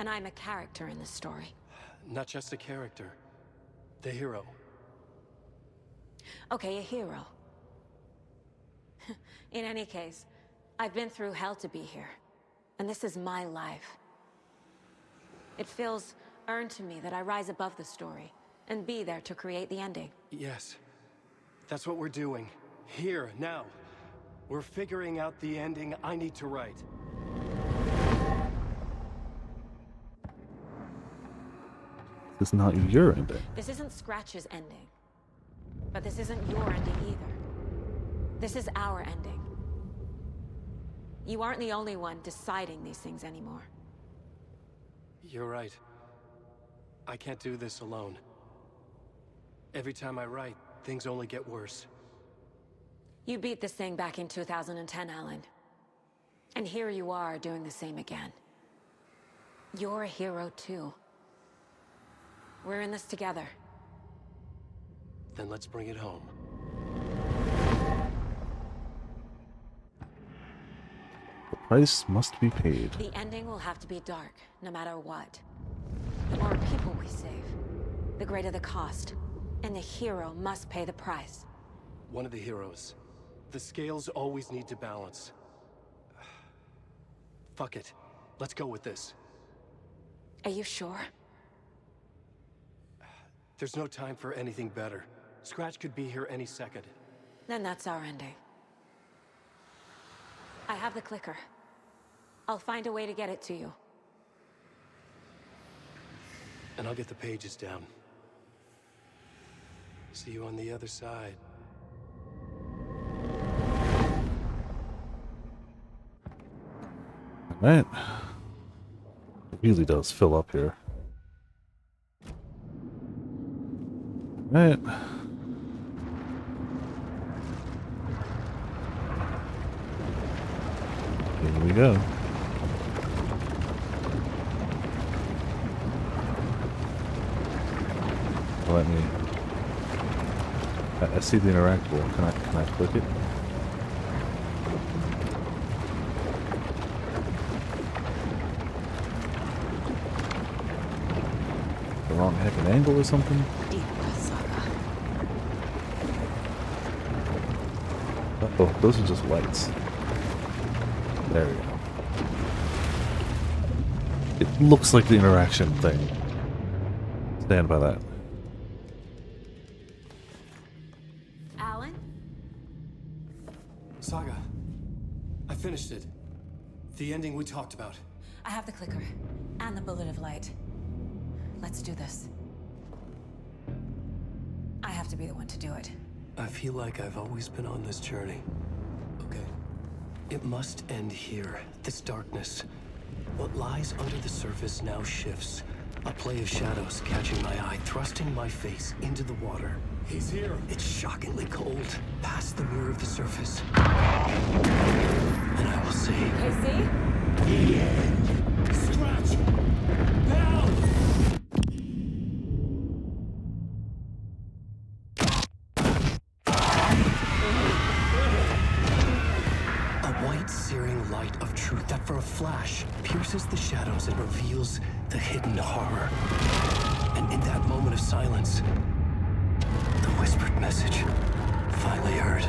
And I'm a character in this story. Not just a character. The hero. Okay, a hero. In any case, I've been through hell to be here. And this is my life. It feels earned to me that I rise above the story and be there to create the ending. Yes. That's what we're doing. Here, now. We're figuring out the ending I need to write. This is not your ending. This isn't Scratch's ending. But this isn't your ending either. This is our ending. You aren't the only one deciding these things anymore. You're right. I can't do this alone. Every time I write, things only get worse. You beat this thing back in 2010, Alan. And here you are doing the same again. You're a hero too. We're in this together. Then let's bring it home. The price must be paid. The ending will have to be dark, no matter what. The more people we save, the greater the cost. And the hero must pay the price. One of the heroes. The scales always need to balance. Fuck it. Let's go with this. Are you sure? There's no time for anything better. Scratch could be here any second. Then that's our ending. I have the clicker. I'll find a way to get it to you. And I'll get the pages down. See you on the other side. Right. It really does fill up here. Right. Here we go. Let me. I see the interactable. Can I click it? The wrong heckin' angle or something? Uh-oh, those are just lights. There we go. It looks like the interaction thing. Stand by that. Alan? Saga, I finished it. The ending we talked about. I have the clicker. And the bullet of light. Let's do this. I have to be the one to do it. I feel like I've always been on this journey. Okay. It must end here. This darkness. What lies under the surface now shifts. A play of shadows catching my eye, thrusting my face into the water. He's here. It's shockingly cold, past the mirror of the surface. And I will see. Casey? The end. Scratch! Now! A white, searing light of truth that for a flash pierces the shadows and reveals the hidden horror. And in that moment of silence, the whispered message finally heard.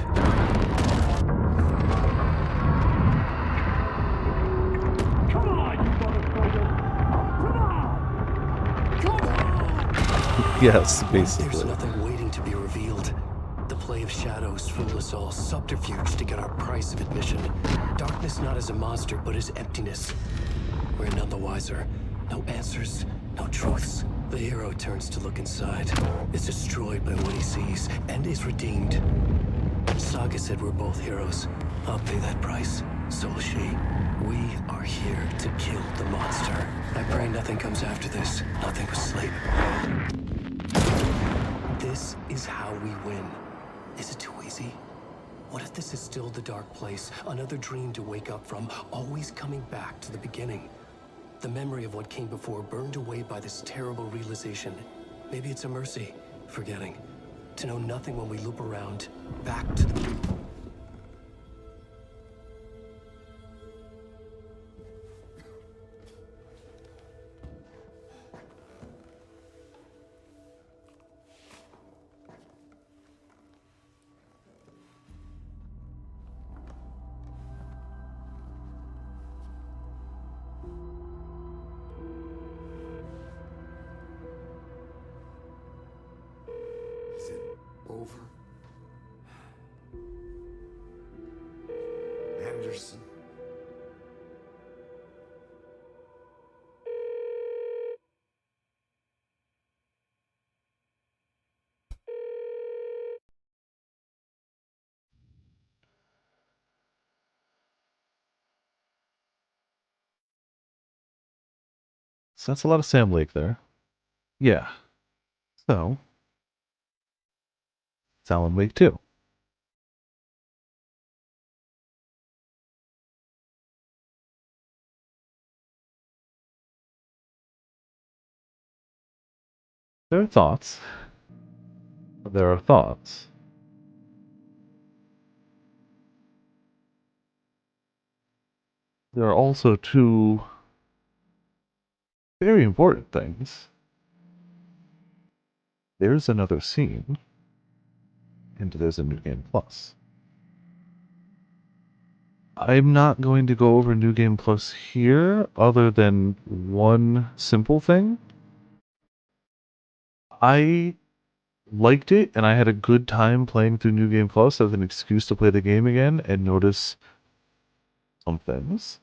Come on, you motherfucker! Come on! Yes, basically. There's nothing waiting to be revealed. The play of shadows fool us all, subterfuge to get our price of admission. Darkness not as a monster, but as emptiness. We're none the wiser. No answers, no truths. The hero turns to look inside, is destroyed by what he sees, and is redeemed. Saga said we're both heroes. I'll pay that price. So will she. We are here to kill the monster. I pray nothing comes after this. Nothing but sleep. This is how we win. Is it too easy? What if this is still the dark place? Another dream to wake up from, always coming back to the beginning. The memory of what came before burned away by this terrible realization. Maybe it's a mercy, forgetting. To know nothing when we loop around, back to the... Is it over? Anderson? So that's a lot of Sam Lake there. Yeah. So, it's Alan Wake 2. There are thoughts. There are thoughts. There are also two very important things. There's another scene, and there's a New Game Plus. I'm not going to go over New Game Plus here, other than one simple thing. I liked it, and I had a good time playing through New Game Plus as an excuse to play the game again and notice some things.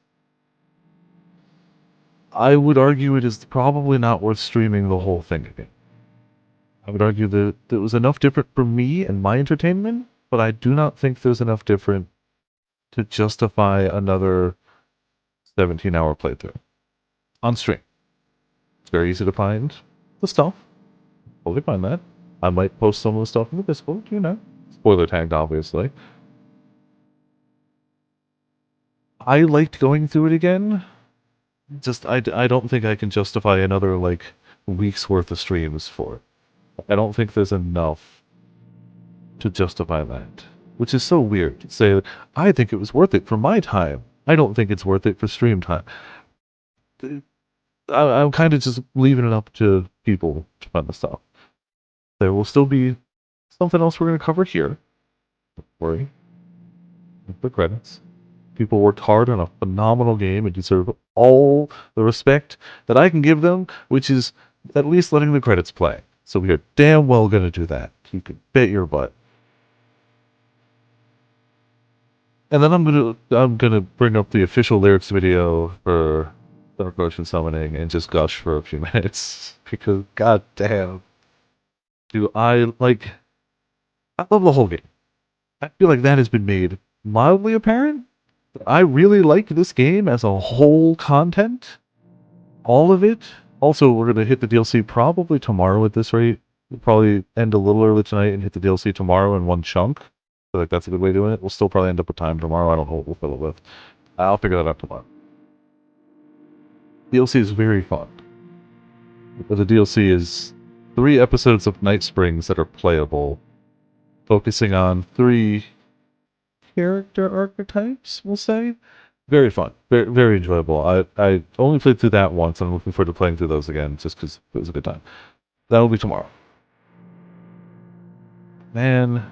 I would argue it is probably not worth streaming the whole thing again. I would argue that it was enough different for me and my entertainment, but I do not think there's enough different to justify another 17-hour playthrough on stream. It's very easy to find the stuff. Totally find that. I might post some of the stuff in the Discord, you know. Spoiler tagged, obviously. I liked going through it again. Just, I don't think I can justify another, like, week's worth of streams for it. I don't think there's enough to justify that. Which is so weird to say, I think it was worth it for my time. I don't think it's worth it for stream time. I'm kind of just leaving it up to people to find the stuff. There will still be something else we're going to cover here. Don't worry. The credits. People worked hard on a phenomenal game and deserve all the respect that I can give them, which is at least letting the credits play. So we are damn well going to do that. You can bet your butt. And then I'm gonna bring up the official lyrics video for Dark Ocean Summoning and just gush for a few minutes because goddamn, I love the whole game. I feel like that has been made mildly apparent. I really like this game as a whole content, all of it. Also, we're gonna hit the DLC probably tomorrow at this rate. We'll probably end a little early tonight and hit the DLC tomorrow in one chunk. I feel like that's a good way of doing it. We'll still probably end up with time tomorrow. I don't know what we'll fill it with. I'll figure that out tomorrow. DLC is very fun. The DLC is 3 episodes of Night Springs that are playable, focusing on 3 character archetypes, we'll say. Very fun. Very, very enjoyable. I only played through that once, and I'm looking forward to playing through those again, just because it was a good time. That'll be tomorrow. Man,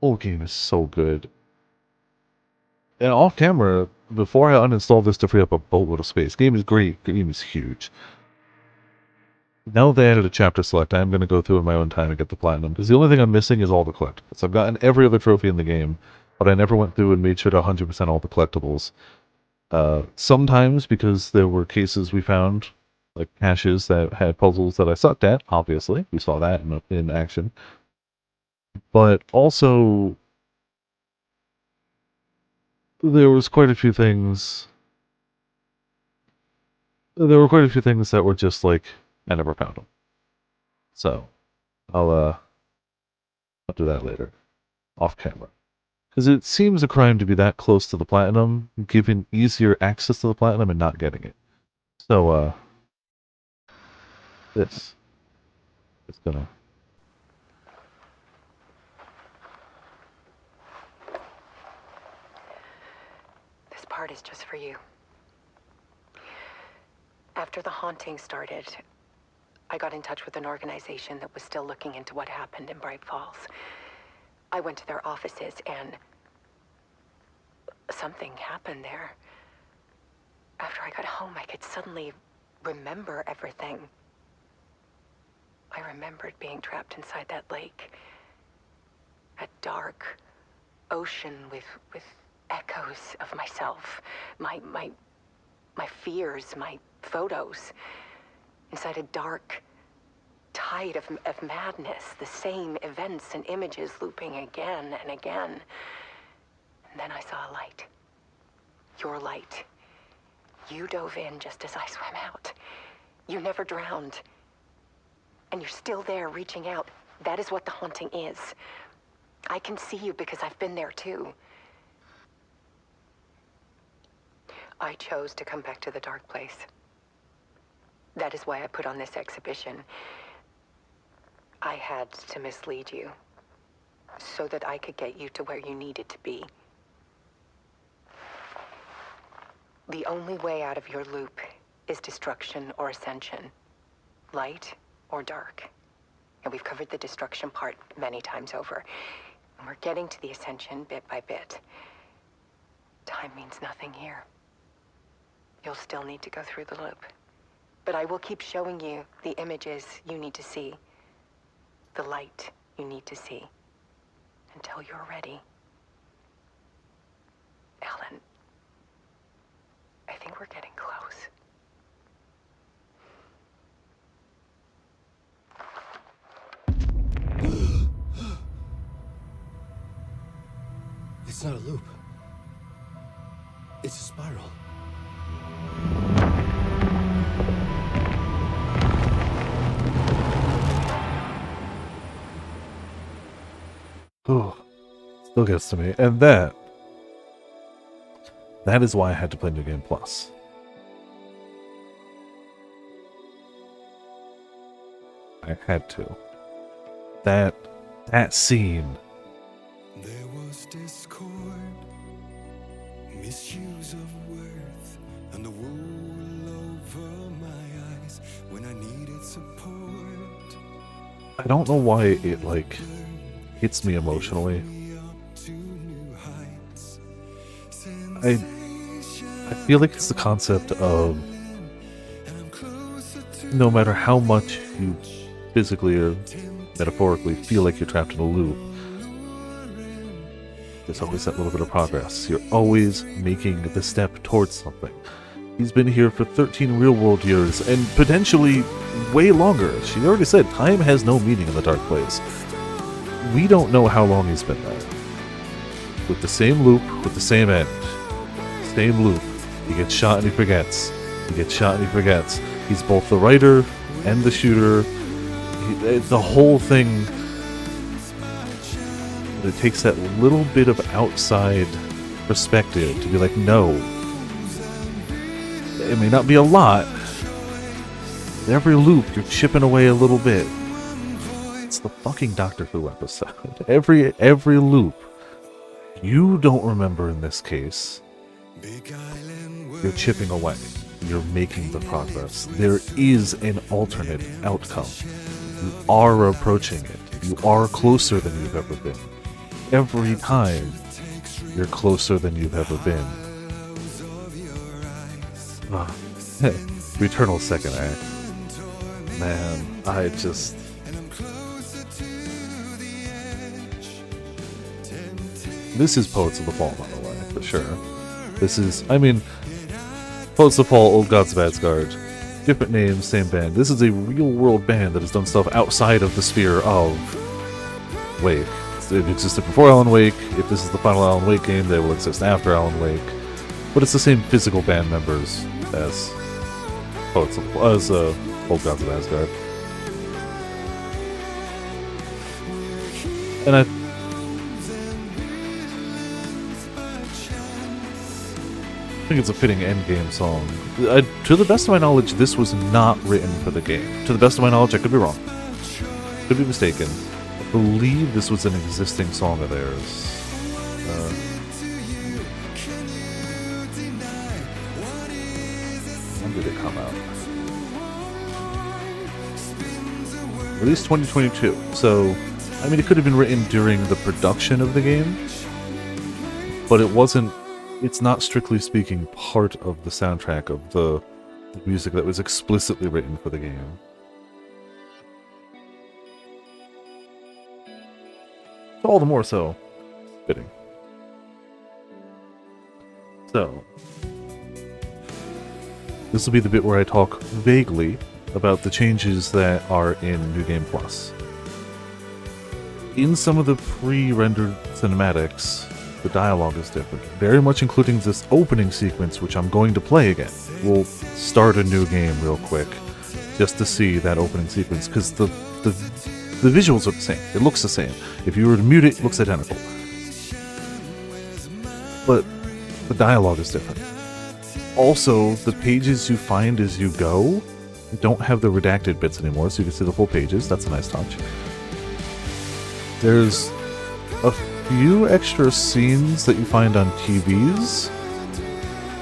whole game is so good. And off camera, before I uninstalled this to free up a boatload of space, game is great, game is huge. Now they added a chapter select, I'm going to go through in my own time and get the platinum, because the only thing I'm missing is all the collectibles. I've gotten every other trophy in the game, but I never went through and made sure to 100% all the collectibles. Sometimes, because there were cases we found, like caches that had puzzles that I sucked at, obviously. We saw that in action. But also, there was quite a few things. There were quite a few things that were just like, I never found them. So, I'll do that later. Off camera. Because it seems a crime to be that close to the platinum, given easier access to the platinum and not getting it. So, this is gonna... This part is just for you. After the haunting started, I got in touch with an organization that was still looking into what happened in Bright Falls. I went to their offices and something happened there. After I got home, I could suddenly remember everything. I remembered being trapped inside that lake. A dark ocean with echoes of myself. My fears, my photos. Inside a dark tide of madness. The same events and images looping again and again. And then I saw a light. Your light. You dove in just as I swam out. You never drowned. And you're still there reaching out. That is what the haunting is. I can see you because I've been there too. I chose to come back to the dark place. That is why I put on this exhibition. I had to mislead you, so that I could get you to where you needed to be. The only way out of your loop is destruction or ascension, light or dark. And we've covered the destruction part many times over. And we're getting to the ascension bit by bit. Time means nothing here. You'll still need to go through the loop. But I will keep showing you the images you need to see, the light you need to see, until you're ready. Alan, I think we're getting close. It's not a loop. It's a spiral. Oh, still gets to me. And that is why I had to play New Game Plus. I had to. That scene. There was discord, misuse of worth, and the wool over my eyes when I needed support. I don't know why it, like, hits me emotionally. I feel like it's the concept of no matter how much you physically or metaphorically feel like you're trapped in a loop, there's always that little bit of progress. You're always making the step towards something. He's been here for 13 real-world years, and potentially way longer. She already said time has no meaning in the Dark Place. We don't know how long he's been there. With the same loop, with the same end. Same loop. He gets shot and he forgets. He gets shot and he forgets. He's both the writer and the shooter. The whole thing... It takes that little bit of outside perspective to be like, no. It may not be a lot. But every loop, you're chipping away a little bit. It's the fucking Doctor Who episode. Every loop. You don't remember in this case. You're chipping away. You're making the progress. There is an alternate outcome. You are approaching it. You are closer than you've ever been. Every time, you're closer than you've ever been. Returnal second act. Man, I just... This is Poets of the Fall, by the way, for sure. This is, I mean, Poets of the Fall, Old Gods of Asgard. Different names, same band. This is a real-world band that has done stuff outside of the sphere of Wake. It existed before Alan Wake. If this is the final Alan Wake game, they will exist after Alan Wake. But it's the same physical band members as Poets of Old Gods of Asgard. And I think it's a fitting endgame song. To the best of my knowledge, this was not written for the game. To the best of my knowledge, I could be wrong. Could be mistaken. I believe this was an existing song of theirs. When did it come out? Released 2022. So, I mean, it could have been written during the production of the game, but it wasn't. It's not, strictly speaking, part of the soundtrack of the music that was explicitly written for the game. All the more so fitting. So, this will be the bit where I talk vaguely about the changes that are in New Game Plus. In some of the pre-rendered cinematics, the dialogue is different, very much including this opening sequence, which I'm going to play again. we'll start a new game real quick just to see that opening sequence, because the visuals are the same. It looks the same. If you were to mute it, it looks identical. But the dialogue is different. Also, the pages you find as you go don't have the redacted bits anymore, so you can see the full pages. That's a nice touch. There's a few extra scenes that you find on TVs.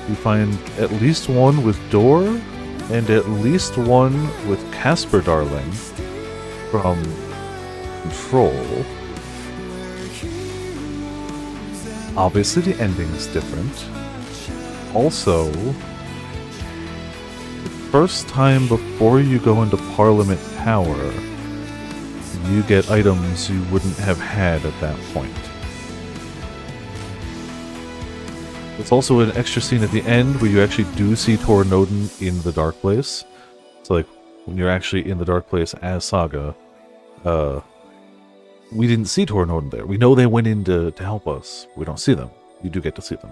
You find at least one with Door, and at least one with Casper Darling from Control. Obviously, the ending is different. Also, the first time before you go into Parliament Tower, you get items you wouldn't have had at that point. There's also an extra scene at the end where you actually do see Tor Nodin in the Dark Place. So, like, when you're actually in the Dark Place as Saga, we didn't see Tor Nodin there. We know they went in to help us. We don't see them. You do get to see them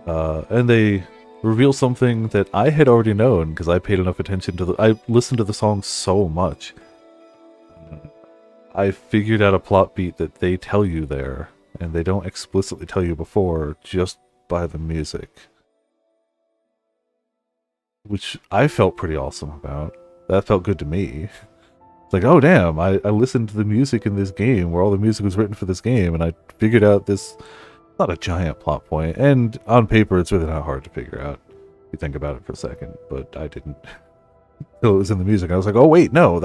there. And they reveal something that I had already known because I paid enough attention to I listened to the song so much. I figured out a plot beat that they tell you there, and they don't explicitly tell you before, just by the music. Which I felt pretty awesome about. That felt good to me. It's like, oh damn, I listened to the music in this game, where all the music was written for this game, and I figured out this, not a giant plot point, and on paper it's really not hard to figure out, if you think about it for a second, but I didn't until it was in the music. I was like, oh wait, no,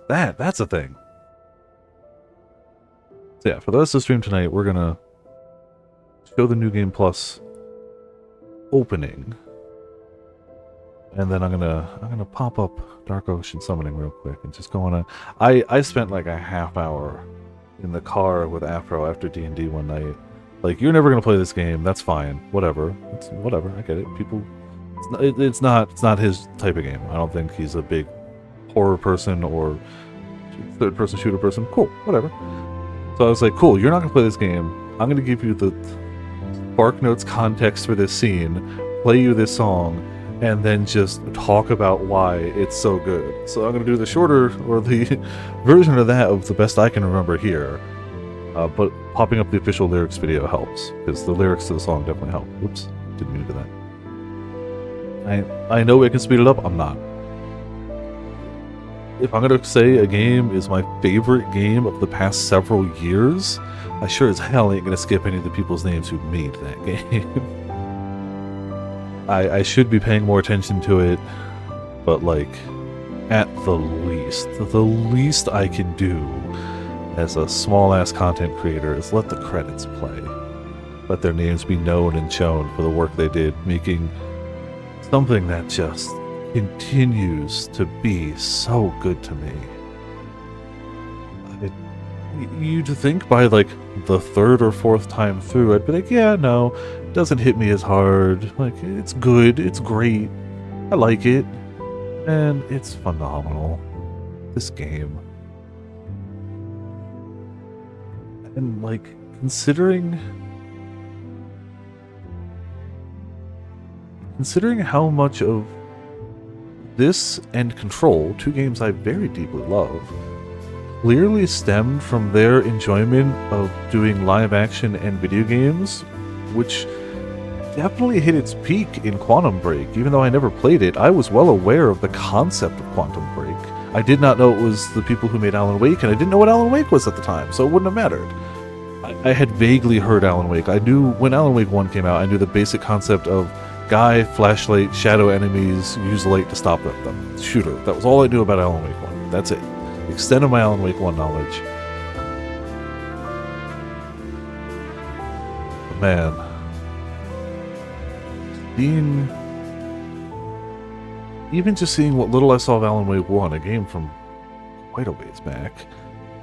that's a thing. So yeah, for the rest of the stream tonight, we're gonna show the New Game Plus opening, and then I'm gonna pop up Dark Ocean Summoning real quick and just go on. I spent like a half hour in the car with Afro after D&D one night. Like, you're never gonna play this game. That's fine. Whatever. It's whatever. I get it. People, it's not his type of game. I don't think he's a big horror person or third-person shooter person. Cool. Whatever. So I was like, cool, you're not going to play this game. I'm going to give you the SparkNotes context for this scene, play you this song, and then just talk about why it's so good. So I'm going to do the shorter, or the version of that of the best I can remember here. But popping up the official lyrics video helps, because the lyrics to the song definitely help. Oops, didn't mean to do that. I know I can speed it up, I'm not. If I'm going to say a game is my favorite game of the past several years, I sure as hell ain't going to skip any of the people's names who made that game. I should be paying more attention to it, but like, at the least I can do as a small-ass content creator is let the credits play. Let their names be known and shown for the work they did, making something that just continues to be so good to me. You'd think by like the third or fourth time through, I'd be like, yeah, no, it doesn't hit me as hard. Like, it's good, it's great, I like it, and it's phenomenal. This game. And like, considering how much of this and Control, two games I very deeply love, clearly stemmed from their enjoyment of doing live action and video games, which definitely hit its peak in Quantum Break. Even though I never played it, I was well aware of the concept of Quantum Break. I did not know it was the people who made Alan Wake, and I didn't know what Alan Wake was at the time, so it wouldn't have mattered. I had vaguely heard Alan Wake. I knew when Alan Wake 1 came out, I knew the basic concept of guy, flashlight, shadow enemies, use light to stop them. Shooter. That was all I knew about Alan Wake 1. That's it. The extent of my Alan Wake 1 knowledge. But man. Even just seeing what little I saw of Alan Wake 1, a game from quite a ways back,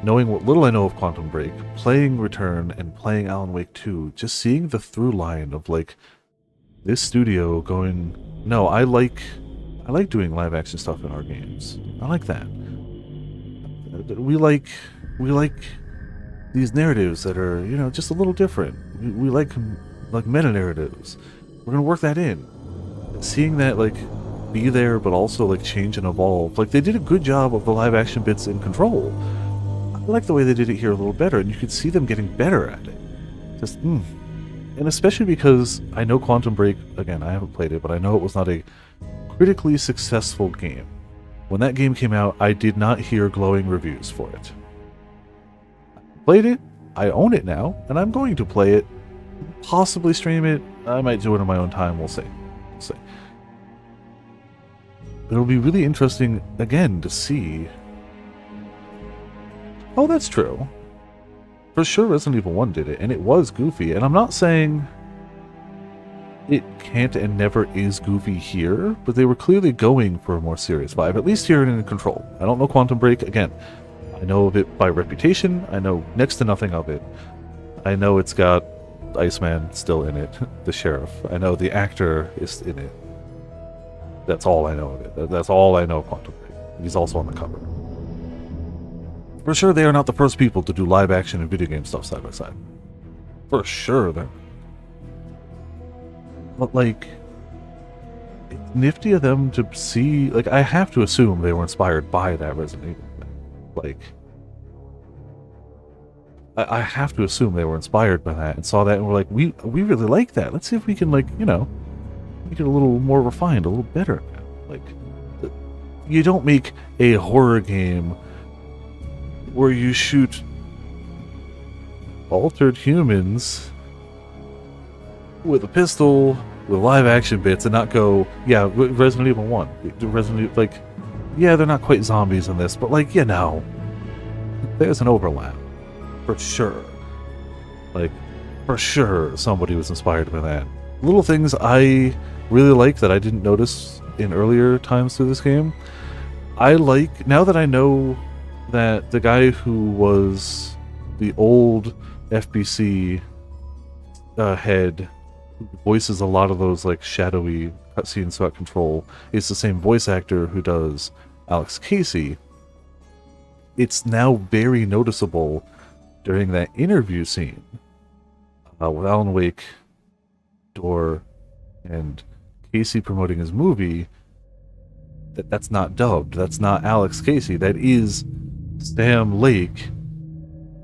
knowing what little I know of Quantum Break, playing Return and playing Alan Wake 2, just seeing the through line of like, this studio going, no, I like doing live action stuff in our games. I like that. We like these narratives that are, you know, just a little different. We like meta narratives. We're gonna work that in. seeing that like be there but also like change and evolve, like they did a good job of the live action bits in Control. I like the way they did it here a little better, and you could see them getting better at it. Just and especially because I know Quantum Break, again, I haven't played it, but I know it was not a critically successful game. When that game came out, I did not hear glowing reviews for it. I played it, I own it now, and I'm going to play it, possibly stream it. I might do it in my own time, we'll see. We'll see. It'll be really interesting, again, to see... Oh, that's true. For sure Resident Evil 1 did it, and it was goofy, and I'm not saying it can't and never is goofy here, but they were clearly going for a more serious vibe, at least here in Control. I don't know Quantum Break, again, I know of it by reputation, I know next to nothing of it. I know it's got Iceman still in it, the sheriff. I know the actor is in it. That's all I know of it. That's all I know of Quantum Break. He's also on the cover. For sure, they are not the first people to do live action and video game stuff side by side. For sure, they're... But, like, it's nifty of them to see... Like, I have to assume they were inspired by that Resident Evil thing. Like... I have to assume they were inspired by that and saw that and were like, we really like that. Let's see if we can, like, you know, make it a little more refined, a little better. Like, you don't make a horror game where you shoot altered humans with a pistol with live action bits and not go, yeah, Resident Evil 1. Resident Evil, like, yeah, they're not quite zombies in this, but, like, you know, there's an overlap. For sure. Like, for sure somebody was inspired by that. Little things I really like that I didn't notice in earlier times through this game. I like, now that I know that the guy who was the old FBC head, who voices a lot of those like shadowy cutscenes throughout Control, is the same voice actor who does Alex Casey. It's now very noticeable during that interview scene with Alan Wake, Door, and Casey promoting his movie, that's not dubbed. That's not Alex Casey. That is Sam Lake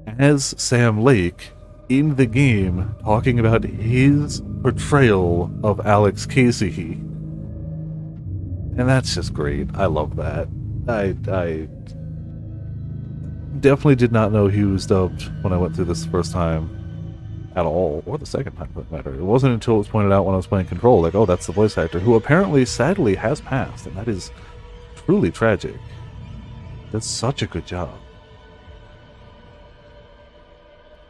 as Sam Lake in the game, talking about his portrayal of Alex Casey. And that's just great. I love that. I definitely did not know he was dubbed when I went through this the first time at all, or the second time for that matter. It wasn't until it was pointed out when I was playing Control, like, oh, that's the voice actor, who apparently, sadly, has passed, and that is truly tragic. That's such a good job.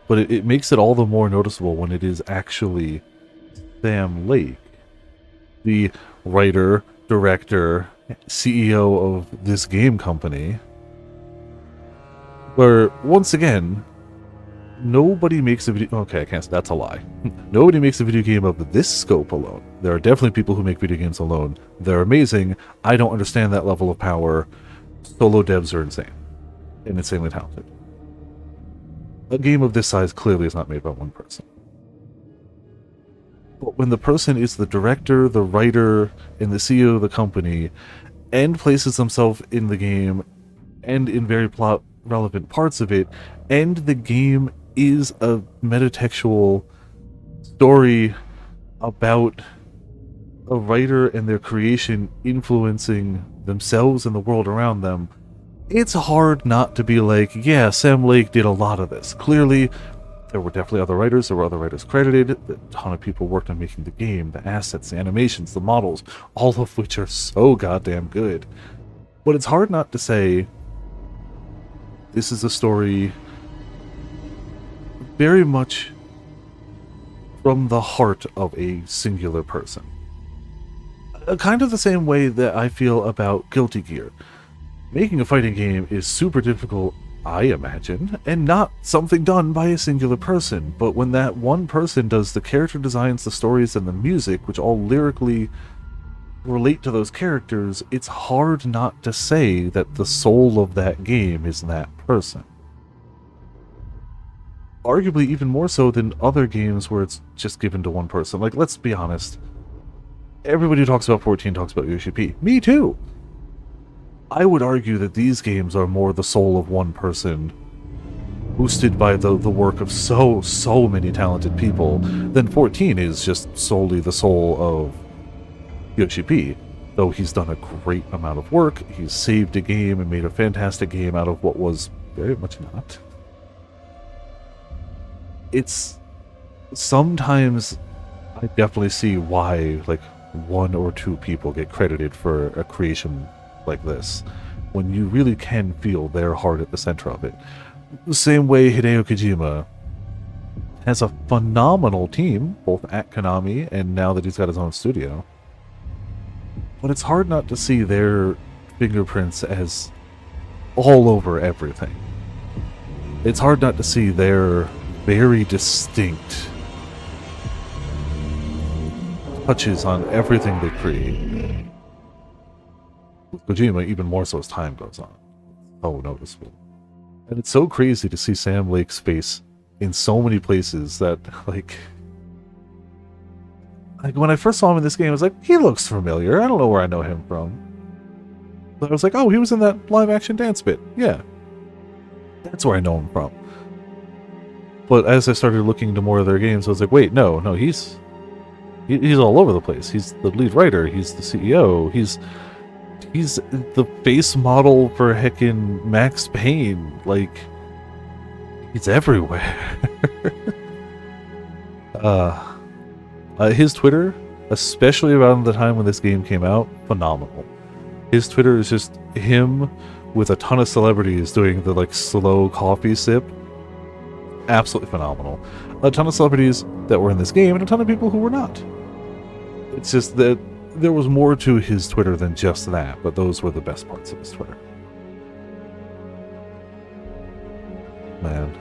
But it makes it all the more noticeable when it is actually Sam Lake, the writer, director, CEO of this game company, where, once again, nobody makes a video... Okay, I can't... That's a lie. Nobody makes a video game of this scope alone. There are definitely people who make video games alone. They're amazing. I don't understand that level of power. Solo devs are insane. And insanely talented. A game of this size clearly is not made by one person. But when the person is the director, the writer, and the CEO of the company, and places themselves in the game, and in very plot relevant parts of it, and the game is a metatextual story about a writer and their creation influencing themselves and the world around them, it's hard not to be like, yeah, Sam Lake did a lot of this. Clearly, there were definitely other writers, there were other writers credited, a ton of people worked on making the game, the assets, the animations, the models, all of which are so goddamn good. But it's hard not to say, this is a story very much from the heart of a singular person. Kind of the same way that I feel about Guilty Gear. Making a fighting game is super difficult, I imagine, and not something done by a singular person, but when that one person does the character designs, the stories, and the music, which all lyrically relate to those characters, it's hard not to say that the soul of that game is that person. Arguably even more so than other games where it's just given to one person. Like, let's be honest, everybody who talks about 14 talks about Yoshi P. Me too. I would argue that these games are more the soul of one person, boosted by the work of so many talented people, than 14 is just solely the soul of Yoshi P. Though he's done a great amount of work, he's saved a game and made a fantastic game out of what was very much not. It's sometimes I definitely see why like 1 or 2 people get credited for a creation like this, when you really can feel their heart at the center of it. The same way Hideo Kojima has a phenomenal team, both at Konami and now that he's got his own studio. But it's hard not to see their fingerprints as all over everything. It's hard not to see their very distinct touches on everything they create. With Kojima, even more so as time goes on. So noticeable. And it's so crazy to see Sam Lake's face in so many places that, like when I first saw him in this game, I was like, he looks familiar. I don't know where I know him from. But I was like, oh, he was in that live-action dance bit. Yeah. That's where I know him from. But as I started looking into more of their games, I was like, wait, no, he's all over the place. He's the lead writer. He's the CEO. He's the face model for heckin' Max Payne. Like, he's everywhere. His Twitter, especially around the time when this game came out, phenomenal. His Twitter is just him with a ton of celebrities doing the like slow coffee sip. Absolutely phenomenal. A ton of celebrities that were in this game and a ton of people who were not. It's just that there was more to his Twitter than just that, but those were the best parts of his Twitter. Man.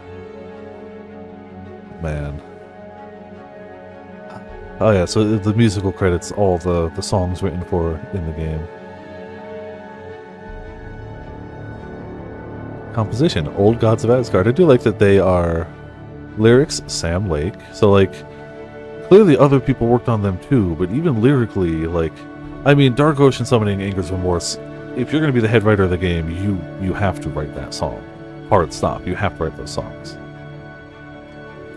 Oh yeah, so the musical credits, all the songs written for in the game. Composition, Old Gods of Asgard. I do like that they are lyrics, Sam Lake. So like, clearly other people worked on them too, but even lyrically, like, I mean, Dark Ocean Summoning Anger's Remorse, if you're going to be the head writer of the game, you have to write that song. Hard stop, you have to write those songs.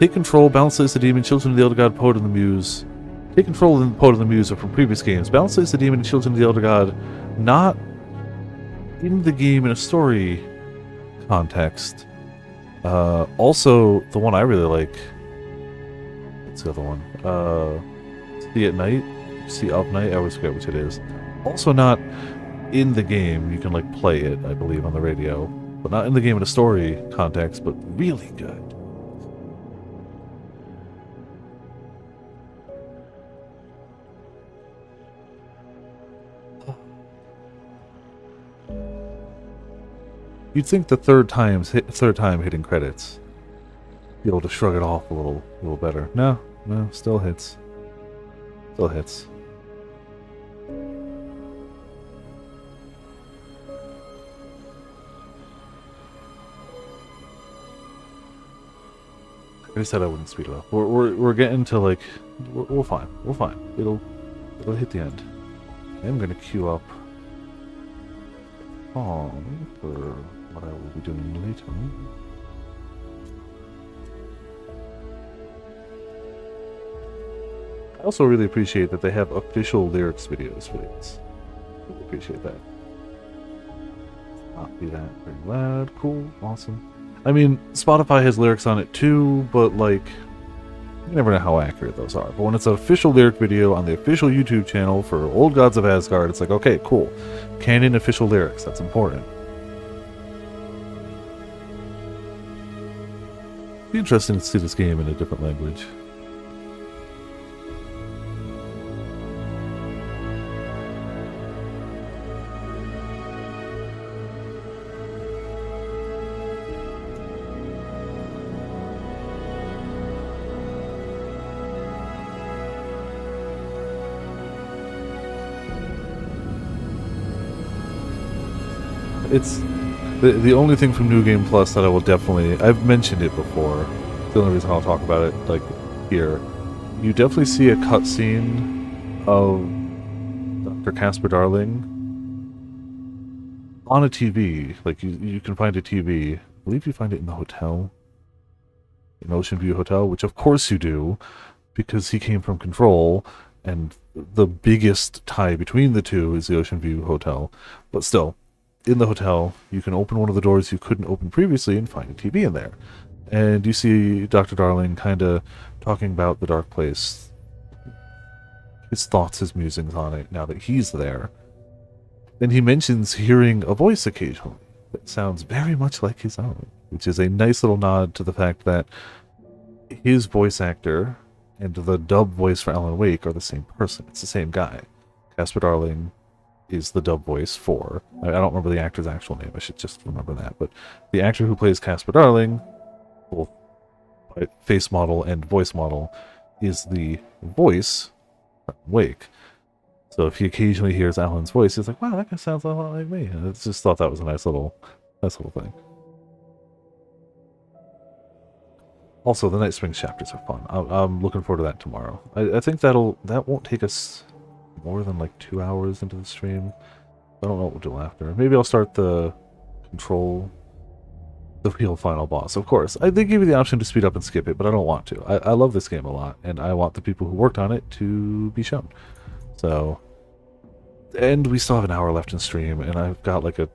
Take Control, Balance Slays the Demon, Children of the Elder God, Poet of the Muse. Take Control and Poet of the Muse are from previous games. Balance Slays the Demon and Children of the Elder God, not in the game in a story context. Also, the one I really like, what's the other one? See at Night? See of Night? I always forget which it is. Also not in the game, you can like play it, I believe, on the radio. But not in the game in a story context, but really good. You'd think the third time hitting credits, be able to shrug it off a little better. No, still hits. Still hits. I just said I wouldn't speed it up. We're getting to like, we're fine. We're fine. It'll hit the end. I'm gonna queue up song for what I will be doing later. I also really appreciate that they have official lyrics videos for these. Really appreciate that. Not be that very loud. Cool. Awesome. I mean, Spotify has lyrics on it too, but like, you never know how accurate those are. But when it's an official lyric video on the official YouTube channel for Old Gods of Asgard, it's like, okay, cool. Canon official lyrics, that's important. Be interesting to see this game in a different language. It's the only thing from New Game Plus that I will definitely, I've mentioned it before, the only reason I'll talk about it like here, you definitely see a cutscene of Dr. Casper Darling on a TV. Like, you can find a TV. I believe you find it in the hotel. In Ocean View Hotel, which of course you do, because he came from Control, and the biggest tie between the two is the Ocean View Hotel. But still, in the hotel, you can open one of the doors you couldn't open previously and find a TV in there. And you see Dr. Darling kind of talking about the Dark Place, his thoughts, his musings on it, now that he's there. And he mentions hearing a voice occasionally that sounds very much like his own, which is a nice little nod to the fact that his voice actor and the dub voice for Alan Wake are the same person. It's the same guy. Casper Darling is the dub voice for... I don't remember the actor's actual name. I should just remember that. But the actor who plays Casper Darling, both face model and voice model, is the voice for Wake. So if he occasionally hears Alan's voice, he's like, wow, that guy sounds a lot like me. And I just thought that was a nice little thing. Also, the Night Springs chapters are fun. I'm looking forward to that tomorrow. I think that won't take us more than like 2 hours into the stream. I don't know what we'll do after. Maybe I'll start the Control, the real final boss. Of course, they give you the option to speed up and skip it, but I don't want to. I love this game a lot, and I want the people who worked on it to be shown. So, and we still have an hour left in stream, and I've got like a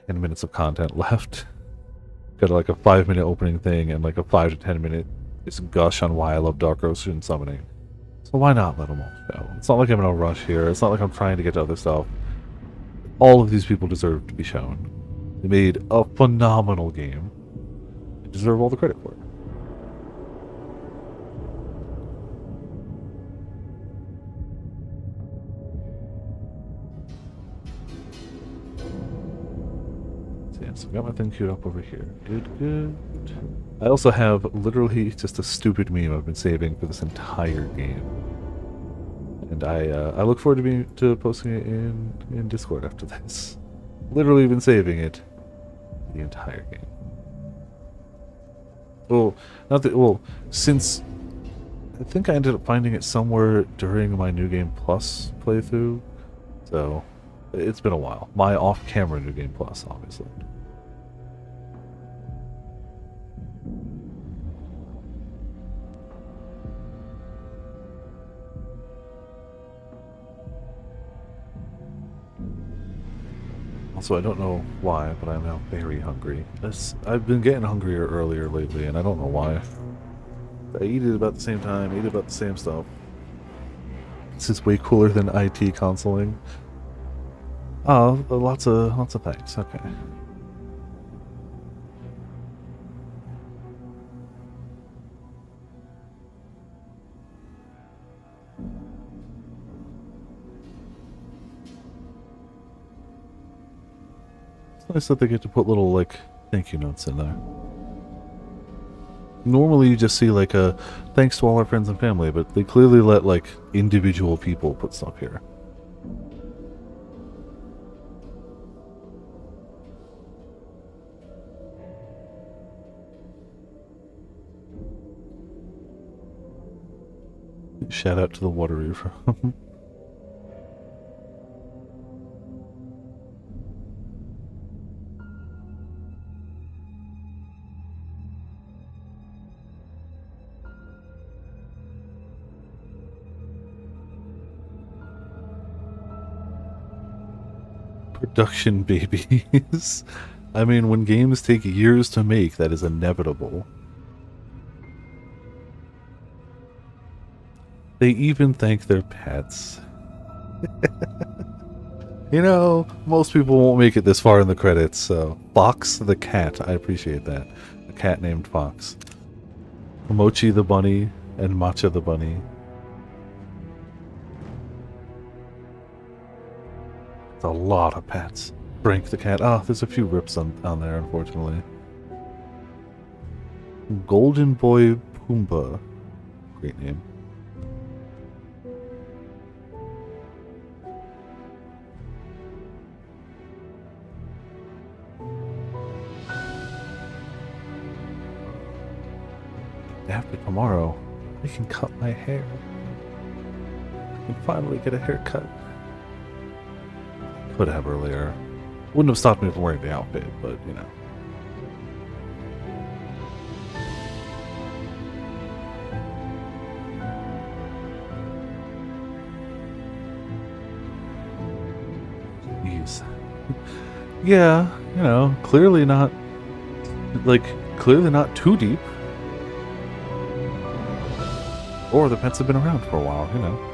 10 minutes of content left. Got like a 5-minute opening thing and like a 5 to 10 minute just gush on why I love Dark Ocean Summoning. So why not let them all go? It's not like I'm in a rush here. It's not like I'm trying to get to other stuff. All of these people deserve to be shown. They made a phenomenal game. They deserve all the credit for it. So I got my thing queued up over here. Good. I also have literally just a stupid meme I've been saving for this entire game, and I look forward to posting it in Discord after this. Literally been saving it the entire game. Well, since I think I ended up finding it somewhere during my New Game Plus playthrough, so it's been a while. My off-camera New Game Plus, obviously. Also, I don't know why, but I'm now very hungry. I've been getting hungrier earlier lately, and I don't know why. I eat it about the same time, eat about the same stuff. This is way cooler than IT consoling. Oh, lots of thanks. Okay. It's nice that they get to put little, like, thank you notes in there. Normally you just see, like, a thanks to all our friends and family, but they clearly let, like, individual people put stuff here. Shout out to the watery room. Production babies. I mean, when games take years to make, that is inevitable. They even thank their pets. You know, most people won't make it this far in the credits, so... Fox the cat, I appreciate that. A cat named Fox. Mochi the bunny, and Matcha the bunny. It's a lot of pets. Frank the cat. Ah, there's a few rips on there, unfortunately. Golden Boy Pumbaa. Great name. After tomorrow, I can cut my hair. I can finally get a haircut. could have earlier. Wouldn't have stopped me from wearing the outfit, but you know. Jeez. Yeah, you know, clearly not too deep. Or the pets have been around for a while, you know.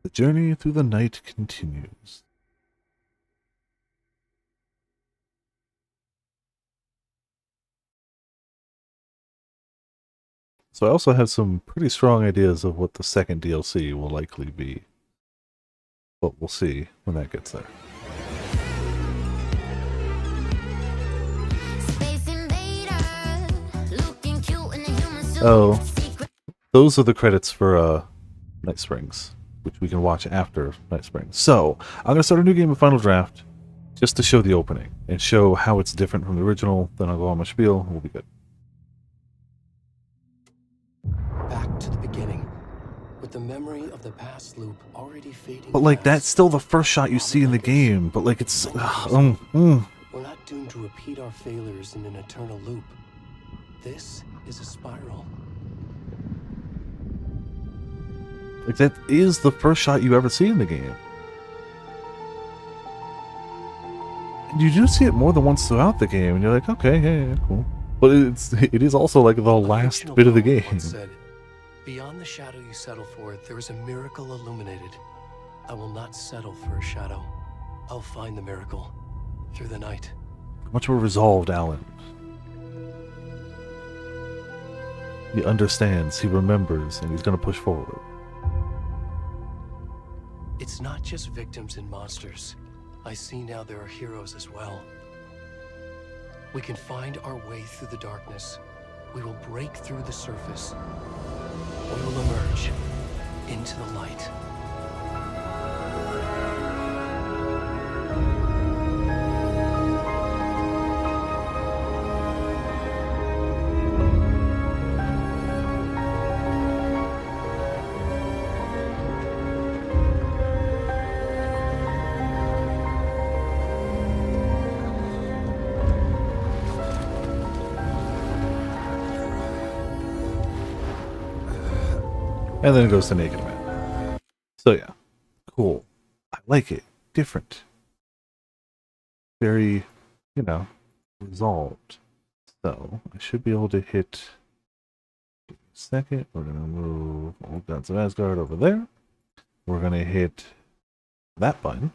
The journey through the night continues. So I also have some pretty strong ideas of what the second DLC will likely be. But we'll see when that gets there. Oh, those are the credits for Night Springs, which we can watch after Night Springs. So, I'm going to start a new game of Final Draft just to show the opening and show how it's different from the original. Then I'll go on my spiel and we'll be good. Back to the beginning, with the memory of the past loop already fading. But like, that's still the first shot you see in the game, but like it's... We're not doomed to repeat our failures in an eternal loop. This is a spiral. Like, that is the first shot you ever see in the game. And you do see it more than once throughout the game, and you're like, okay, yeah, cool. But it is also like the last bit of the game. Said, beyond the shadow you settle for, there is a miracle illuminated. I will not settle for a shadow. I'll find the miracle through the night. Much more resolved, Alan. He understands, he remembers, and he's going to push forward. It's not just victims and monsters. I see now there are heroes as well. We can find our way through the darkness. We will break through the surface. We will emerge into the light. And then it goes to Naked Man. So yeah, cool. I like it. Different. Very, you know, resolved. So I should be able to hit. Second, we're gonna move Old Gods of Asgard over there. We're gonna hit that button.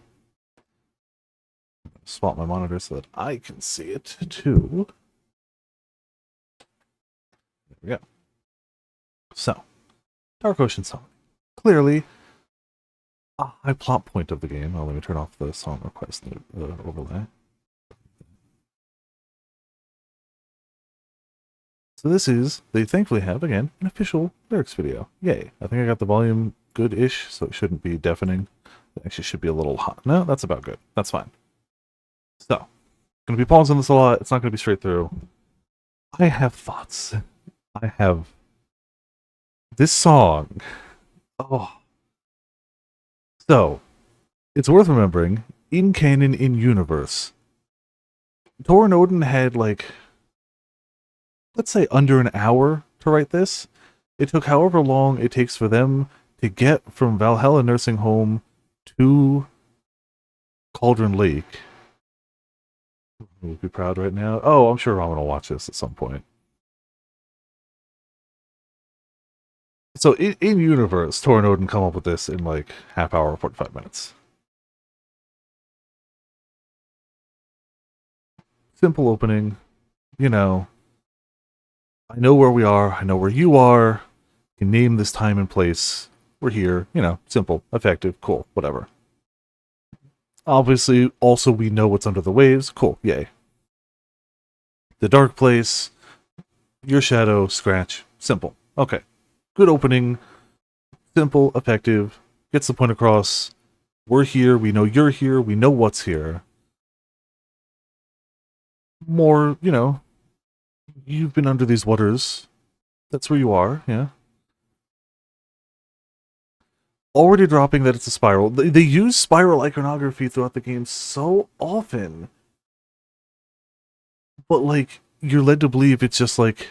Swap my monitor so that I can see it too. There we go. So, Dark Ocean Song. Clearly, a high plot point of the game. Oh, let me turn off the song request overlay. So this is, they thankfully have, again, an official lyrics video. Yay. I think I got the volume good-ish, so it shouldn't be deafening. It actually should be a little hot. No, that's about good. That's fine. So, going to be pausing this a lot. It's not going to be straight through. I have thoughts. I have... This song... Oh. So, it's worth remembering, in canon, in universe, Thor and Odin had, like, let's say under an hour to write this. It took however long it takes for them to get from Valhalla Nursing Home to Cauldron Lake. We'll be proud right now. Oh, I'm sure Ramen will watch this at some point. So in universe, Thor and Odin come up with this in like half hour, 45 minutes. Simple opening, you know. I know where we are. I know where you are. You can name this time and place. we're here, you know, simple, effective, cool, whatever. Obviously, also we know what's under the waves, cool, yay. The dark place, your shadow, Scratch, simple. Okay. Good opening, simple, effective, gets the point across. We're here, we know you're here, we know what's here. More, you know, you've been under these waters. That's where you are, yeah. Already dropping that it's a spiral. They use spiral iconography throughout the game so often. But, like, you're led to believe it's just, like,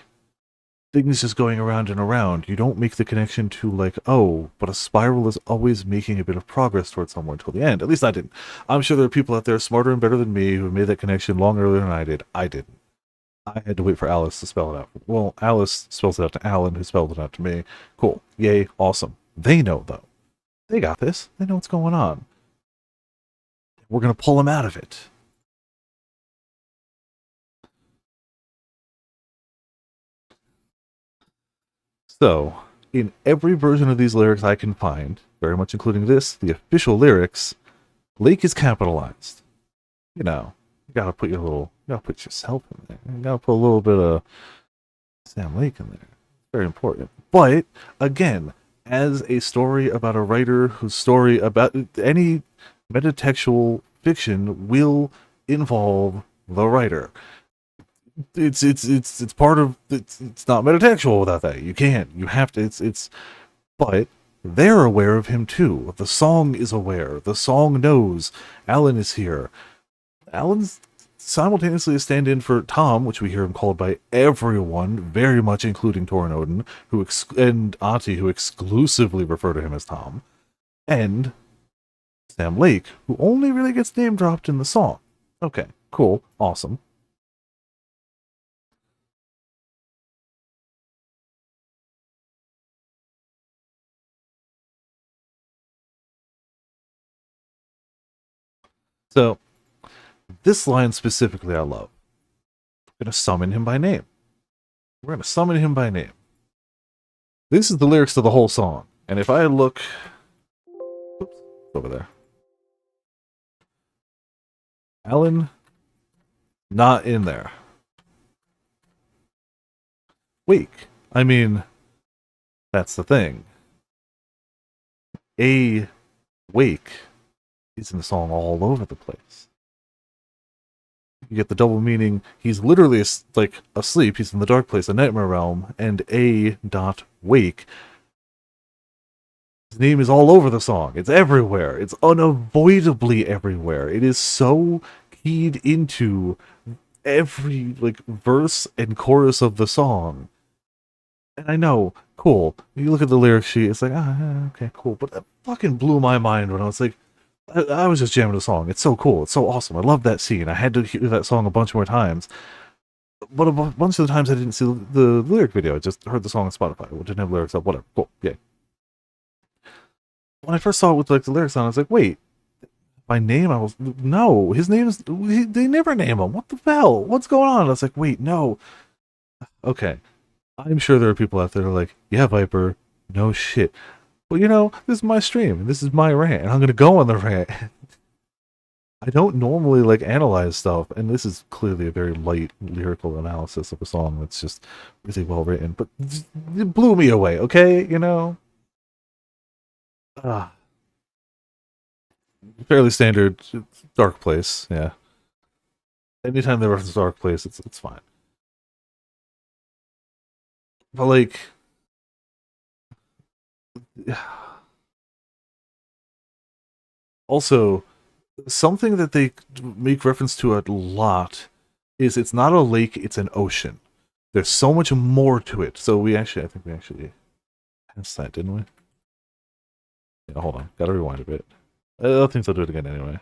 things just going around and around. You don't make the connection to, like, oh, but a spiral is always making a bit of progress towards somewhere until the end. At least I didn't. I'm sure there are people out there smarter and better than me who made that connection long earlier than I did. I didn't. I had to wait for Alice to spell it out. Well, Alice spells it out to Alan, who spelled it out to me. Cool. Yay. Awesome. They know, though. They got this. They know what's going on. We're going to pull them out of it. So, in every version of these lyrics I can find, very much including this, the official lyrics, Lake is capitalized. You know, you gotta put yourself in there. You gotta put a little bit of Sam Lake in there. Very important. But, again, as a story about a writer whose story about any metatextual fiction will involve the writer. It's part of it's not metatextual without that. You can't. You have to. But they're aware of him too. The song is aware. The song knows Alan is here. Alan's simultaneously a stand-in for Tom, which we hear him called by everyone, very much including Torin Odin, and Ahti, who exclusively refer to him as Tom, and Sam Lake, who only really gets name dropped in the song. Okay, cool, awesome. So, this line specifically I love. I'm going to summon him by name. We're going to summon him by name. This is the lyrics to the whole song. And if I look... Oops, over there. Alan, not in there. Wake. I mean, that's the thing. A wake is in the song all over the place. You get the double meaning. He's literally like asleep. He's in the dark place, the nightmare realm, and a dot wake. His name is all over the song. It's everywhere. It's unavoidably everywhere. It is so keyed into every like verse and chorus of the song. And I know, cool. You look at the lyric sheet, it's like, okay, cool. But that fucking blew my mind when I was like, I was just jamming the song. It's so cool. It's so awesome. I love that scene. I had to hear that song a bunch more times. But a bunch of the times I didn't see the lyric video. I just heard the song on Spotify. It didn't have lyrics up. Whatever. Cool. Yay. When I first saw it with like the lyrics on, I was like, wait. By name, I was... No. His name is... They never name him. What the hell? What's going on? I was like, wait, no. Okay. I'm sure there are people out there who are like, yeah, Viper. No shit. Well, you know, this is my stream, and this is my rant, and I'm going to go on the rant. I don't normally, like, analyze stuff, and this is clearly a very light lyrical analysis of a song that's just really well written, but it blew me away, okay? You know? Fairly standard Dark Place, yeah. Anytime they reference Dark Place, it's fine. But, like... Also, something that they make reference to a lot is it's not a lake, it's an ocean. There's so much more to it. So I think we actually passed that, didn't we? Yeah, hold on. Gotta rewind a bit. I think I'll do it again anyway.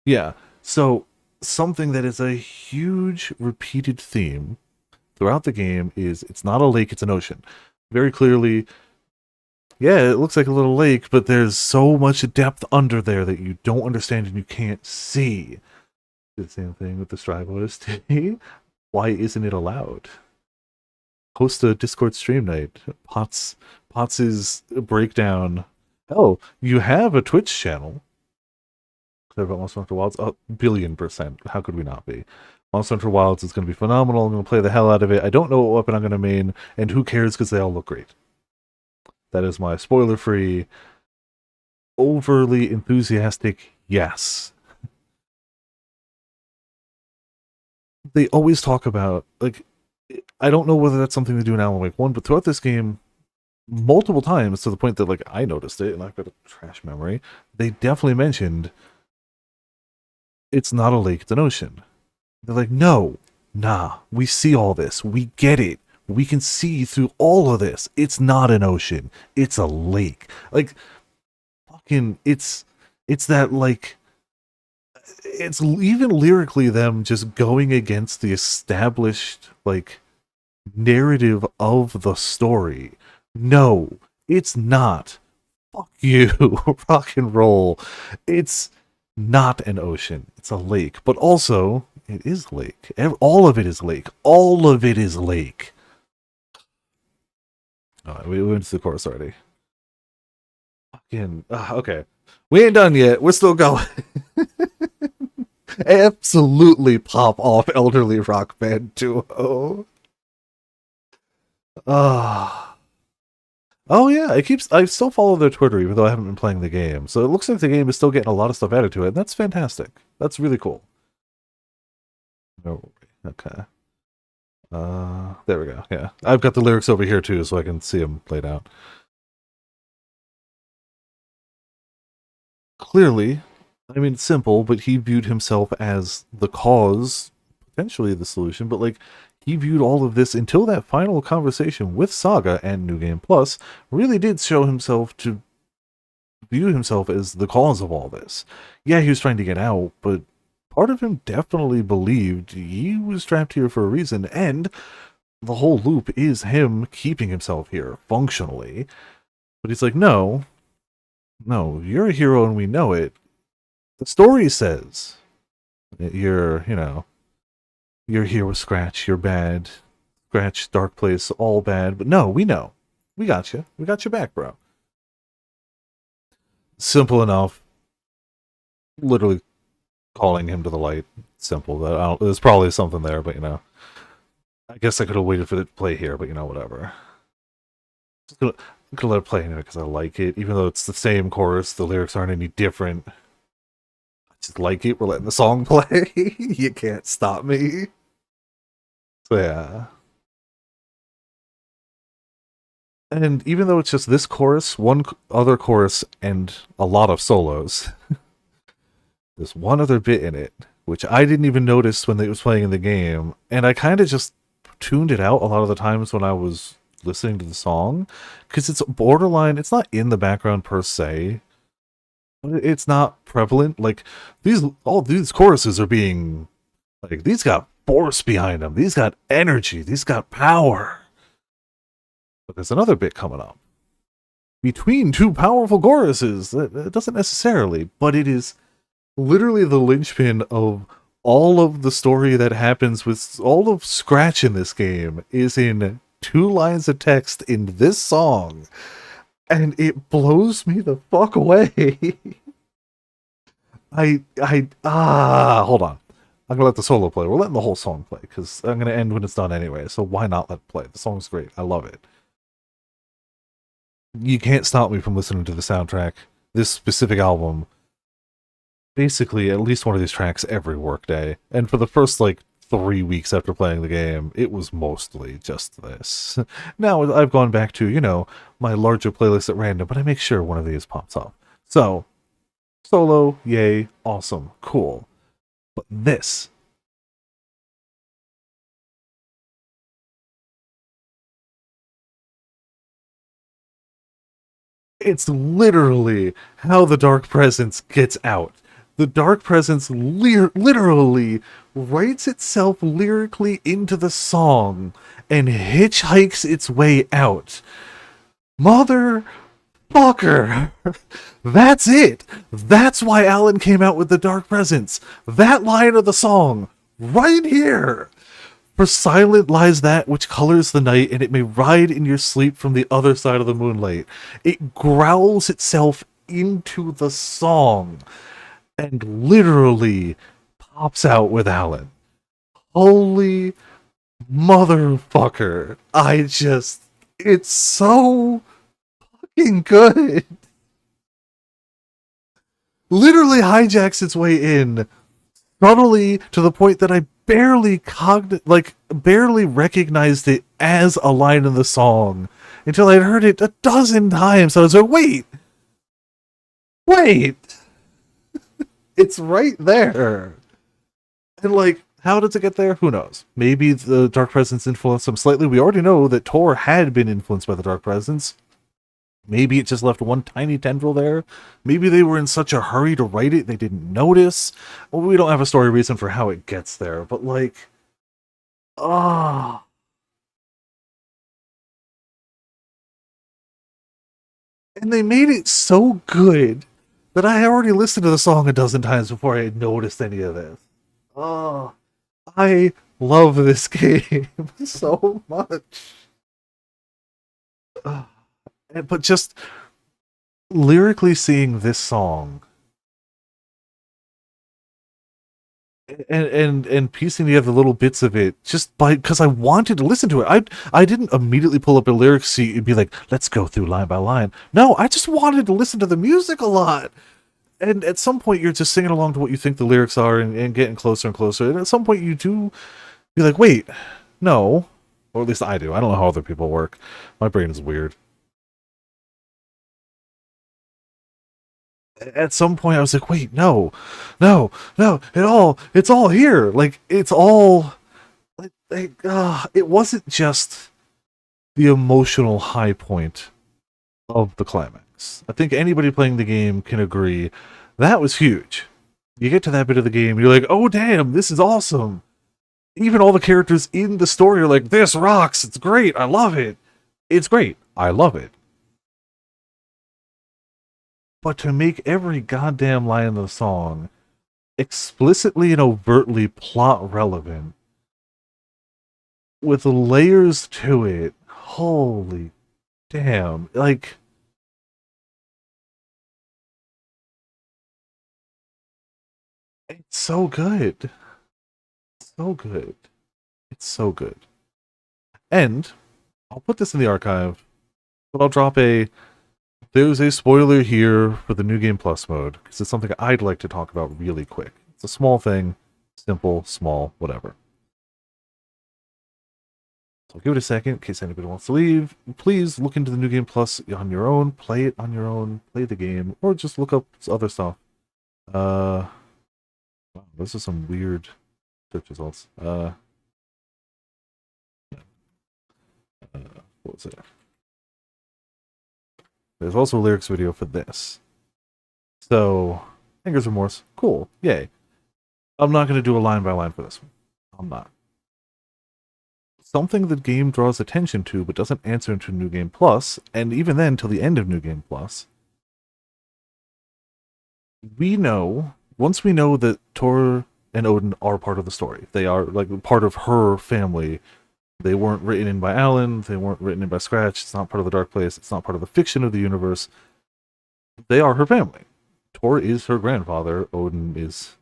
Yeah, so something that is a huge repeated theme throughout the game is it's not a lake, it's an ocean. Very clearly, yeah, it looks like a little lake, but there's so much depth under there that you don't understand and you can't see. The same thing with the Strive OST. Why isn't it allowed? Host a Discord stream night. Potts' breakdown. Oh, you have a Twitch channel. Clear about Monster Hunter Wilds? 1,000,000,000%. How could we not be? Monster Hunter Wilds is going to be phenomenal. I'm going to play the hell out of it. I don't know what weapon I'm going to main, and who cares because they all look great. That is my spoiler-free, overly enthusiastic yes. They always talk about, like, I don't know whether that's something they do in Alan Wake 1, but throughout this game, multiple times, to the point that, like, I noticed it, and I've got a trash memory, they definitely mentioned it's not a lake, it's an ocean. They're like, no, nah, we see all this. We get it. We can see through all of this. It's not an ocean. It's a lake. Like, fucking, it's that, like, it's even lyrically them just going against the established, like, narrative of the story. No, it's not. Fuck you. Rock and roll. It's not an ocean. It's a lake. But also, it is lake. All of it is lake. All of it is lake. Alright, we went to the chorus already. Fucking, okay. We ain't done yet. We're still going. Absolutely pop off elderly rock band duo. Oh yeah, I still follow their Twitter even though I haven't been playing the game. So it looks like the game is still getting a lot of stuff added to it, and that's fantastic. That's really cool. Oh, okay. There we go. Yeah. I've got the lyrics over here too, so I can see them played out. Clearly, I mean, it's simple, but he viewed himself as the cause, potentially the solution, but like, he viewed all of this until that final conversation with Saga and New Game Plus really did show himself to view himself as the cause of all this. Yeah, he was trying to get out, but part of him definitely believed he was trapped here for a reason, and the whole loop is him keeping himself here, functionally. But he's like, no, you're a hero and we know it. The story says you're here with Scratch, you're bad. Scratch, Dark Place, all bad. But no, we know. We got you. We got your back, bro. Simple enough. Literally calling him to the light. Simple. There's probably something there, but I guess I could have waited for it to play here, but whatever. I'm gonna let it play anyway because I like it. Even though it's the same chorus, the lyrics aren't any different. I just like it. We're letting the song play. You can't stop me. So yeah. And even though it's just this chorus, one other chorus, and a lot of solos, there's one other bit in it, which I didn't even notice when it was playing in the game, and I kind of just tuned it out a lot of the times when I was listening to the song, because it's borderline, it's not in the background per se, but it's not prevalent. Like, all these choruses are being, like, these got force behind them, these got energy, these got power. But there's another bit coming up between two powerful choruses. It doesn't necessarily, but it is literally the linchpin of all of the story that happens with all of Scratch in this game is in 2 lines of text in this song, and it blows me the fuck away. Hold on. I'm gonna let the solo play. We're letting the whole song play because I'm gonna end when it's done anyway. So why not let it play? The song's great. I love it. You can't stop me from listening to the soundtrack. This specific album, basically at least one of these tracks every workday. And for the first 3 weeks after playing the game, it was mostly just this. Now I've gone back to, my larger playlist at random, but I make sure one of these pops up. So, solo, yay, awesome, cool. But this, it's literally how the Dark Presence gets out. The Dark Presence literally writes itself lyrically into the song and hitchhikes its way out. Motherfucker! That's it! That's why Alan came out with the Dark Presence. That line of the song, right here! For silent lies that which colors the night, and it may ride in your sleep from the other side of the moonlight. It growls itself into the song and literally pops out with Alan. Holy motherfucker. It's so fucking good. Literally hijacks its way in subtly to the point that I barely recognized it as a line in the song until I'd heard it a dozen times. I was like, wait, it's right there. And like, how does it get there? Who knows? Maybe the Dark Presence influenced them slightly. We already know that Tor had been influenced by the Dark Presence. Maybe it just left one tiny tendril there. Maybe they were in such a hurry to write it they didn't notice. Well, we don't have a story reason for how it gets there, but like, and they made it so good that I already listened to the song a dozen times before I had noticed any of this. I love this game so much. But just lyrically seeing this song and piecing together little bits of it just because I wanted to listen to it. I didn't immediately pull up a lyric sheet and be like, let's go through line by line. No, I just wanted to listen to the music a lot. And at some point you're just singing along to what you think the lyrics are and getting closer and closer. And at some point you do be like, wait, no. Or at least I do. I don't know how other people work. My brain is weird. At some point I was like, wait, no, it's all here. Like, it's all it wasn't just the emotional high point of the climax. I think anybody playing the game can agree that was huge. You get to that bit of the game, you're like, oh damn, this is awesome. Even all the characters in the story are like, this rocks, it's great, I love it. It's great, I love it. But to make every goddamn line in the song explicitly and overtly plot relevant, with layers to it, holy damn, like, it's so good. So good. It's so good. And I'll put this in the archive, but I'll drop there's a spoiler here for the New Game Plus mode, because it's something I'd like to talk about really quick. It's a small thing, simple, small, whatever. So I'll give it a second in case anybody wants to leave. Please look into the New Game Plus on your own, play it on your own, play the game, or just look up other stuff. Wow, this is some weird search results. What was it? There's also a lyrics video for this. So, Anger's Remorse, cool, yay. I'm not going to do a line by line for this one. I'm not. Something the game draws attention to but doesn't answer into New Game Plus, and even then till the end of New Game Plus, we know, once we know that Tor and Odin are part of the story, they are like part of her family. They weren't written in by Alan, they weren't written in by Scratch, it's not part of the Dark Place, it's not part of the fiction of the universe. They are her family. Tor is her grandfather, Odin is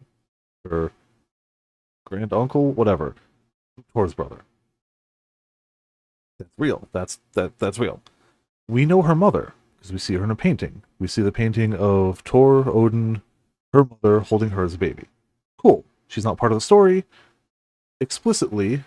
her granduncle, whatever. Tor's brother. That's real. That's real. We know her mother, because we see her in a painting. We see the painting of Tor, Odin, her mother holding her as a baby. Cool. She's not part of the story explicitly,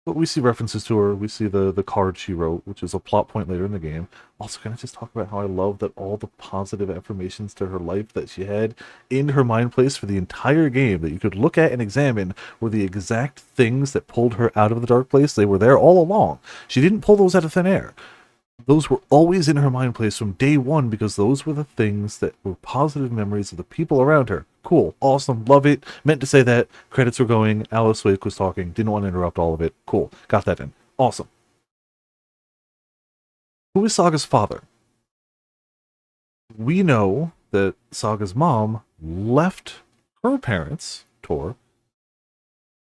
but we see references to her. We see the card she wrote, which is a plot point later in the game. Also, can I just talk about how I love that all the positive affirmations to her life that she had in her mind place for the entire game that you could look at and examine were the exact things that pulled her out of the Dark Place. They were there all along. She didn't pull those out of thin air. Those were always in her mind place from day one, because those were the things that were positive memories of the people around her. Cool, awesome, love it. Meant to say that. Credits were going. Alice Wake was talking. Didn't want to interrupt all of it. Cool, got that in. Awesome. Who is Saga's father? We know that Saga's mom left her parents, Tor,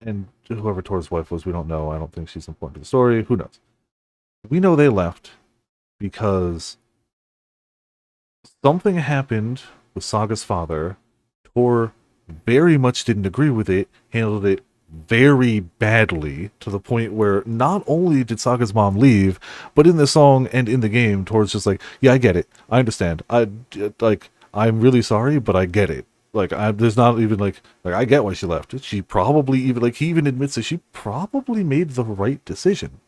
and whoever Tor's wife was, we don't know. I don't think she's important to the story. Who knows? We know they left because something happened with Saga's father. Tor very much didn't agree with it, handled it very badly, to the point where not only did Saga's mom leave, but in the song and in the game, Tor's just like, yeah, I get it. I understand. I'm really sorry, but I get it. Like, there's not even like I get why she left. She probably even, like, he even admits that she probably made the right decision.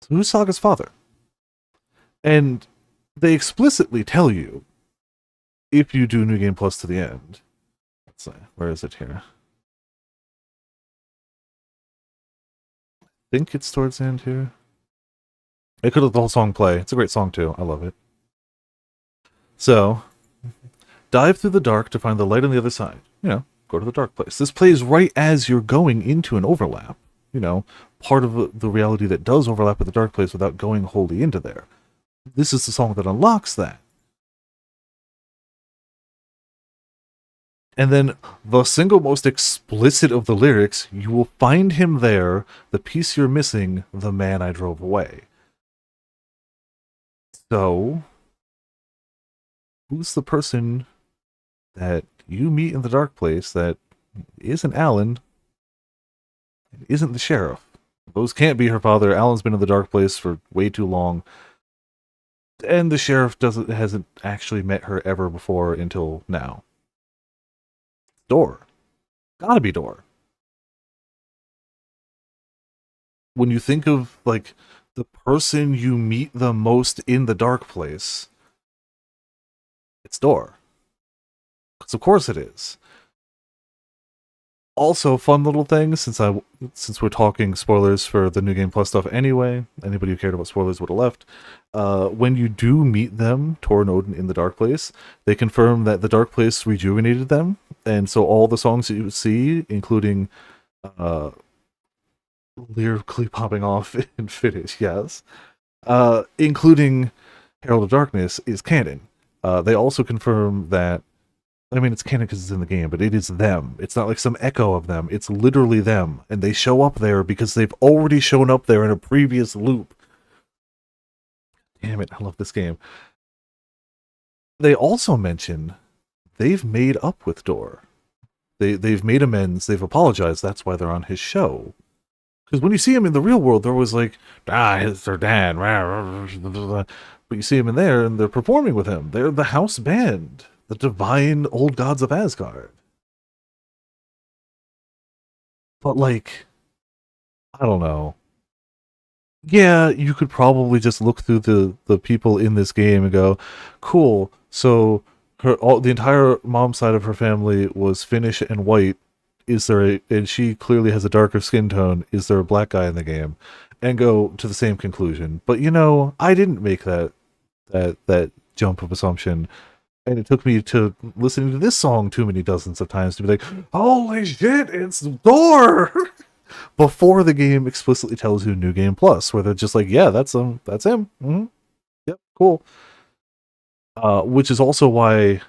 So who's Saga's father? And they explicitly tell you, if you do New Game Plus to the end. Let's see, where is it here? I think it's towards the end here. It could let the whole song play. It's a great song too. I love it. So, dive through the dark to find the light on the other side. You know, go to the dark place. This plays right as you're going into an overlap. You know, part of the reality that does overlap with the dark place without going wholly into there. This is the song that unlocks that. And then the single most explicit of the lyrics, you will find him there, the piece you're missing, the man I drove away. So, who's the person that you meet in the dark place that isn't Alan, and isn't the sheriff? Those can't be her father. Alan's been in the dark place for way too long. And the sheriff hasn't actually met her ever before until now. Door. Gotta be Door. When you think of, like, the person you meet the most in the dark place, it's Door. Because of course it is. Also, fun little thing, since we're talking spoilers for the New Game Plus stuff anyway, anybody who cared about spoilers would have left. When you do meet them, Tor and Odin, in the Dark Place, they confirm that the Dark Place rejuvenated them, and so all the songs that you see, including lyrically popping off in Finish, yes, including Herald of Darkness, is canon. They also confirm that, I mean, it's canon because it's in the game, but it is them. It's not like some echo of them. It's literally them. And they show up there because they've already shown up there in a previous loop. Damn it, I love this game. They also mention they've made up with Door. They've made amends. They've apologized. That's why they're on his show. Because when you see him in the real world, they're always like, it's their dad. But you see him in there, and they're performing with him. They're the house band. The divine old gods of Asgard. But, like, I don't know. Yeah, you could probably just look through the people in this game and go, cool, so the entire mom side of her family was Finnish and white. And she clearly has a darker skin tone. Is there a black guy in the game? And go to the same conclusion. But, you know, I didn't make that jump of assumption. And it took me to listening to this song too many dozens of times to be like, holy shit, it's Door! Before the game explicitly tells you New Game Plus, where they're just like, yeah, that's him. Mm-hmm. Yep, cool. Which is also why,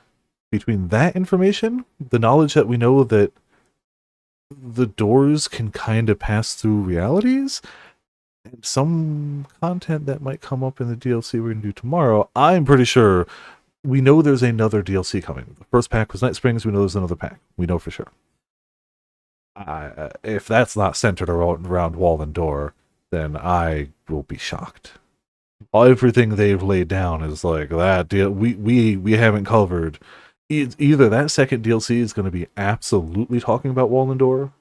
between that information, the knowledge that we know that the doors can kind of pass through realities, and some content that might come up in the DLC we're going to do tomorrow, I'm pretty sure we know there's another DLC coming. The first pack was Night Springs. We know there's another pack. We know for sure. If that's not centered around Wall and Door, then I will be shocked. Everything they've laid down is like that deal. We haven't covered. Either that second DLC is going to be absolutely talking about Wall and Door,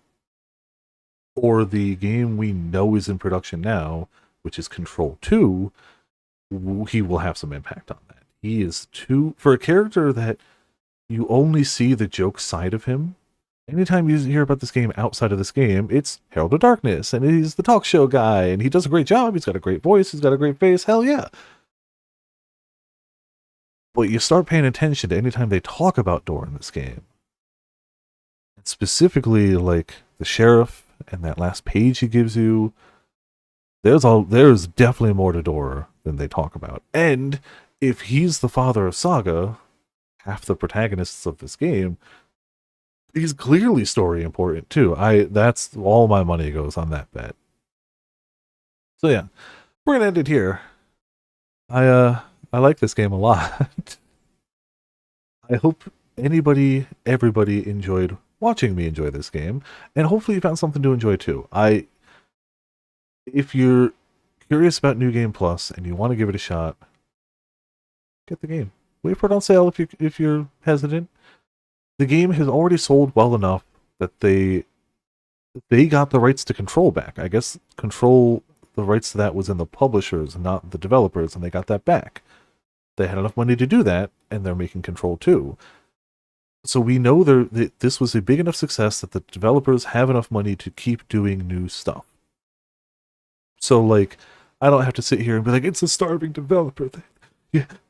or the game we know is in production now, which is Control 2, he will have some impact on that. He is for a character that you only see the joke side of him. Anytime you hear about this game outside of this game, it's Herald of Darkness, and he's the talk show guy, and he does a great job. He's got a great voice. He's got a great face. Hell yeah. But you start paying attention to anytime they talk about Door in this game. And specifically, like, the sheriff and that last page he gives you, there's definitely more to Door than they talk about. And if he's the father of Saga, half the protagonists of this game, he's clearly story important too. That's all my money goes on that bet. So yeah, we're gonna end it here. I like this game a lot. I hope everybody enjoyed watching me enjoy this game, and hopefully you found something to enjoy too. If you're curious about New Game Plus and you want to give it a shot, get the game. Wait for it on sale if you're hesitant. The game has already sold well enough that they got the rights to Control back. I guess Control, the rights to that was in the publishers, not the developers, and they got that back. They had enough money to do that, and they're making Control 2. So we know this was a big enough success that the developers have enough money to keep doing new stuff. So, like, I don't have to sit here and be like, it's a starving developer.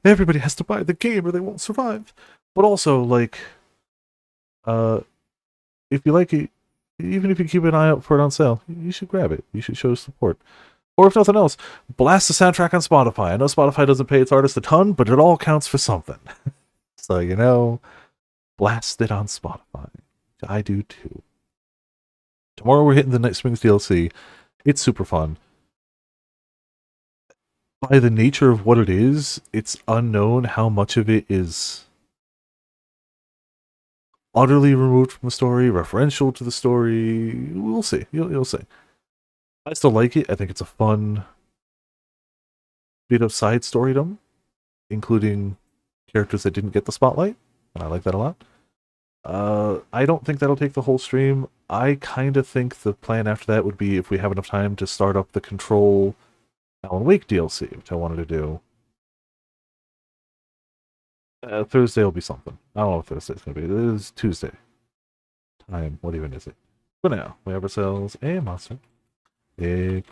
Everybody has to buy the game or they won't survive. But also, like, if you like it, even if you keep an eye out for it on sale, you should grab it. You should show support. Or if nothing else, blast the soundtrack on Spotify. I know Spotify doesn't pay its artists a ton, but it all counts for something. So, blast it on Spotify. I do too. Tomorrow we're hitting the Night Springs DLC. It's super fun. By the nature of what it is, it's unknown how much of it is utterly removed from the story, referential to the story. We'll see. You'll see. I still like it. I think it's a fun bit of side storydom, including characters that didn't get the spotlight, and I like that a lot. I don't think that'll take the whole stream. I kind of think the plan after that would be, if we have enough time, to start up the Control Alan Wake DLC, which I wanted to do. Thursday will be something. I don't know what Thursday's going to be. It is Tuesday. Time, what even is it? For now, we have ourselves a monster. A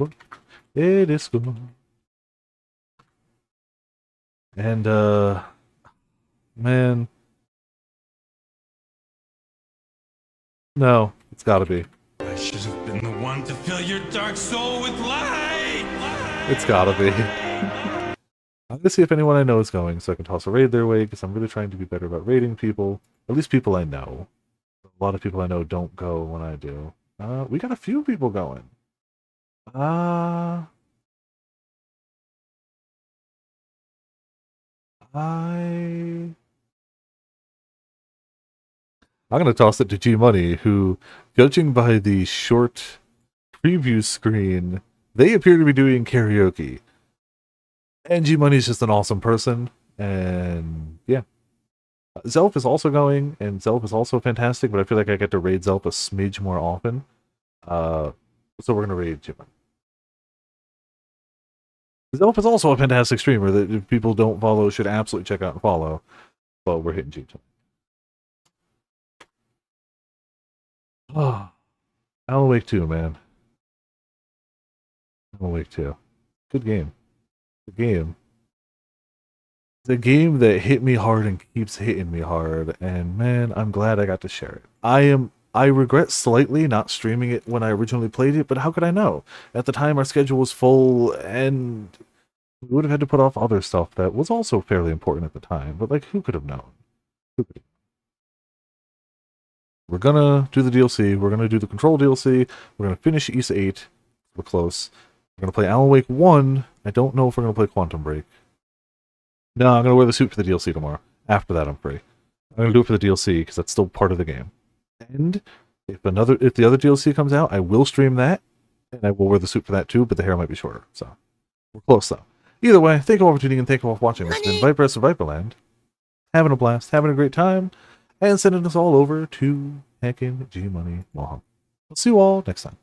disco. And, man. No, it's gotta be. I should have been the one to fill your dark soul with light! It's gotta be. I'm gonna see if anyone I know is going, so I can toss a raid their way, because I'm really trying to be better about raiding people. At least people I know. A lot of people I know don't go when I do. We got a few people going. I'm going to toss it to G Money, who, judging by the short preview screen, they appear to be doing karaoke. And G Money's just an awesome person, and yeah. Zelf is also going, and Zelf is also fantastic, but I feel like I get to raid Zelf a smidge more often. So we're going to raid G Money. Zelf is also a fantastic streamer that if people don't follow should absolutely check out and follow. But we're hitting G tonight. Oh, Alan Wake 2, man. Alan Wake 2. Good game. Good game. The game that hit me hard and keeps hitting me hard, and man, I'm glad I got to share it. I regret slightly not streaming it when I originally played it, but how could I know? At the time, our schedule was full, and we would have had to put off other stuff that was also fairly important at the time, but like, who could have known? Who could have? We're gonna do the DLC, we're gonna do the Control DLC, we're gonna finish Ys 8, we're close. We're gonna play Alan Wake 1, I don't know if we're gonna play Quantum Break. No, I'm gonna wear the suit for the DLC tomorrow. After that, I'm free. I'm gonna do it for the DLC, because that's still part of the game. And if the other DLC comes out, I will stream that, and I will wear the suit for that too, but the hair might be shorter, so we're close though. Either way, thank you all for tuning in, thank you all for watching. This has been Viper of Viperland. Having a blast, having a great time, and sending us all over to heckin' G Money Mohawk. We'll see you all next time.